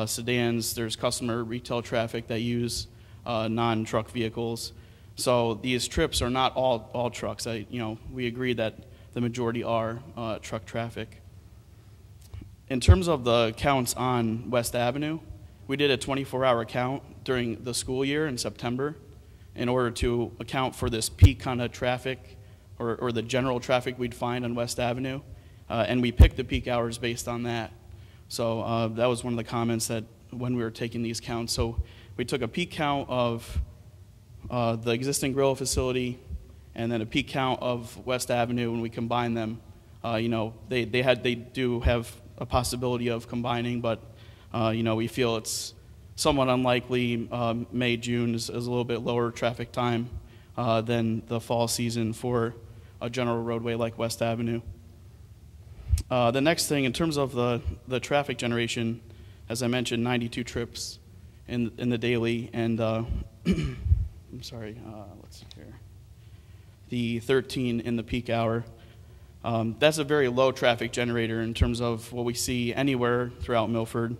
S8: sedans. There's customer retail traffic that use non-truck vehicles. So these trips are not all trucks. We agree that the majority are truck traffic. In terms of the counts on West Avenue, we did a 24-hour count during the school year in September in order to account for this peak kind of traffic or the general traffic we'd find on West Avenue. And we picked the peak hours based on that. So that was one of the comments that when we were taking these counts. So we took a peak count of the existing Grillo facility and then a peak count of West Avenue. When we combined them, they do have a possibility of combining, but we feel it's somewhat unlikely. May, June is a little bit lower traffic time than the fall season for a general roadway like West Avenue. The next thing, in terms of the traffic generation, as I mentioned, 92 trips in the daily, and I'm sorry, let's see here, the 13 in the peak hour. That's a very low traffic generator in terms of what we see anywhere throughout Milford.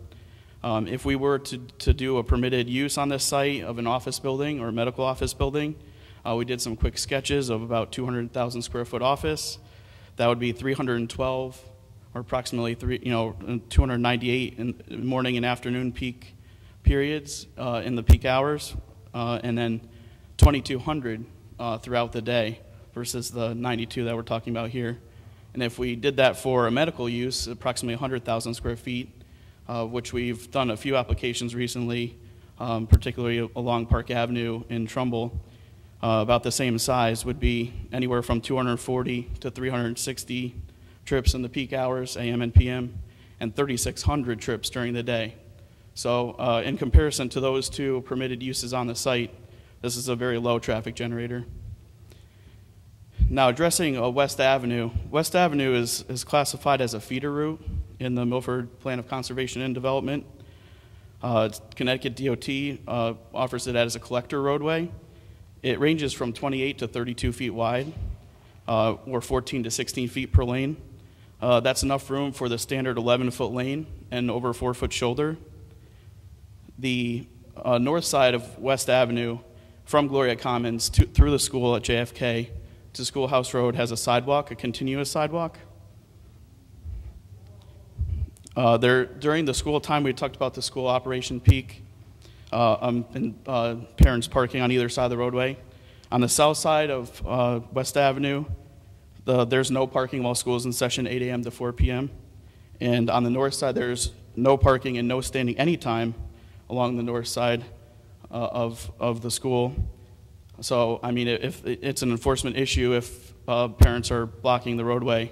S8: If we were to do a permitted use on this site of an office building or a medical office building, we did some quick sketches of about 200,000 square foot office. That would be 312 or approximately 298 in morning and afternoon peak periods in the peak hours, and then 2,200 throughout the day versus the 92 that we're talking about here. And if we did that for a medical use, approximately 100,000 square feet, which we've done a few applications recently, particularly along Park Avenue in Trumbull, about the same size, would be anywhere from 240 to 360 trips in the peak hours, AM and PM, and 3,600 trips during the day. So in comparison to those two permitted uses on the site, this is a very low traffic generator. Now, addressing West Avenue. West Avenue is classified as a feeder route in the Milford Plan of Conservation and Development. Connecticut DOT offers it as a collector roadway. It ranges from 28 to 32 feet wide, or 14 to 16 feet per lane. That's enough room for the standard 11-foot lane and over a 4-foot shoulder. The north side of West Avenue from Gloria Commons through the school at JFK to Schoolhouse Road has a sidewalk, a continuous sidewalk. During the school time, we talked about the school operation peak and parents parking on either side of the roadway. On the south side of West Avenue, there's no parking while school is in session, 8 a.m. to 4 p.m. And on the north side, there's no parking and no standing anytime along the north side of the school. So, I mean, if it's an enforcement issue if parents are blocking the roadway,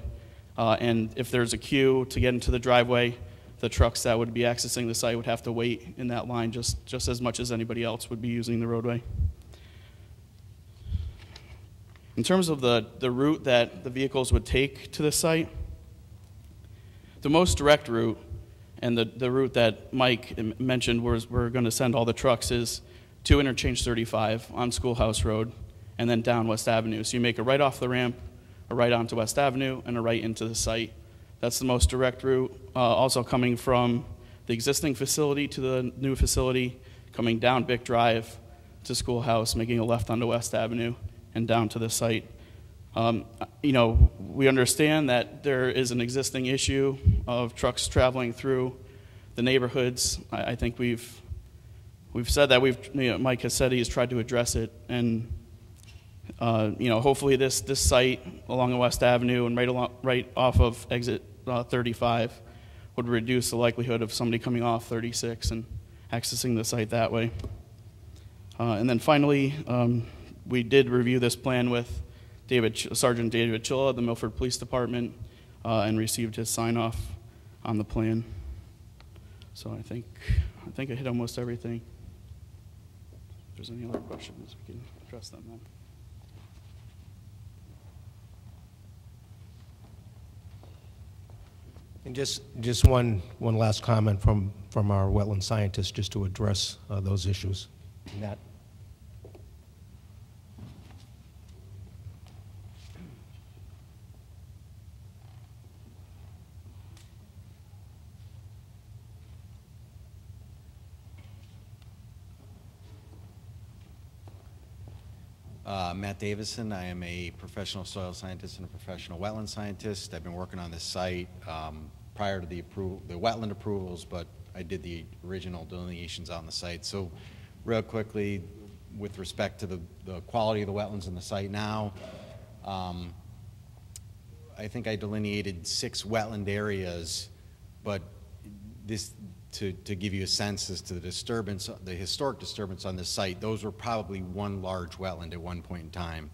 S8: and if there's a queue to get into the driveway, the trucks that would be accessing the site would have to wait in that line just as much as anybody else would be using the roadway. In terms of the route that the vehicles would take to the site, the most direct route, and the route that Mike mentioned we're going to send all the trucks, is to Interchange 35 on Schoolhouse Road and then down West Avenue. So you make a right off the ramp, a right onto West Avenue, and a right into the site. That's the most direct route. Also coming from the existing facility to the new facility, coming down Bick Drive to Schoolhouse, making a left onto West Avenue, and down to the site. You know, we understand that there is an existing issue of trucks traveling through the neighborhoods. I think we've said that Mike has said he's tried to address it, and you know, hopefully this site along West Avenue and right off of exit 35 would reduce the likelihood of somebody coming off 36 and accessing the site that way. And then finally, we did review this plan with Sergeant David Chilla of the Milford Police Department and received his sign-off on the plan. So I think I hit almost everything. If there's any other questions, we can address them then.
S1: And just one last comment from our wetland scientist, just to address those issues. Matt.
S9: Matt Davison. I am a professional soil scientist and a professional wetland scientist. I've been working on this site prior to the wetland approvals, but I did the original delineations on the site. So real quickly, with respect to the quality of the wetlands in the site now, I think I delineated 6 wetland areas, but this, to give you a sense as to the disturbance, the historic disturbance on this site, those were probably one large wetland at one point in time.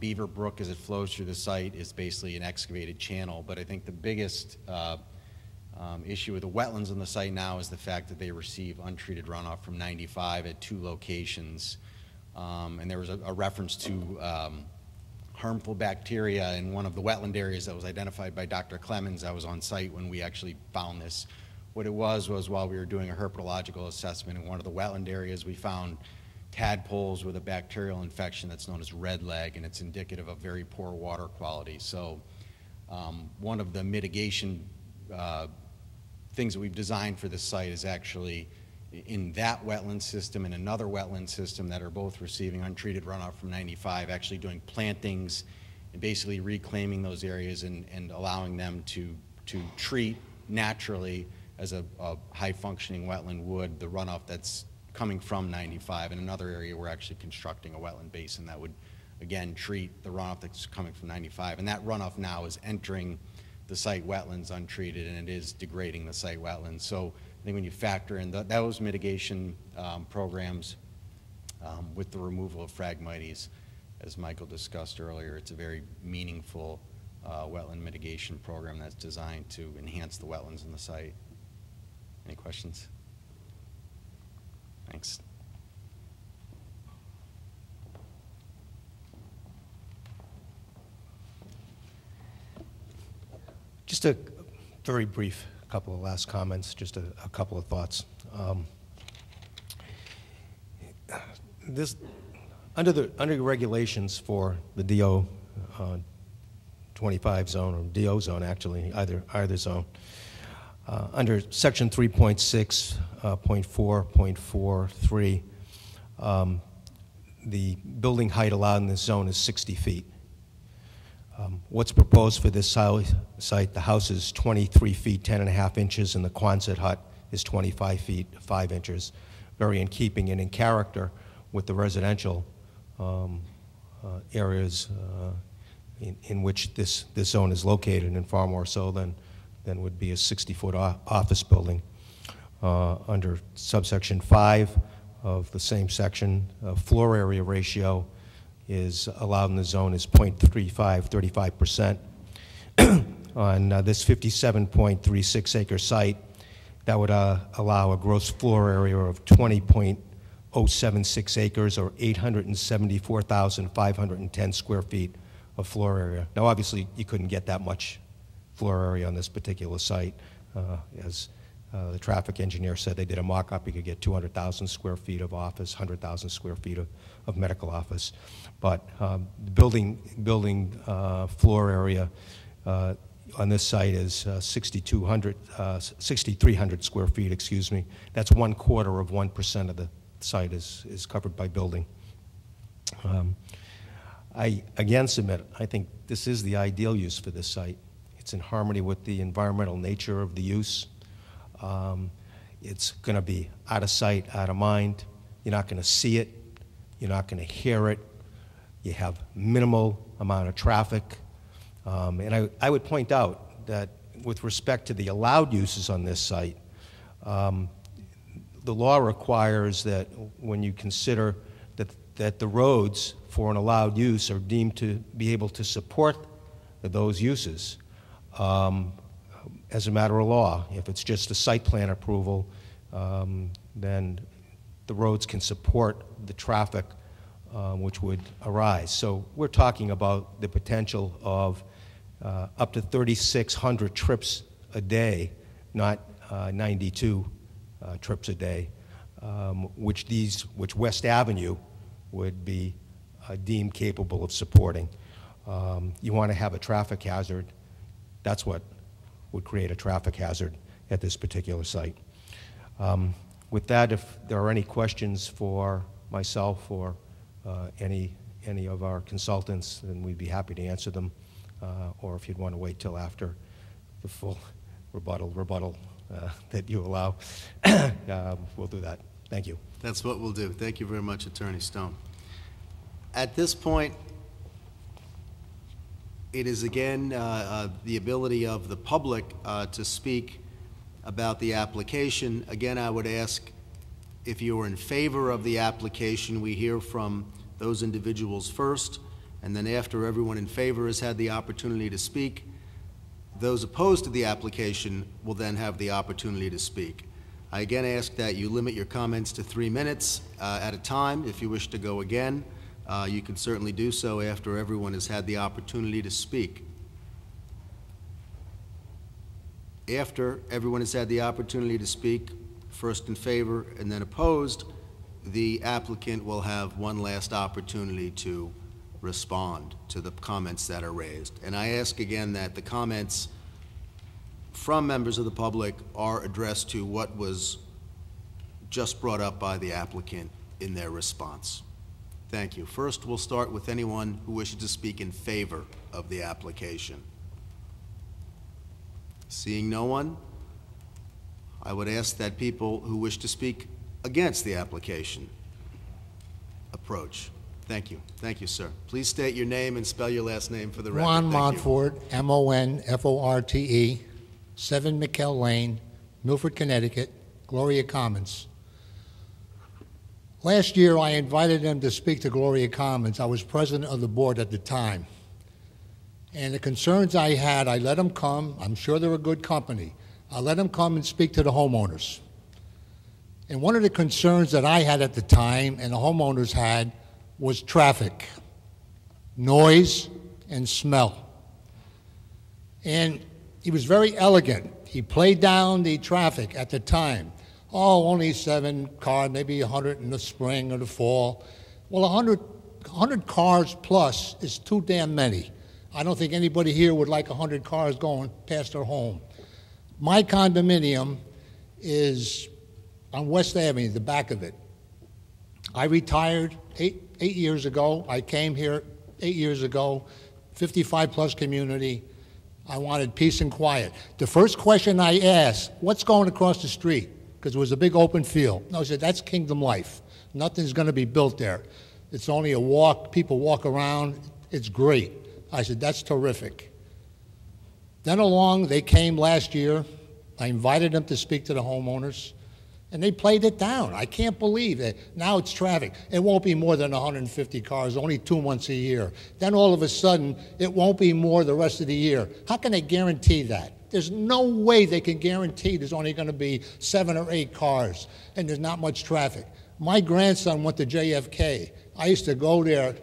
S9: Beaver Brook, as it flows through the site, is basically an excavated channel, but I think the biggest issue with the wetlands on the site now is the fact that they receive untreated runoff from 95 at 2 locations. And there was a reference to harmful bacteria in one of the wetland areas that was identified by Dr. Clemens. I was on site when we actually found this. What it was while we were doing a herpetological assessment in one of the wetland areas, we found tadpoles with a bacterial infection that's known as red leg, and it's indicative of very poor water quality. So one of the mitigation things that we've designed for this site is actually in that wetland system and another wetland system that are both receiving untreated runoff from 95, actually doing plantings and basically reclaiming those areas and allowing them to to treat naturally as a high-functioning wetland would the runoff that's coming from 95. In another area, we're actually constructing a wetland basin that would, again, treat the runoff that's coming from 95. And that runoff now is entering the site wetlands untreated, and it is degrading the site wetlands. So I think when you factor in those mitigation programs with the removal of Phragmites, as Michael discussed earlier, it's a very meaningful wetland mitigation program that's designed to enhance the wetlands in the site. Any questions? Thanks.
S1: Just a very brief couple of last comments, just a couple of thoughts. Under the regulations for the DO 25 zone, or DO zone actually, either zone, under section 3.6.4.43, the building height allowed in this zone is 60 feet. What's proposed for this site, the house is 23 feet, 10.5 inches, and the Quonset hut is 25 feet, 5 inches. Very in keeping and in character with the residential areas in which this zone is located, and far more so than would be a 60-foot office building. Under subsection 5 of the same section, floor area ratio is allowed in the zone is 0.35, 35%. On this 57.36 acre site, that would allow a gross floor area of 20.076 acres, or 874,510 square feet of floor area. Now, obviously, you couldn't get that much floor area on this particular site. As the traffic engineer said, they did a mock-up. You could get 200,000 square feet of office, 100,000 square feet of medical office. But building floor area on this site is 6,300 square feet, excuse me. That's 1/4% of the site is covered by building. I again submit, I think this is the ideal use for this site. It's in harmony with the environmental nature of the use. It's going to be out of sight, out of mind. You're not going to see it. You're not going to hear it. You have minimal amount of traffic. And I would point out that with respect to the allowed uses on this site, the law requires that when you consider that the roads for an allowed use are deemed to be able to support those uses, as a matter of law. If it's just a site plan approval, then the roads can support the traffic which would arise. So we're talking about the potential of up to 3,600 trips a day, not 92 trips a day, which West Avenue would be deemed capable of supporting. You want to have a traffic hazard. That's what would create a traffic hazard at this particular site. With that, if there are any questions for myself or any of our consultants, then we'd be happy to answer them. Or if you'd want to wait till after the full rebuttal that you allow, we'll do that. Thank you.
S5: That's what we'll do. Thank you very much, Attorney Stone. At this point, it is again the ability of the public to speak about the application. Again, I would ask if you are in favor of the application, we hear from those individuals first, and then after everyone in favor has had the opportunity to speak, those opposed to the application will then have the opportunity to speak. I again ask that you limit your comments to 3 minutes at a time. If you wish to go again, you can certainly do so after everyone has had the opportunity to speak. After everyone has had the opportunity to speak, first in favor and then opposed, the applicant will have one last opportunity to respond to the comments that are raised. And I ask again that the comments from members of the public are addressed to what was just brought up by the applicant in their response. Thank you. First, we'll start with anyone who wishes to speak in favor of the application. Seeing no one, I would ask that people who wish to speak against the application approach. Thank you. Thank you, sir. Please state your name and spell your last name for the record.
S4: Ron
S5: Thank you.
S4: Montfort, M-O-N-F-O-R-T-E, 7 McKell Lane, Milford, Connecticut, Gloria Commons. Last year, I invited them to speak to Gloria Commons. I was president of the board at the time. And the concerns I had, I let them come. I'm sure they're a good company. I let them come and speak to the homeowners. And one of the concerns that I had at the time and the homeowners had was traffic, noise, and smell. And he was very elegant. He played down the traffic at the time. Oh, only 7 cars, maybe 100 in the spring or the fall. Well, 100 cars plus is too damn many. I don't think anybody here would like 100 cars going past their home. My condominium is on West Avenue, the back of it. I retired eight years ago. I came here 8 years ago, 55-plus community. I wanted peace and quiet. The first question I asked, what's going across the street? Because it was a big open field. No, I said, that's Kingdom Life. Nothing's going to be built there. It's only a walk. People walk around. It's great. I said, that's terrific. Then along, they came last year. I invited them to speak to the homeowners, and they played it down. I can't believe it. Now it's traffic. It won't be more than 150 cars, only 2 months a year. Then all of a sudden, it won't be more the rest of the year. How can they guarantee that? There's no way they can guarantee there's only going to be 7 or 8 cars, and there's not much traffic. My grandson went to JFK. I used to go there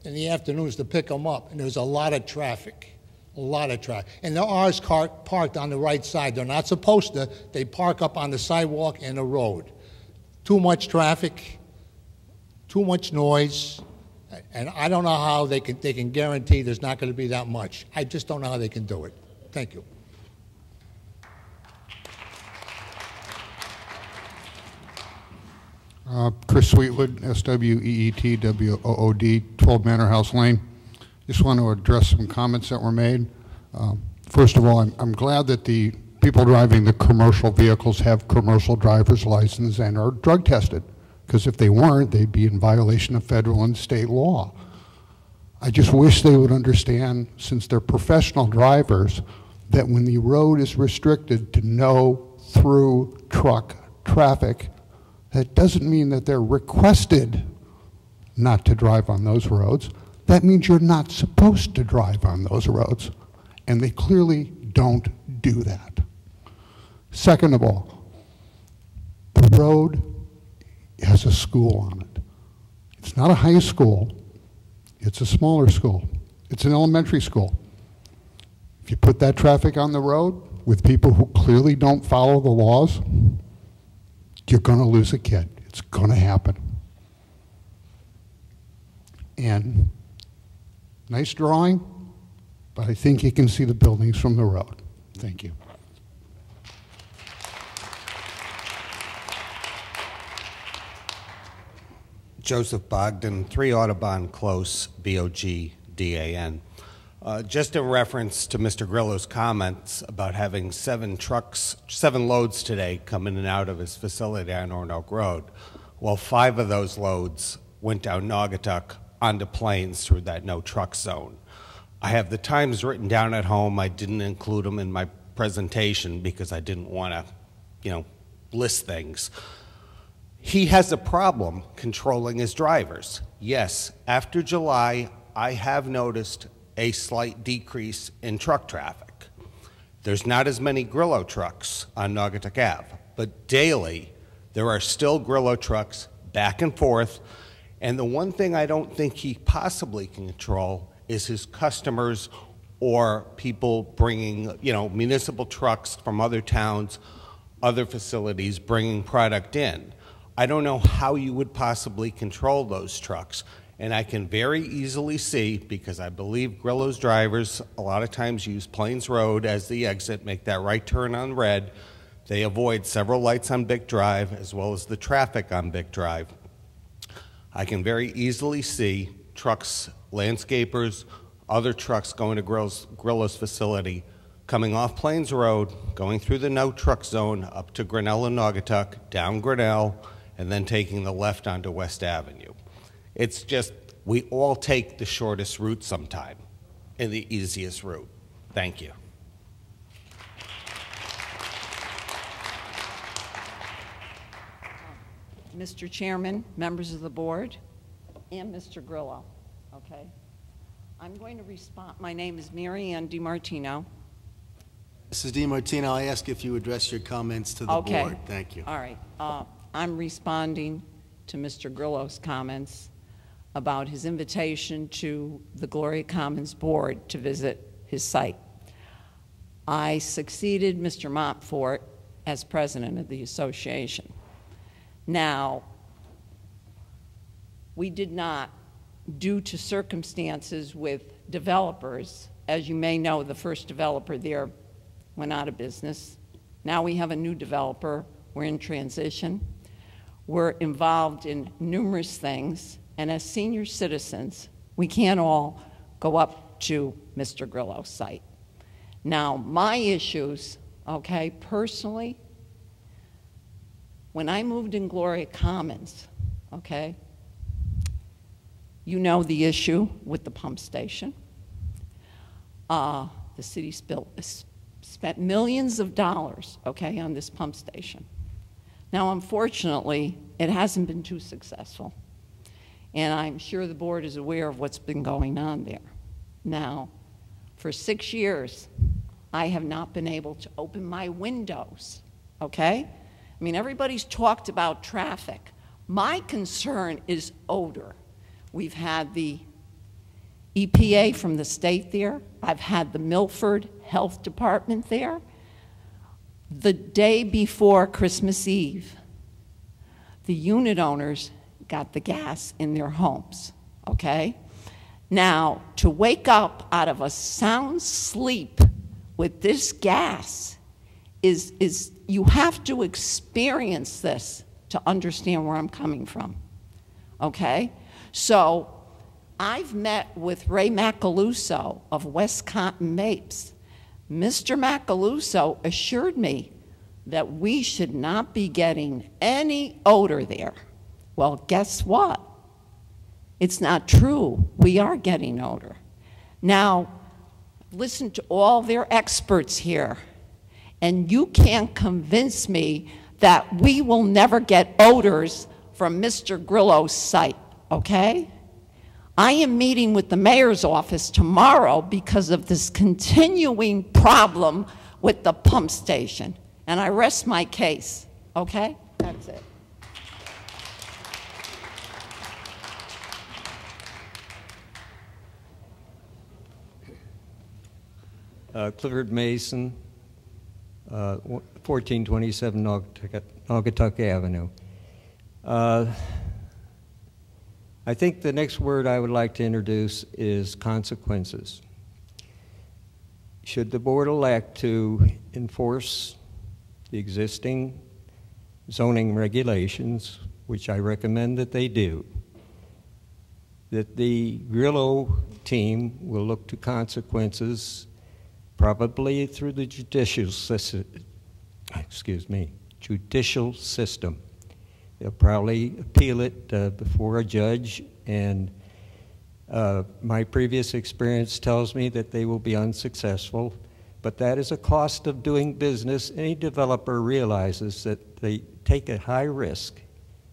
S4: in the afternoons to pick him up, and there was a lot of traffic, a lot of traffic. And there are cars parked on the right side. They're not supposed to. They park up on the sidewalk and the road. Too much traffic, too much noise, and I don't know how they can guarantee there's not going to be that much. I just don't know how they can do it. Thank you.
S10: Chris Sweetwood, SWEETWOOD, 12 Manor House Lane. Just want to address some comments that were made. First of all, I'm glad that the people driving the commercial vehicles have commercial driver's license and are drug tested, because if they weren't, they'd be in violation of federal and state law. I just wish they would understand, since they're professional drivers, that when the road is restricted to no through truck traffic, that doesn't mean that they're requested not to drive on those roads. That means you're not supposed to drive on those roads. And they clearly don't do that. Second of all, the road has a school on it. It's not a high school. It's a smaller school. It's an elementary school. If you put that traffic on the road with people who clearly don't follow the laws, you're going to lose a kid. It's going to happen. And nice drawing, but I think you can see the buildings from the road. Thank you.
S22: Joseph Bogdan, 3 Audubon Close, B-O-G-D-A-N. Just in reference to Mr. Grillo's comments about having 7 loads today come in and out of his facility on Roanoke Road. Well, 5 of those loads went down Naugatuck onto Plains through that no truck zone. I have the times written down at home. I didn't include them in my presentation because I didn't want to, list things. He has a problem controlling his drivers. Yes, after July, I have noticed a slight decrease in truck traffic. There's not as many Grillo trucks on Naugatuck Ave, but daily there are still Grillo trucks back and forth, and the one thing I don't think he possibly can control is his customers or people bringing, municipal trucks from other towns, other facilities bringing product in. I don't know how you would possibly control those trucks. And I can very easily see, because I believe Grillo's drivers a lot of times use Plains Road as the exit, make that right turn on red. They avoid several lights on Bick Drive as well as the traffic on Bick Drive. I can very easily see trucks, landscapers, other trucks going to Grillo's facility coming off Plains Road, going through the no truck zone up to Grinnell and Naugatuck, down Grinnell, and then taking the left onto West Avenue. It's just, we all take the shortest route sometime and the easiest route. Thank you.
S12: Mr. Chairman, members of the board, and Mr. Grillo, okay? I'm going to respond. My name is Mary Ann DiMartino.
S5: Mrs. DiMartino, I ask if you address your comments to the board. Thank you.
S12: All right. I'm responding to Mr. Grillo's comments about his invitation to the Gloria Commons board to visit his site. I succeeded Mr. Montfort as president of the association. Now, we did not, due to circumstances with developers, as you may know, the first developer there went out of business. Now we have a new developer. We're in transition. We're involved in numerous things, and as senior citizens, we can't all go up to Mr. Grillo's site. Now, my issues, okay, personally, when I moved in Gloria Commons, okay, you know the issue with the pump station. The city spent millions of dollars, okay, on this pump station. Now, unfortunately, it hasn't been too successful. And I'm sure the board is aware of what's been going on there. Now, for 6 years, I have not been able to open my windows, okay? I mean, everybody's talked about traffic. My concern is odor. We've had the EPA from the state there. I've had the Milford Health Department there. The day before Christmas Eve, the unit owners got the gas in their homes, okay? Now, to wake up out of a sound sleep with this gas is you have to experience this to understand where I'm coming from, okay? So I've met with Ray Macaluso of West Compton Mapes. Mr. Macaluso assured me that we should not be getting any odor there. Well, guess what? It's not true. We are getting odor. Now, listen to all their experts here, and you can't convince me that we will never get odors from Mr. Grillo's site, okay? I am meeting with the mayor's office tomorrow because of this continuing problem with the pump station, and I rest my case, okay? That's it.
S13: Clifford Mason, 1427 Naugatuck Avenue. I think the next word I would like to introduce is consequences. Should the board elect to enforce the existing zoning regulations, which I recommend that they do, that the Grillo team will look to consequences probably through the judicial system. They'll probably appeal it before a judge, and my previous experience tells me that they will be unsuccessful, but that is a cost of doing business. Any developer realizes that they take a high risk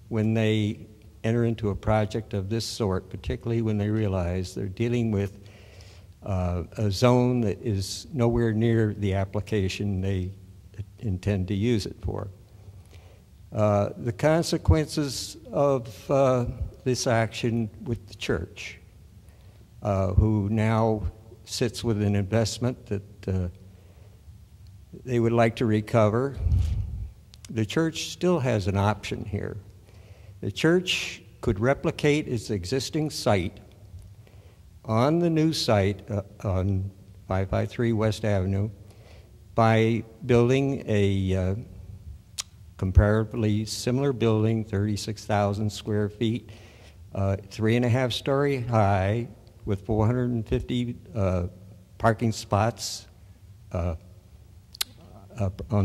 S13: when they enter into a project of this sort, particularly when they realize they're dealing with a zone that is nowhere near the application they intend to use it for. The consequences of this action with the church, who now sits with an investment that they would like to recover. The church still has an option here. The church could replicate its existing site on the new site on 553 West Avenue by building a comparably similar building, 36,000 square feet, 3.5-story high with 450 parking spots on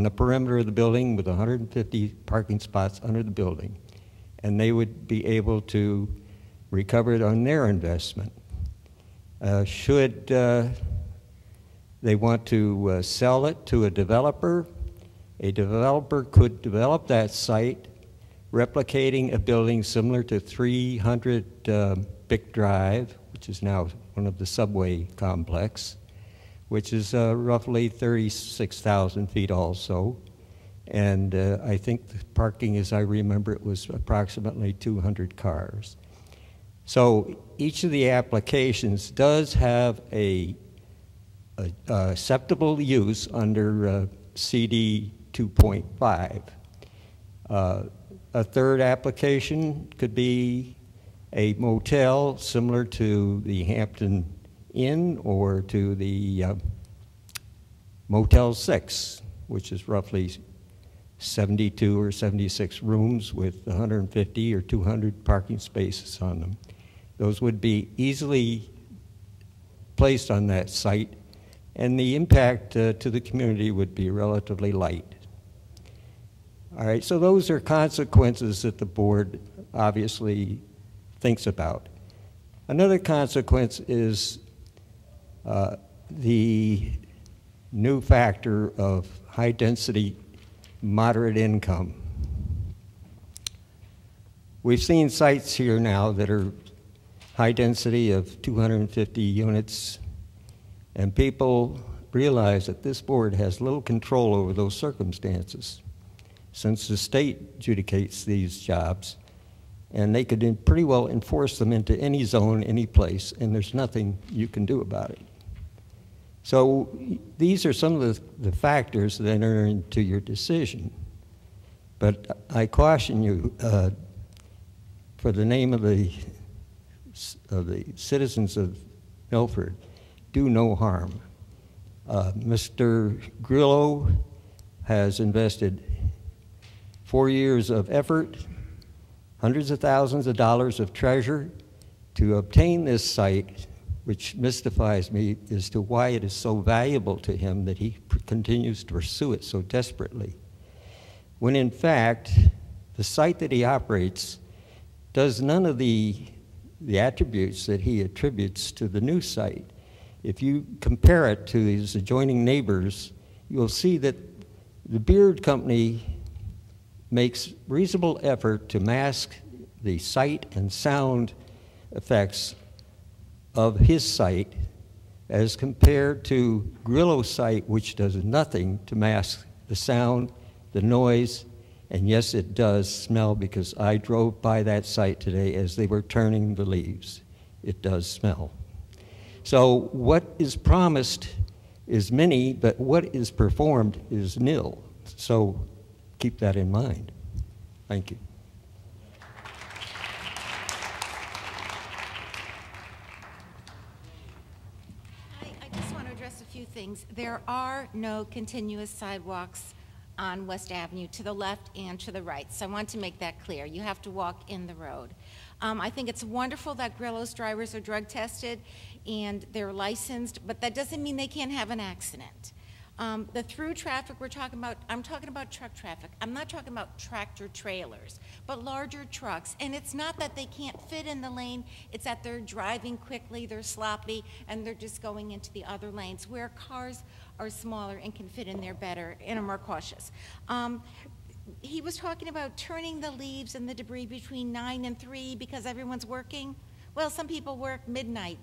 S13: the perimeter of the building with 150 parking spots under the building, and they would be able to recover it on their investment. Should they want to sell it to a developer could develop that site, replicating a building similar to 300 Bick Drive, which is now one of the subway complex, which is roughly 36,000 feet also. And I think the parking, as I remember, it was approximately 200 cars. So each of the applications does have a acceptable use under CD 2.5. A third application could be a motel similar to the Hampton Inn or to the Motel 6, which is roughly 72 or 76 rooms with 150 or 200 parking spaces on them. Those would be easily placed on that site, and the impact to the community would be relatively light. All right, so those are consequences that the board obviously thinks about. Another consequence is the new factor of high density, moderate income. We've seen sites here now that are high density of 250 units, and people realize that this board has little control over those circumstances, since the state adjudicates these jobs, and they could pretty well enforce them into any zone, any place, and there's nothing you can do about it. So these are some of the factors that enter into your decision. But I caution you, for the name of the citizens of Milford, do no harm. Mr. Grillo has invested 4 years of effort, hundreds of thousands of dollars of treasure to obtain this site, which mystifies me as to why it is so valuable to him that he continues to pursue it so desperately. When in fact, the site that he operates does none of the attributes that he attributes to the new site. If you compare it to his adjoining neighbors, you'll see that the Beard Company makes reasonable effort to mask the sight and sound effects of his site as compared to Grillo's site, which does nothing to mask the sound, the noise, and yes, it does smell, because I drove by that site today as they were turning the leaves. It does smell. So what is promised is many, but what is performed is nil. So keep that in mind. Thank you.
S14: I just want to address a few things. There are no continuous sidewalks on West Avenue to the left and to the right. So I want to make that clear. You have to walk in the road. I think it's wonderful that Grillo's drivers are drug tested and they're licensed, but that doesn't mean they can't have an accident. The through traffic we're talking about, I'm talking about truck traffic. I'm not talking about tractor trailers, but larger trucks. And it's not that they can't fit in the lane, it's that they're driving quickly, they're sloppy, and they're just going into the other lanes where cars are smaller and can fit in there better and are more cautious. He was talking about turning the leaves and the debris between 9 and 3 because everyone's working. Well, some people work midnight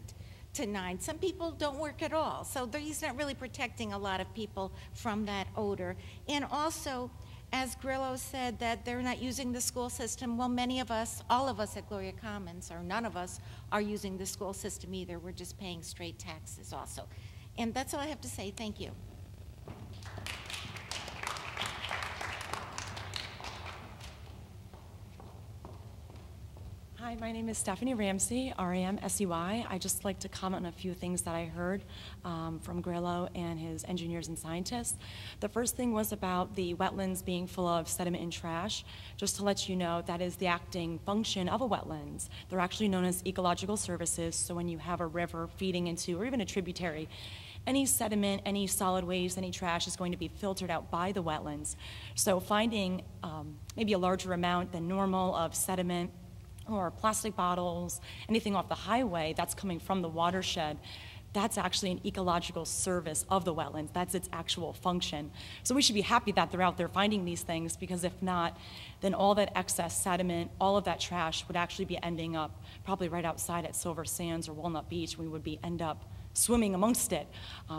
S14: to 9. Some people don't work at all. So he's not really protecting a lot of people from that odor. And also, as Grillo said, that they're not using the school system. Well, many of us, all of us at Gloria Commons, or none of us, are using the school system either. We're just paying straight taxes also. And that's all I have to say. Thank you.
S15: Hi, my name is Stephanie Ramsey, R-A-M-S-E-Y. I just like to comment on a few things that I heard from Grillo and his engineers and scientists. The first thing was about the wetlands being full of sediment and trash. Just to let you know, that is the acting function of a wetlands. They're actually known as ecological services, so when you have a river feeding into, or even a tributary, any sediment, any solid waste, any trash is going to be filtered out by the wetlands. So finding maybe a larger amount than normal of sediment or plastic bottles, anything off the highway that's coming from the watershed, that's actually an ecological service of the wetlands. That's its actual function. So we should be happy that they're out there finding these things, because if not, then all that excess sediment, all of that trash would actually be ending up probably right outside at Silver Sands or Walnut Beach. We would end up swimming amongst it.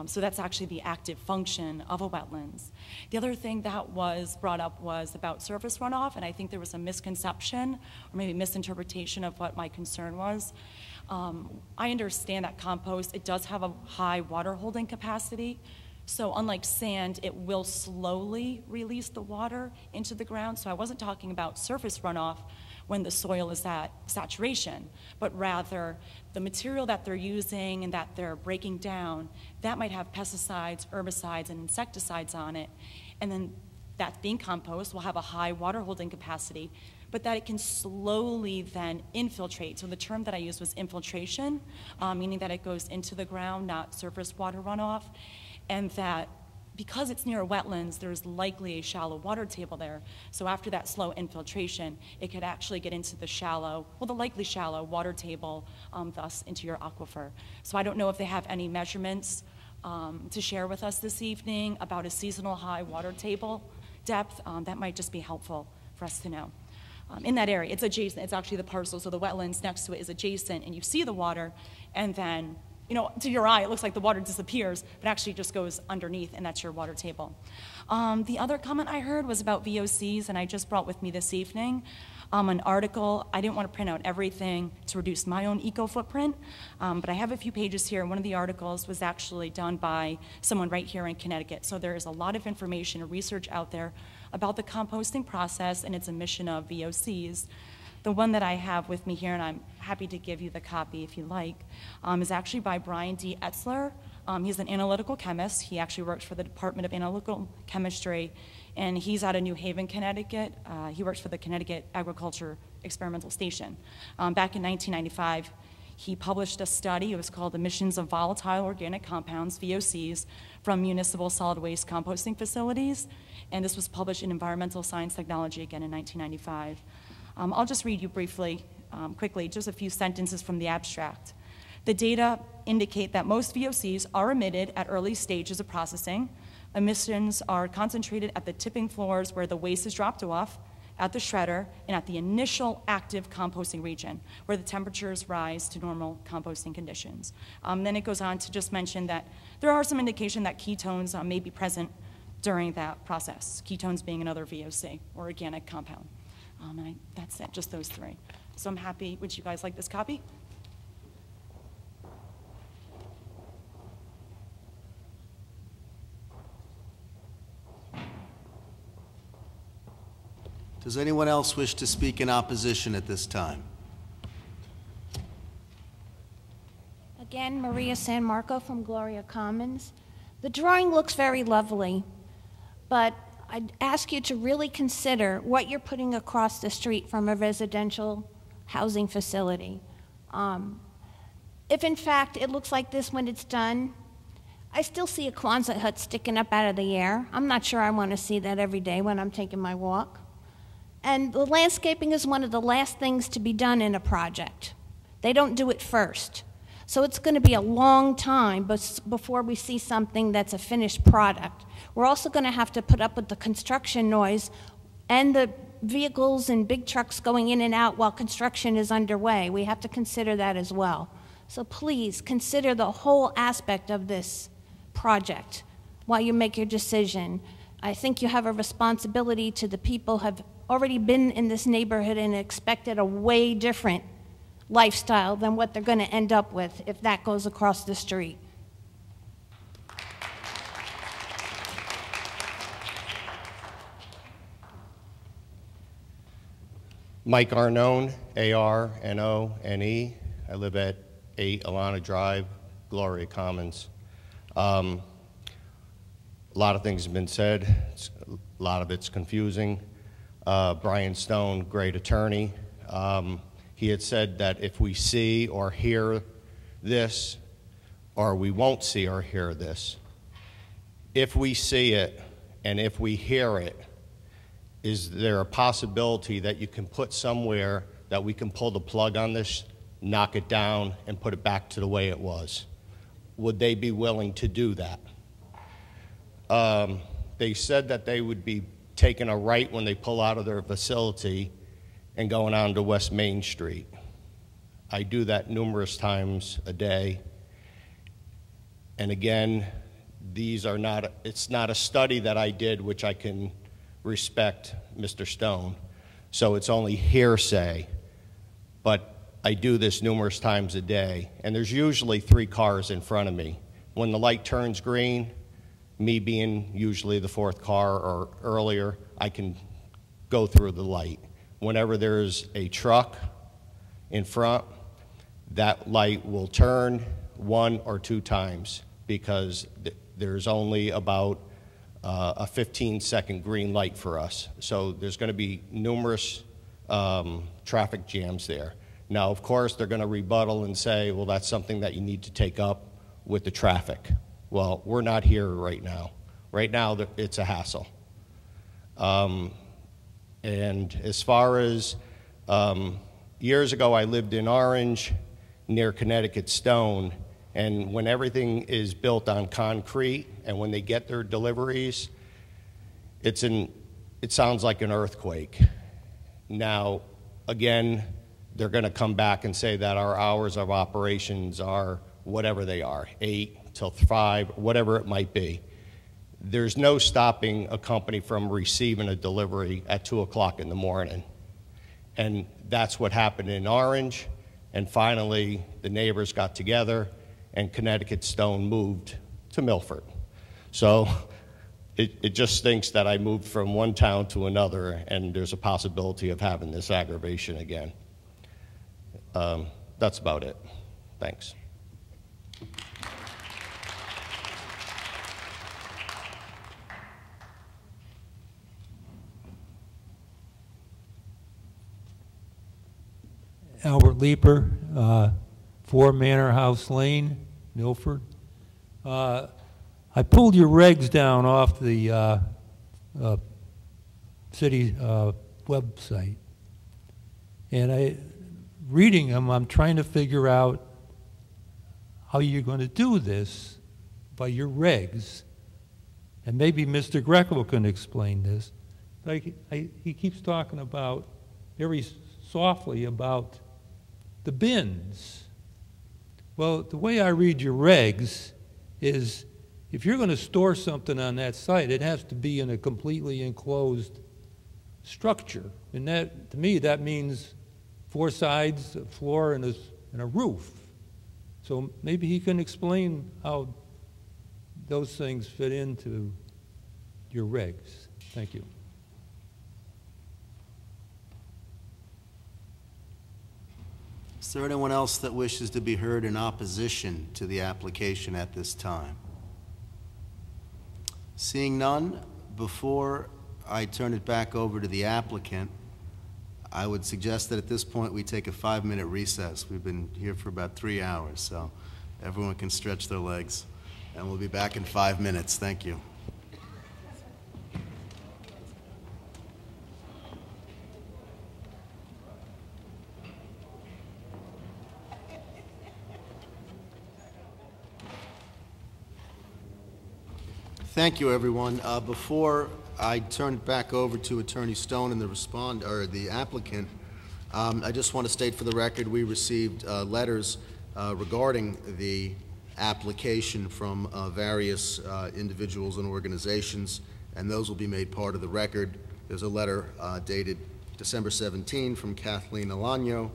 S15: So that's actually the active function of a wetlands. The other thing that was brought up was about surface runoff, and I think there was a misconception or maybe misinterpretation of what my concern was. I understand that compost, it does have a high water holding capacity. So unlike sand, it will slowly release the water into the ground. So I wasn't talking about surface runoff when the soil is at saturation, but rather the material that they're using and that they're breaking down, that might have pesticides, herbicides, and insecticides on it. And then that being compost will have a high water holding capacity, but that it can slowly then infiltrate. So the term that I used was infiltration, meaning that it goes into the ground, not surface water runoff, and that because it's near wetlands, there's likely a shallow water table there. So after that slow infiltration, it could actually get into the shallow, well, the likely shallow water table, thus into your aquifer. So I don't know if they have any measurements to share with us this evening about a seasonal high water table depth. That might just be helpful for us to know. In that area, it's adjacent, it's actually the parcel, so the wetlands next to it is adjacent, and you see the water, and then, you know, to your eye, it looks like the water disappears, but actually just goes underneath, and that's your water table. The other comment I heard was about VOCs, and I just brought with me this evening an article. I didn't want to print out everything to reduce my own eco footprint, but I have a few pages here. One of the articles was actually done by someone right here in Connecticut, so there is a lot of information and research out there about the composting process and its emission of VOCs. The one that I have with me here, and I'm happy to give you the copy if you like, is actually by Brian D. Etzler. He's an analytical chemist. He actually works for the Department of Analytical Chemistry, and he's out of New Haven, Connecticut. He works for the Connecticut Agriculture Experimental Station. Back in 1995, he published a study. It was called Emissions of Volatile Organic Compounds, VOCs, from Municipal Solid Waste Composting Facilities, and this was published in Environmental Science Technology again in 1995. I'll just read you briefly, quickly, just a few sentences from the abstract. The data indicate that most VOCs are emitted at early stages of processing. Emissions are concentrated at the tipping floors where the waste is dropped off, at the shredder, and at the initial active composting region, where the temperatures rise to normal composting conditions. Then it goes on to just mention that there are some indication that ketones may be present during that process, ketones being another VOC, or organic compound. And that's it, just those three. So I'm happy. Would you guys like this copy?
S5: Does anyone else wish to speak in opposition at this time?
S11: Again, Maria San Marco from Gloria Commons. The drawing looks very lovely, but I'd ask you to really consider what you're putting across the street from a residential housing facility. If in fact it looks like this when it's done, I still see a Quonset hut sticking up out of the air. I'm not sure I want to see that every day when I'm taking my walk. And the landscaping is one of the last things to be done in a project. They don't do it first. So it's going to be a long time before we see something that's a finished product. We're also going to have to put up with the construction noise and the vehicles and big trucks going in and out while construction is underway. We have to consider that as well. So please consider the whole aspect of this project while you make your decision. I think you have a responsibility to the people who have already been in this neighborhood and expected a way different lifestyle than what they're going to end up with if that goes across the street.
S1: Mike Arnone, A-R-N-O-N-E. I live at 8 Alana Drive, Gloria Commons. A lot of things have been said. A lot of it's confusing. Brian Stone, great attorney. He had said that if we see or hear this, or we won't see or hear this. If we see it and if we hear it, is there a possibility that you can put somewhere that we can pull the plug on this, knock it down, and put it back to the way it was? Would they be willing to do that? They said that they would be taking a right when they pull out of their facility and going on to West Main Street. I do that numerous times a day. And again, these are not, it's not a study that I did, which I can respect Mr. Stone. So it's only hearsay. But I do this numerous times a day. And there's usually 3 cars in front of me. When the light turns green, me being usually the 4th car or earlier, I can go through the light. Whenever there's a truck in front, that light will turn 1 or 2 times because there's only about a 15-second green light for us. So there's going to be numerous traffic jams there. Now, of course, they're going to rebuttal and say, well, that's something that you need to take up with the traffic. Well, we're not here right now. Right now, it's a hassle. And as far as years ago, I lived in Orange near Connecticut Stone, and when everything is built on concrete and when they get their deliveries, it sounds like an earthquake. Now, again, they're going to come back and say that our hours of operations are whatever they are, 8 till 5, whatever it might be. There's no stopping a company from receiving a delivery at 2 o'clock in the morning. And that's what happened in Orange. And finally, the neighbors got together and Connecticut Stone moved to Milford. So it just stinks that I moved from one town to another and there's a possibility of having this aggravation again. That's about it. Thanks.
S16: Albert Leeper, 4 Manor House Lane, Milford. I pulled your regs down off the city website, and reading them, I'm trying to figure out how you're going to do this by your regs. And maybe Mr. Greco can explain this. Like, he keeps talking about, very softly, about the bins. Well, the way I read your regs is if you're going to store something on that site, it has to be in a completely enclosed structure. And that, to me, that means 4 sides, a floor, and a roof. So maybe he can explain how those things fit into your regs. Thank you.
S5: Is there anyone else that wishes to be heard in opposition to the application at this time? Seeing none, before I turn it back over to the applicant, I would suggest that at this point we take a 5-minute recess. We've been here for about 3 hours, so everyone can stretch their legs. And we'll be back in 5 minutes. Thank you. Thank you, everyone. Before I turn it back over to Attorney Stone and the applicant, I just want to state for the record we received letters regarding the application from various individuals and organizations, and those will be made part of the record. There's a letter dated December 17 from Kathleen Alano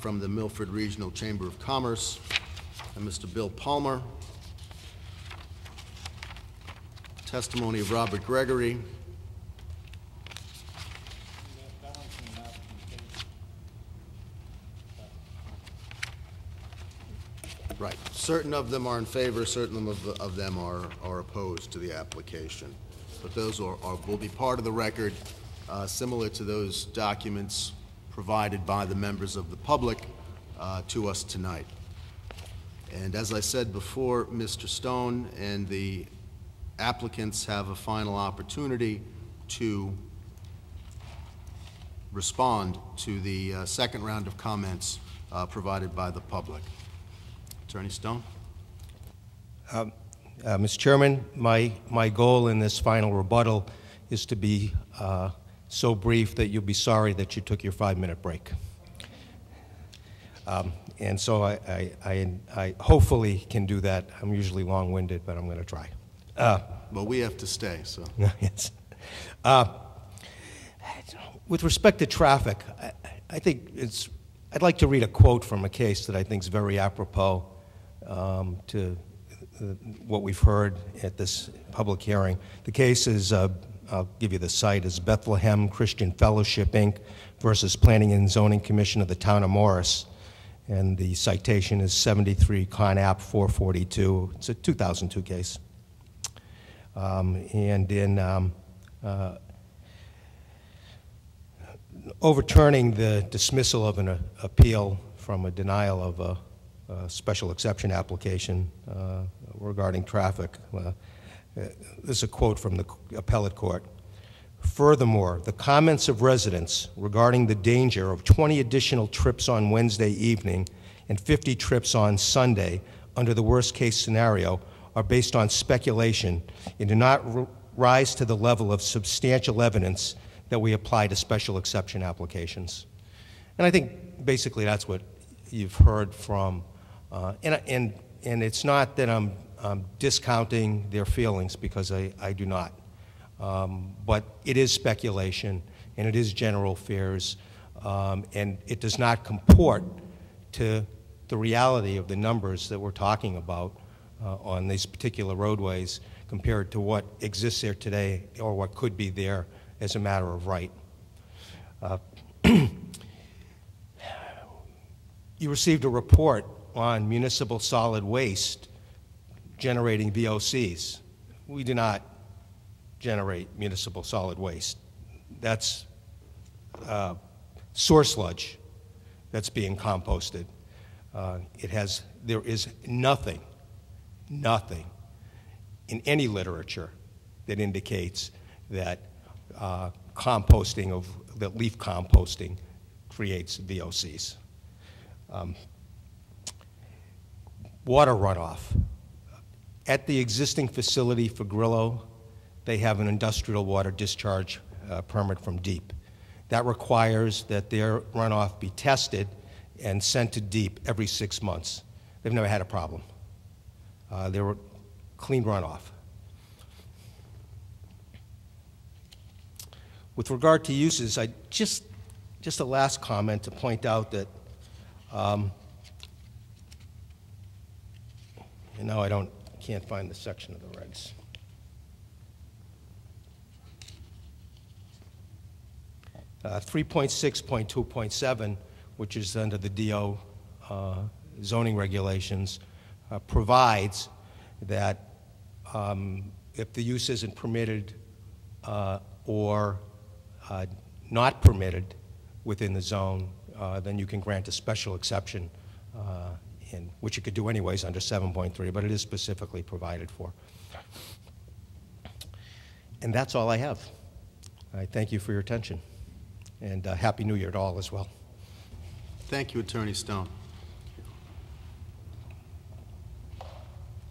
S5: from the Milford Regional Chamber of Commerce, and Mr. Bill Palmer. Testimony of Robert Gregory. Right. Certain of them are in favor, certain of them are opposed to the application. But those will be part of the record, similar to those documents provided by the members of the public to us tonight. And as I said before, Mr. Stone and the applicants have a final opportunity to respond to the second round of comments provided by the public. Attorney Stone?
S1: Mr. Chairman, my goal in this final rebuttal is to be so brief that you'll be sorry that you took your 5-minute break. And so I hopefully can do that. I'm usually long-winded, but I'm going to try.
S5: Well, we have to stay, so.
S1: Yes. With respect to traffic, I think I'd like to read a quote from a case that I think is very apropos to what we've heard at this public hearing. The case is, I'll give you the site, is Bethlehem Christian Fellowship, Inc. versus Planning and Zoning Commission of the Town of Morris. And the citation is 73 Con App 442. It's a 2002 case. And in overturning the dismissal of an appeal from a denial of a special exception application regarding traffic, this is a quote from the appellate court. Furthermore, the comments of residents regarding the danger of 20 additional trips on Wednesday evening and 50 trips on Sunday under the worst-case scenario are based on speculation and do not rise to the level of substantial evidence that we apply to special exception applications. And I think basically that's what you've heard from, and it's not that I'm discounting their feelings, because I do not. But it is speculation, and it is general fears, and it does not comport to the reality of the numbers that we're talking about on these particular roadways compared to what exists there today or what could be there as a matter of right. You received a report on municipal solid waste generating VOCs. We do not generate municipal solid waste. That's sewer sludge that's being composted. There is nothing in any literature that indicates that that leaf composting creates VOCs. Water runoff. At the existing facility for Grillo, they have an industrial water discharge permit from DEEP. That requires that their runoff be tested and sent to DEEP every 6 months. They've never had a problem. They were clean runoff. With regard to uses, I just a last comment to point out that, and now I can't find the section of the regs. Uh, 3.6.2.7, which is under the DO zoning regulations, provides that if the use isn't permitted or not permitted within the zone, then you can grant a special exception, which you could do anyways under 7.3, but it is specifically provided for. And that's all I have. I thank you for your attention. And Happy New Year to all as well.
S5: Thank you, Attorney Stone.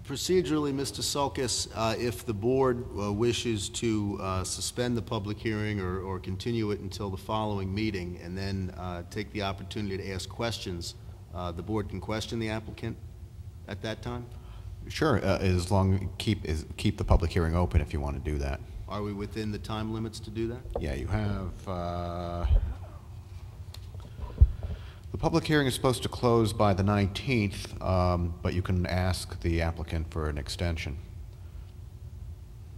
S5: Procedurally, Mr. Sulkus, if the board wishes to suspend the public hearing or continue it until the following meeting and then take the opportunity to ask questions, the board can question the applicant at that time?
S9: Sure, as long as keep the public hearing open if you want to do that.
S5: Are we within the time limits to do that?
S9: Yeah, you have, the public hearing is supposed to close by the 19th, but you can ask the applicant for an extension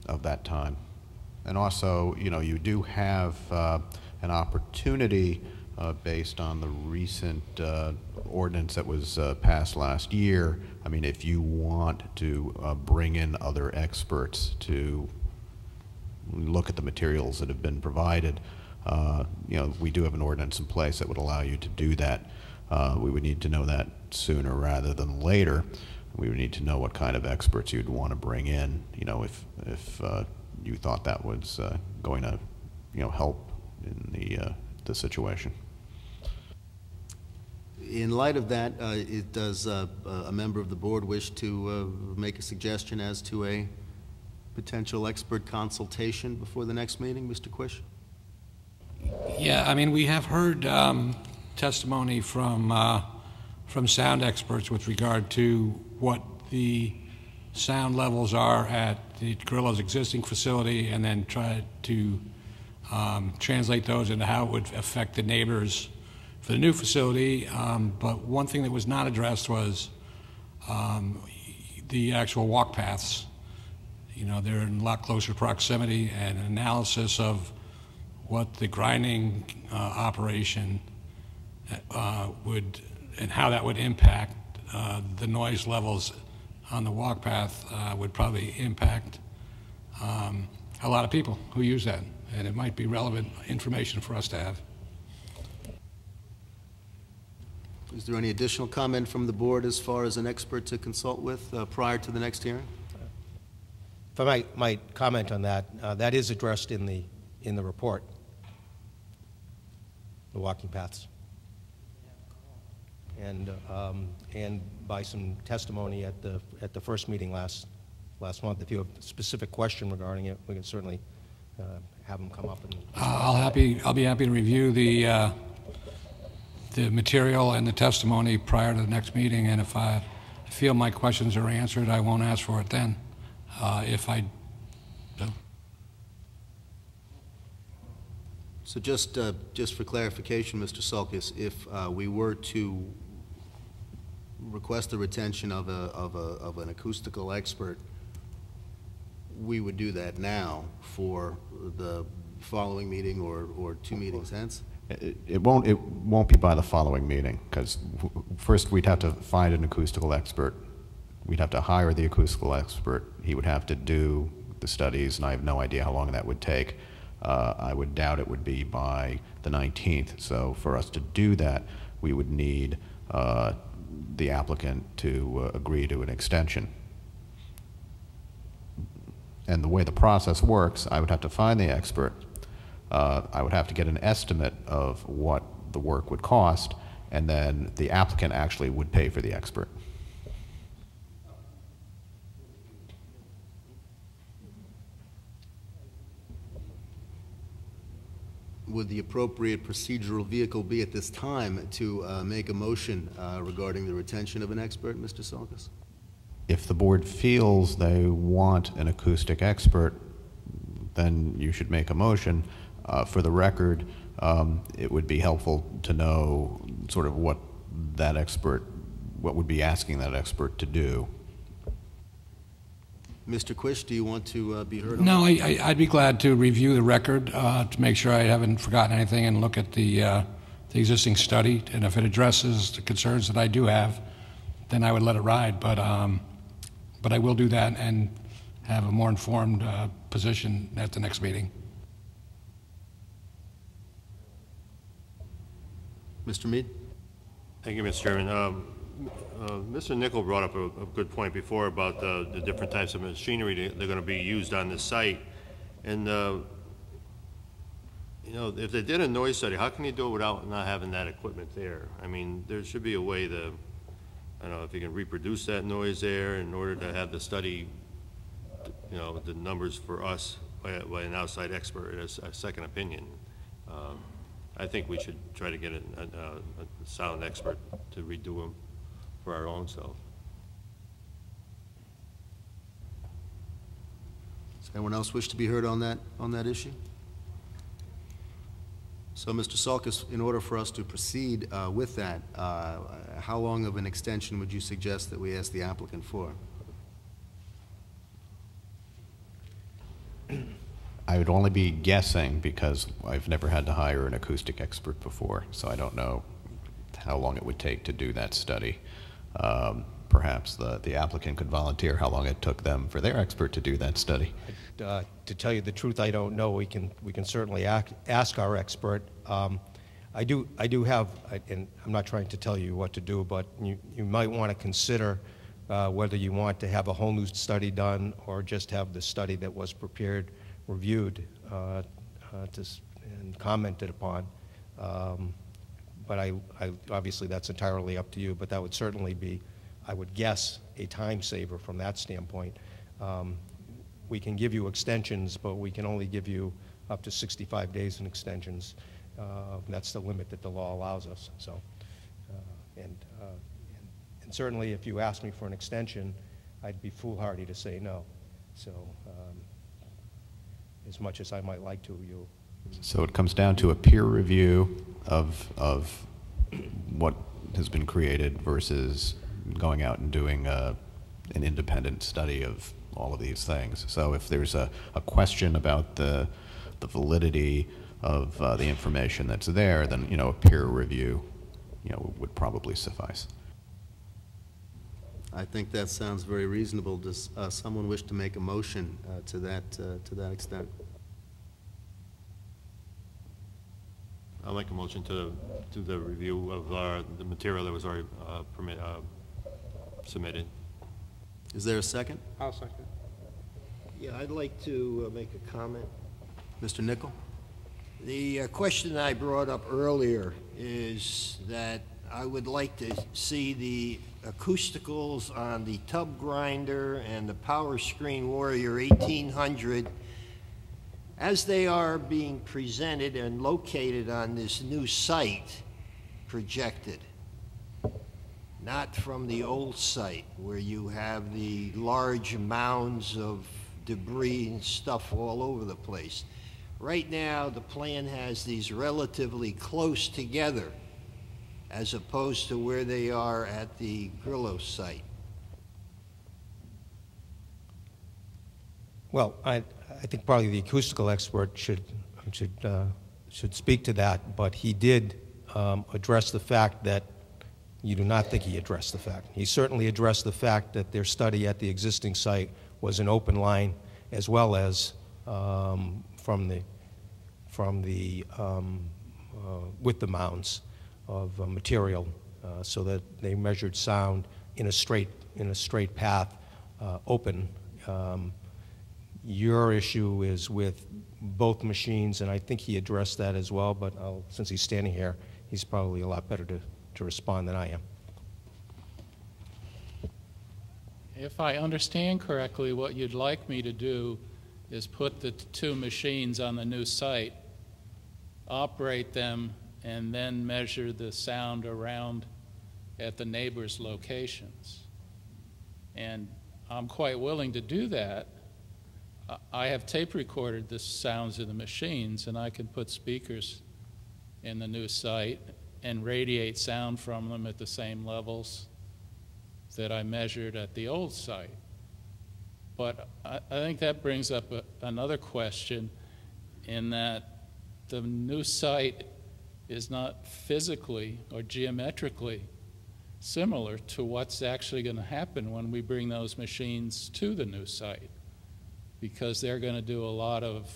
S9: of that time. And also, you do have an opportunity based on the recent ordinance that was passed last year. I mean, if you want to bring in other experts to look at the materials that have been provided, we do have an ordinance in place that would allow you to do that. We would need to know that
S17: sooner rather than later. We would need to know what kind of experts you'd want to bring in, you know, if you thought that was going to, you know, help in the situation.
S5: In light of that, does a member of the board wish to make a suggestion as to a potential expert consultation before the next meeting, Mr. Quish?
S18: Yeah, I mean, we have heard testimony from sound experts with regard to what the sound levels are at the Grillo's existing facility, and then try to translate those into how it would affect the neighbors for the new facility. But one thing that was not addressed was the actual walk paths. You know, they're in a lot closer proximity, and an analysis of what the grinding operation would, and how that would impact the noise levels on the walk path would probably impact a lot of people who use that, and it might be relevant information for us to have.
S5: Is there any additional comment from the board as far as an expert to consult with prior to the next hearing?
S1: If I might comment on that, that is addressed in the report, the walking paths, and by some testimony at the first meeting last month. If you have a specific question regarding it, we can certainly have them come up and.
S18: I'll be happy to review the material and the testimony prior to the next meeting, and if I feel my questions are answered, I won't ask for it then.
S5: So just for clarification, Mr. Sulkus, if we were to request the retention of an acoustical expert, we would do that now for the following meeting or 2 meetings hence?
S17: It won't be by the following meeting, because first we'd have to find an acoustical expert. We'd have to hire the acoustical expert. He would have to do the studies, and I have no idea how long that would take. I would doubt it would be by the 19th. So for us to do that, we would need the applicant to agree to an extension. And the way the process works, I would have to find the expert. I would have to get an estimate of what the work would cost, and then the applicant actually would pay for the expert.
S5: Would the appropriate procedural vehicle be at this time to make a motion regarding the retention of an expert, Mr. Sulkus?
S17: If the board feels they want an acoustic expert, then you should make a motion. For the record, it would be helpful to know sort of what would be asking that expert to do.
S5: Mr. Quish, do you want to be heard on
S18: No,
S5: that?
S18: I'd be glad to review the record to make sure I haven't forgotten anything, and look at the existing study, and if it addresses the concerns that I do have, then I would let it ride. But I will do that and have a more informed position at the next meeting.
S5: Mr. Mead?
S19: Thank you, Mr. Chairman. Mr. Nickel brought up a good point before about the different types of machinery that are going to be used on this site. And, you know, if they did a noise study, how can you do it without not having that equipment there? I mean, there should be a way to, I don't know, if you can reproduce that noise there in order to have the study, you know, the numbers for us by an outside expert, a second opinion. I think we should try to get a sound expert to redo them for our own self.
S5: Does anyone else wish to be heard on that issue? So, Mr. Sulkus, in order for us to proceed with that, how long of an extension would you suggest that we ask the applicant for?
S17: I would only be guessing, because I've never had to hire an acoustic expert before, so I don't know how long it would take to do that study. Perhaps the applicant could volunteer how long it took them for their expert to do that study.
S1: To tell you the truth, I don't know. We can certainly ask our expert. I do have, and I'm not trying to tell you what to do, but you might want to consider whether you want to have a whole new study done or just have the study that was prepared, reviewed, and commented upon. But obviously that's entirely up to you, but that would certainly be, I would guess, a time saver from that standpoint. We can give you extensions, but we can only give you up to 65 days in extensions. That's the limit that the law allows us. So, and certainly if you ask me for an extension, I'd be foolhardy to say no. So as much as I might like to, you.
S17: So it comes down to a peer review of what has been created versus going out and doing an independent study of all of these things. So if there's a question about the validity of the information that's there, then a peer review would probably suffice.
S5: I think that sounds very reasonable. Does someone wish to make a motion to that extent?
S19: I'll make a motion to the review of the material that was already submitted.
S5: Is there a second?
S3: I'll second.
S20: Yeah, I'd like to make a comment.
S5: Mr. Nickel?
S20: The question I brought up earlier is that I would like to see the acousticals on the tub grinder and the Power Screen Warrior 1800 as they are being presented and located on this new site projected, not from the old site where you have the large mounds of debris and stuff all over the place. Right now, the plan has these relatively close together as opposed to where they are at the Grillo site.
S1: Well, I think probably the acoustical expert should speak to that, but he did address the fact that you do not think he addressed the fact. He certainly addressed the fact that their study at the existing site was an open line, as well as from the with the mounds of material, so that they measured sound in a straight path, open. Your issue is with both machines, and I think he addressed that as well, but since he's standing here, he's probably a lot better to respond than I am.
S7: If I understand correctly, what you'd like me to do is put the two machines on the new site, operate them, and then measure the sound around at the neighbors' locations. And I'm quite willing to do that. I have tape recorded the sounds of the machines, and I can put speakers in the new site and radiate sound from them at the same levels that I measured at the old site. But I think that brings up another question, in that the new site is not physically or geometrically similar to what's actually going to happen when we bring those machines to the new site, because they're going to do a lot of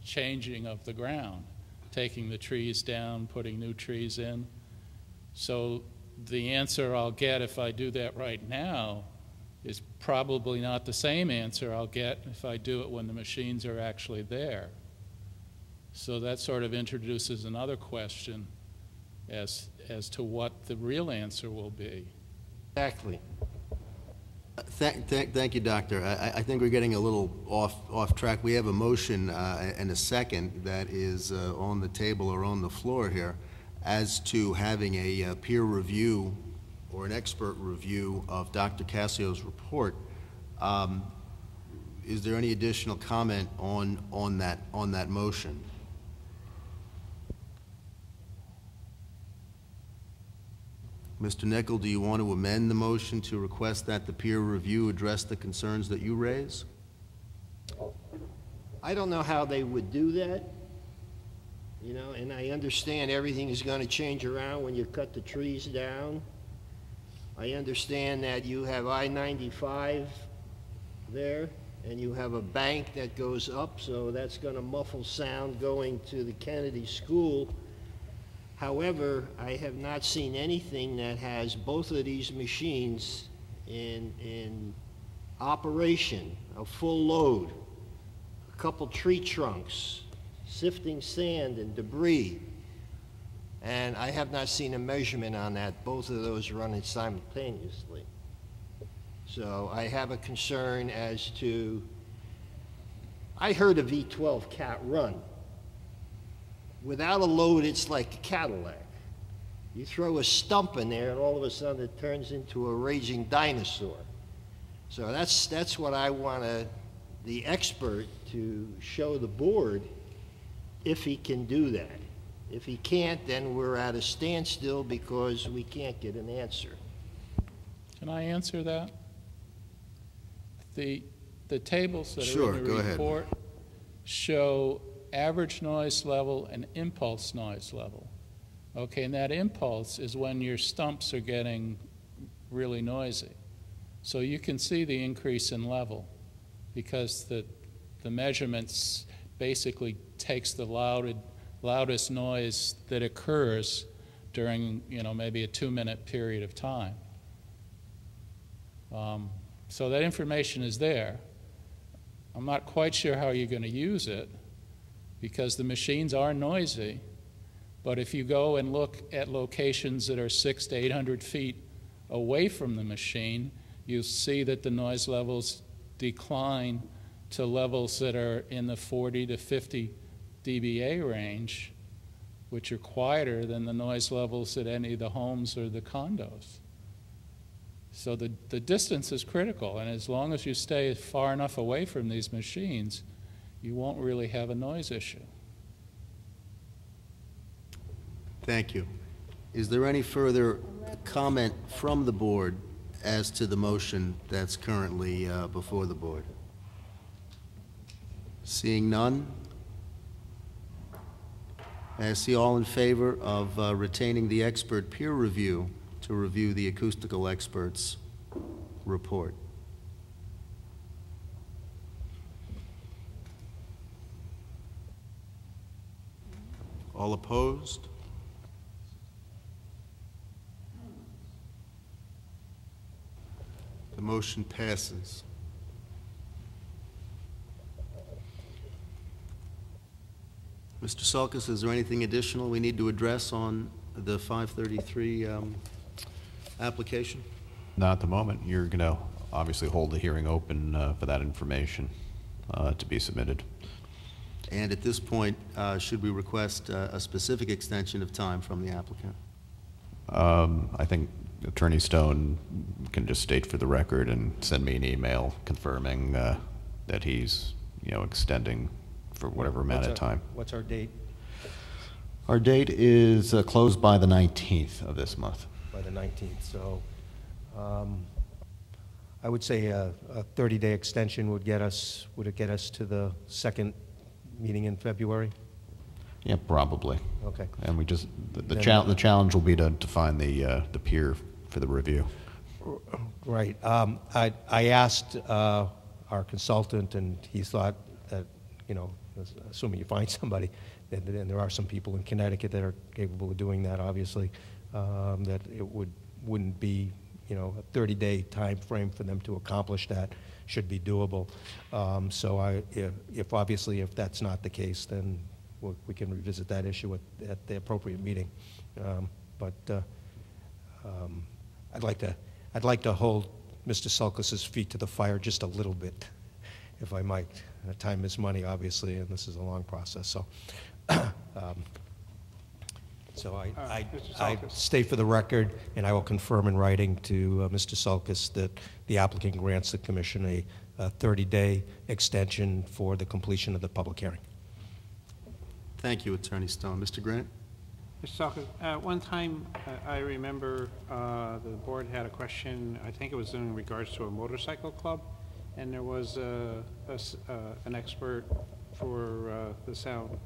S7: changing of the ground, taking the trees down, putting new trees in. So the answer I'll get if I do that right now is probably not the same answer I'll get if I do it when the machines are actually there. So that sort of introduces another question as to what the real answer will be.
S20: Exactly.
S5: Thank you, Doctor. I think we're getting a little off track. We have a motion and a second that is on the table or on the floor here as to having a peer review or an expert review of Dr. Cassio's report. Is there any additional comment on that motion? Mr. Nickel, do you want to amend the motion to request that the peer review address the concerns that you raise?
S20: I don't know how they would do that, you know, and I understand everything is going to change around when you cut the trees down. I understand that you have I-95 there, and you have a bank that goes up, so that's going to muffle sound going to the Kennedy School. However, I have not seen anything that has both of these machines in operation, a full load, a couple tree trunks, sifting sand and debris. And I have not seen a measurement on that, both of those running simultaneously. So I have a concern as to, I heard a V12 cat run. Without a load, it's like a Cadillac. You throw a stump in there, and all of a sudden it turns into a raging dinosaur. So that's what I want the expert to show the board, if he can do that. If he can't, then we're at a standstill because we can't get an answer.
S7: Can I answer that? The tables that
S5: Sure,
S7: are in
S5: go
S7: the
S5: ahead.
S7: report show average noise level and impulse noise level. Okay, and that impulse is when your stumps are getting really noisy. So you can see the increase in level because the measurements basically takes the loudest noise that occurs during, maybe a 2-minute period of time. So that information is there. I'm not quite sure how you're going to use it because the machines are noisy, but if you go and look at locations that are 600 to 800 feet away from the machine, you see that the noise levels decline to levels that are in the 40 to 50 dBA range, which are quieter than the noise levels at any of the homes or the condos. So the distance is critical, and as long as you stay far enough away from these machines, you won't really have a noise issue.
S5: Thank you. Is there any further comment from the board as to the motion that's currently before the board? Seeing none, I see all in favor of retaining the expert peer review to review the acoustical expert's report. All opposed? The motion passes. Mr. Sulkus, is there anything additional we need to address on the 533 application?
S17: Not at the moment. You're going to obviously hold the hearing open for that information to be submitted.
S5: And at this point, should we request a specific extension of time from the applicant?
S17: I think Attorney Stone can just state for the record and send me an email confirming that he's, extending for whatever amount of time.
S1: What's our date?
S17: Our date is closed by the 19th of this month.
S1: By the 19th. So I would say a 30-day extension would get us to the second meeting in February?
S17: Yeah, probably.
S1: Okay.
S17: And we just, the challenge will be to find the peer for the review.
S1: Right. I asked our consultant, and he thought that, assuming you find somebody, and there are some people in Connecticut that are capable of doing that, obviously, that it wouldn't be, a 30-day time frame for them to accomplish that should be doable. So if that's not the case, then we can revisit that issue at the appropriate meeting. I'd like to hold Mr. Sulkus's feet to the fire just a little bit, if I might. Time is money, obviously, and this is a long process. So, I state for the record, and I will confirm in writing to Mr. Sulkus that the applicant grants the commission a 30-day extension for the completion of the public hearing.
S5: Thank you, Attorney Stone. Mr. Grant?
S3: Mr. Sulkus, at one time, I remember the board had a question, I think it was in regards to a motorcycle club, and there was an expert for the sound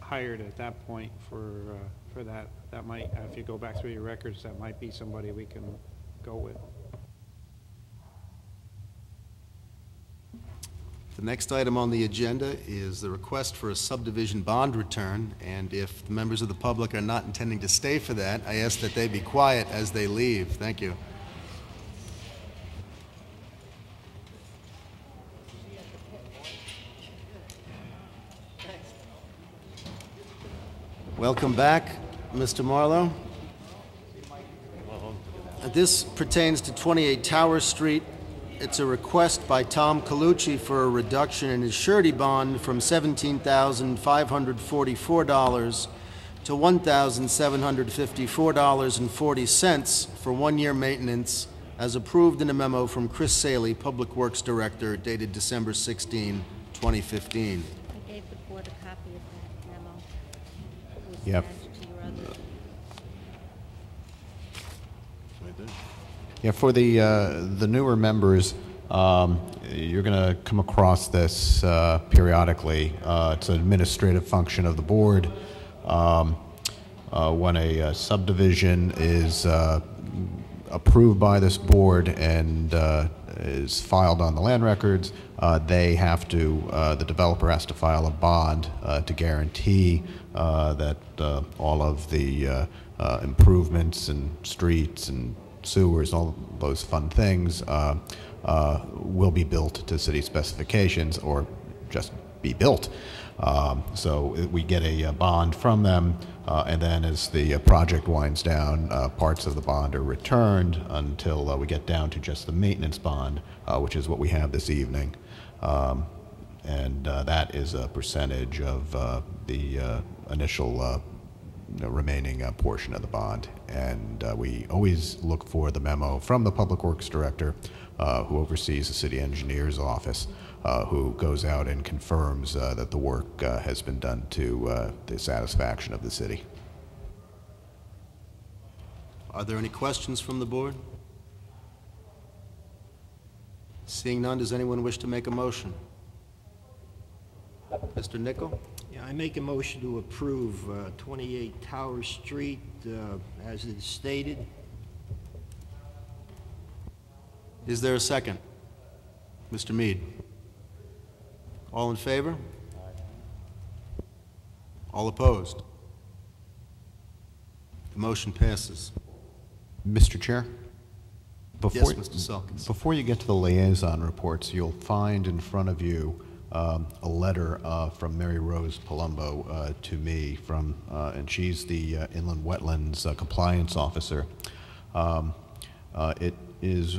S3: hired at that point for that. That might, if you go back through your records, that might be somebody we can go with.
S5: The next item on the agenda is the request for a subdivision bond return, and if the members of the public are not intending to stay for that, I ask that they be quiet as they leave. Thank you. Welcome back, Mr. Marlowe. This pertains to 28 Tower Street. It's a request by Tom Colucci for a reduction in his surety bond from $17,544 to $1,754.40 for one-year maintenance, as approved in a memo from Chris Saley, Public Works Director, dated December 16, 2015.
S14: I gave the board a copy of that memo. It was
S17: Yep.
S14: attached to your other.
S17: Yeah, for the newer members, you're going to come across this periodically. It's an administrative function of the board. When a subdivision is approved by this board and is filed on the land records, they have to, the developer has to file a bond to guarantee that all of the improvements and streets and sewers, all those fun things, will be built to city specifications or just be built. So we get a bond from them, and then as the project winds down, parts of the bond are returned until we get down to just the maintenance bond, which is what we have this evening. And that is a percentage of the initial remaining portion of the bond. And we always look for the memo from the Public Works Director, who oversees the city engineer's office, who goes out and confirms that the work has been done to the satisfaction of the city.
S5: Are there any questions from the board? Seeing none, does anyone wish to make a motion? Mr. Nichol?
S20: Yeah, I make a motion to approve 28 Tower Street as it is stated.
S5: Is there a second? Mr. Mead? All in favor? All opposed? The motion passes.
S17: Mr. Chair?
S5: Yes, Mr. Selkins.
S17: Before you get to the liaison reports, you'll find in front of you a letter from Mary Rose Palumbo to me from, and she's the Inland Wetlands Compliance Officer. It is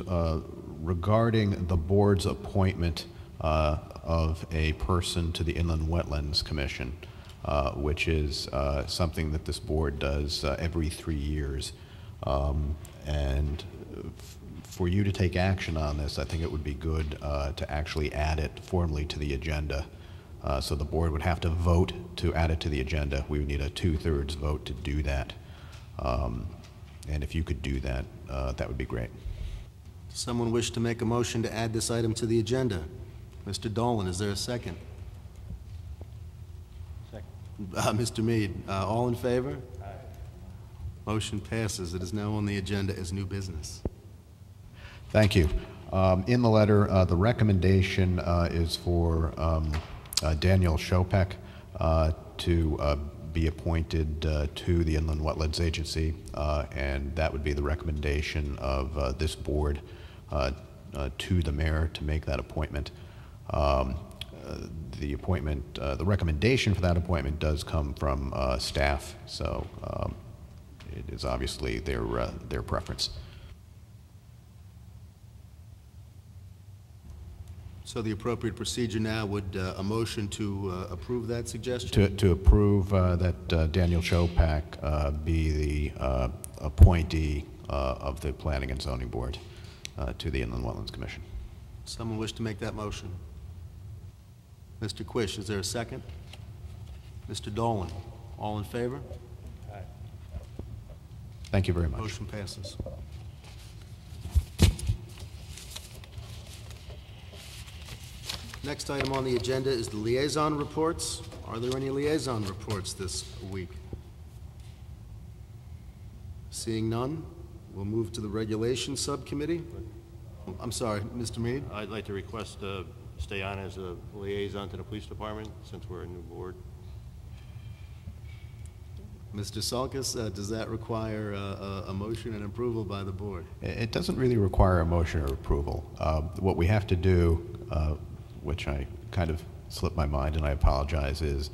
S17: regarding the board's appointment of a person to the Inland Wetlands Commission, which is something that this board does every 3 years. And for you to take action on this, I think it would be good to actually add it formally to the agenda. So the board would have to vote to add it to the agenda. We would need a 2/3 vote to do that. And if you could do that, that would be great.
S5: Does someone wish to make a motion to add this item to the agenda? Mr. Dolan, is there a second? Second. Mr. Mead, all in favor? Aye. Motion passes. It is now on the agenda as new business.
S17: Thank you. In the letter, the recommendation is for Daniel Shopek to be appointed to the Inland Wetlands Agency, and that would be the recommendation of this board to the mayor to make that appointment. The appointment, the recommendation for that appointment does come from staff, so it is obviously their preference.
S5: So the appropriate procedure now would a motion to approve that suggestion?
S17: To approve that Daniel Chopak be the appointee of the Planning and Zoning Board to the Inland Wetlands Commission.
S5: Someone wish to make that motion? Mr. Quish, is there a second? Mr. Dolan, all in favor?
S17: Aye. Thank you very much.
S5: Motion passes. Next item on the agenda is the liaison reports. Are there any liaison reports this week? Seeing none, we'll move to the Regulations Subcommittee. I'm sorry, Mr. Mead?
S19: I'd like to request stay on as a liaison to the police department since we're a new board.
S5: Mr. Salkis, does that require a motion and approval by the board?
S17: It doesn't really require a motion or approval. What we have to do, which I kind of slipped my mind and I apologize, is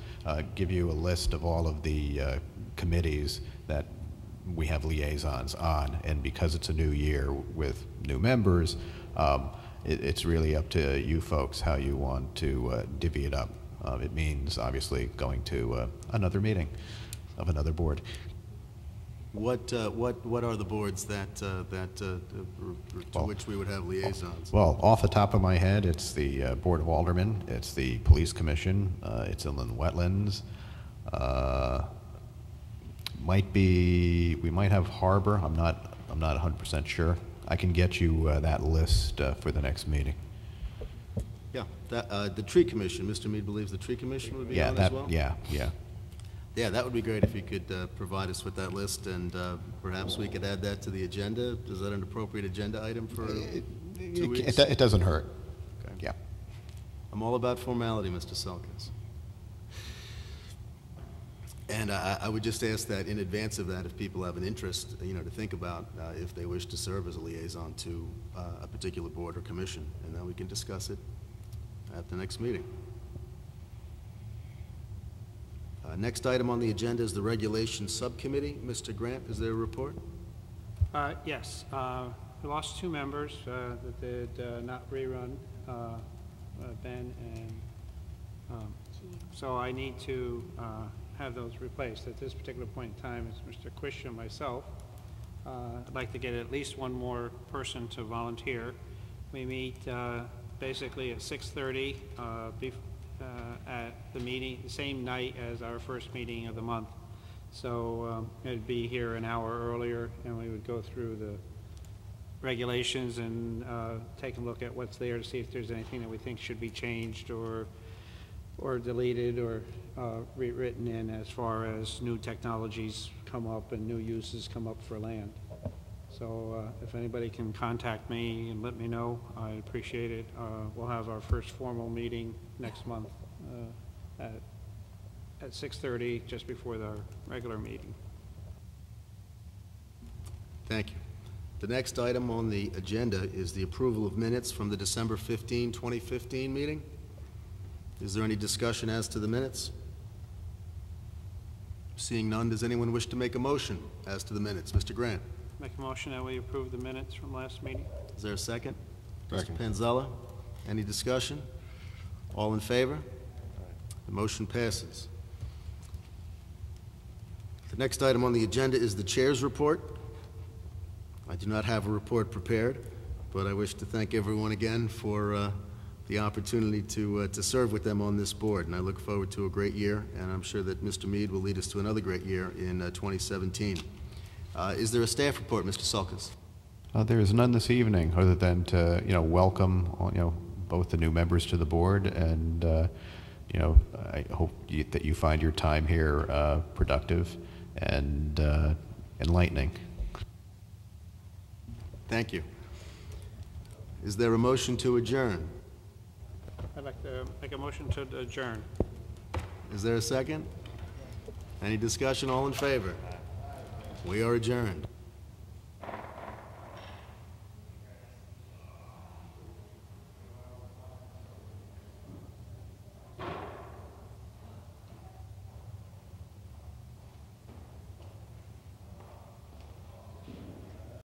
S17: give you a list of all of the committees that we have liaisons on. And because it's a new year with new members, it's really up to you folks how you want to divvy it up. It means obviously going to another meeting of another board.
S5: What are the boards that to which we would have liaisons?
S17: Well, off the top of my head, it's the Board of Aldermen, it's the Police Commission, it's Inland Wetlands. We might have Harbor. I'm not 100% sure. I can get you that list for the next meeting.
S5: Yeah, the Tree Commission. Mr. Mead believes the Tree Commission would be on as well?
S17: Yeah.
S5: Yeah, that would be great if you could provide us with that list, and perhaps we could add that to the agenda. Is that an appropriate agenda item for 2 weeks?
S17: It doesn't hurt.
S5: Okay.
S17: Yeah.
S5: I'm all about formality, Mr. Selkins. And I would just ask that in advance of that, if people have an interest, to think about if they wish to serve as a liaison to a particular board or commission, and then we can discuss it at the next meeting. Next item on the agenda is the Regulations Subcommittee. Mr. Grant, is there a report?
S3: Yes. We lost 2 members that did not rerun, Ben, and so I need to have those replaced. At this particular point in time, it's Mr. Quish and myself. I'd like to get at least one more person to volunteer. We meet basically at 6:30 at the meeting, the same night as our first meeting of the month. So it'd be here an hour earlier, and we would go through the regulations and take a look at what's there to see if there's anything that we think should be changed or deleted or rewritten in as far as new technologies come up and new uses come up for land. So if anybody can contact me and let me know, I'd appreciate it. We'll have our first formal meeting next month at 6:30, just before the regular meeting.
S5: Thank you. The next item on the agenda is the approval of minutes from the December 15, 2015 meeting. Is there any discussion as to the minutes? Seeing none, does anyone wish to make a motion as to the minutes? Mr. Grant.
S3: Make a motion that we approve the minutes from last meeting.
S5: Is there a second?
S17: Second.
S5: Mr. Panzella. Any discussion? All in favor? The motion passes. The next item on the agenda is the chair's report. I do not have a report prepared, but I wish to thank everyone again for the opportunity to serve with them on this board, and I look forward to a great year, and I'm sure that Mr. Mead will lead us to another great year in 2017. Is there a staff report, Mr. Sulkis?
S17: There is none this evening, other than to welcome both the new members to the board, and I hope that you find your time here productive and enlightening.
S5: Thank you. Is there a motion to adjourn?
S3: I'd like to make a motion to adjourn.
S5: Is there a second? Any discussion? All in favor? We are adjourned.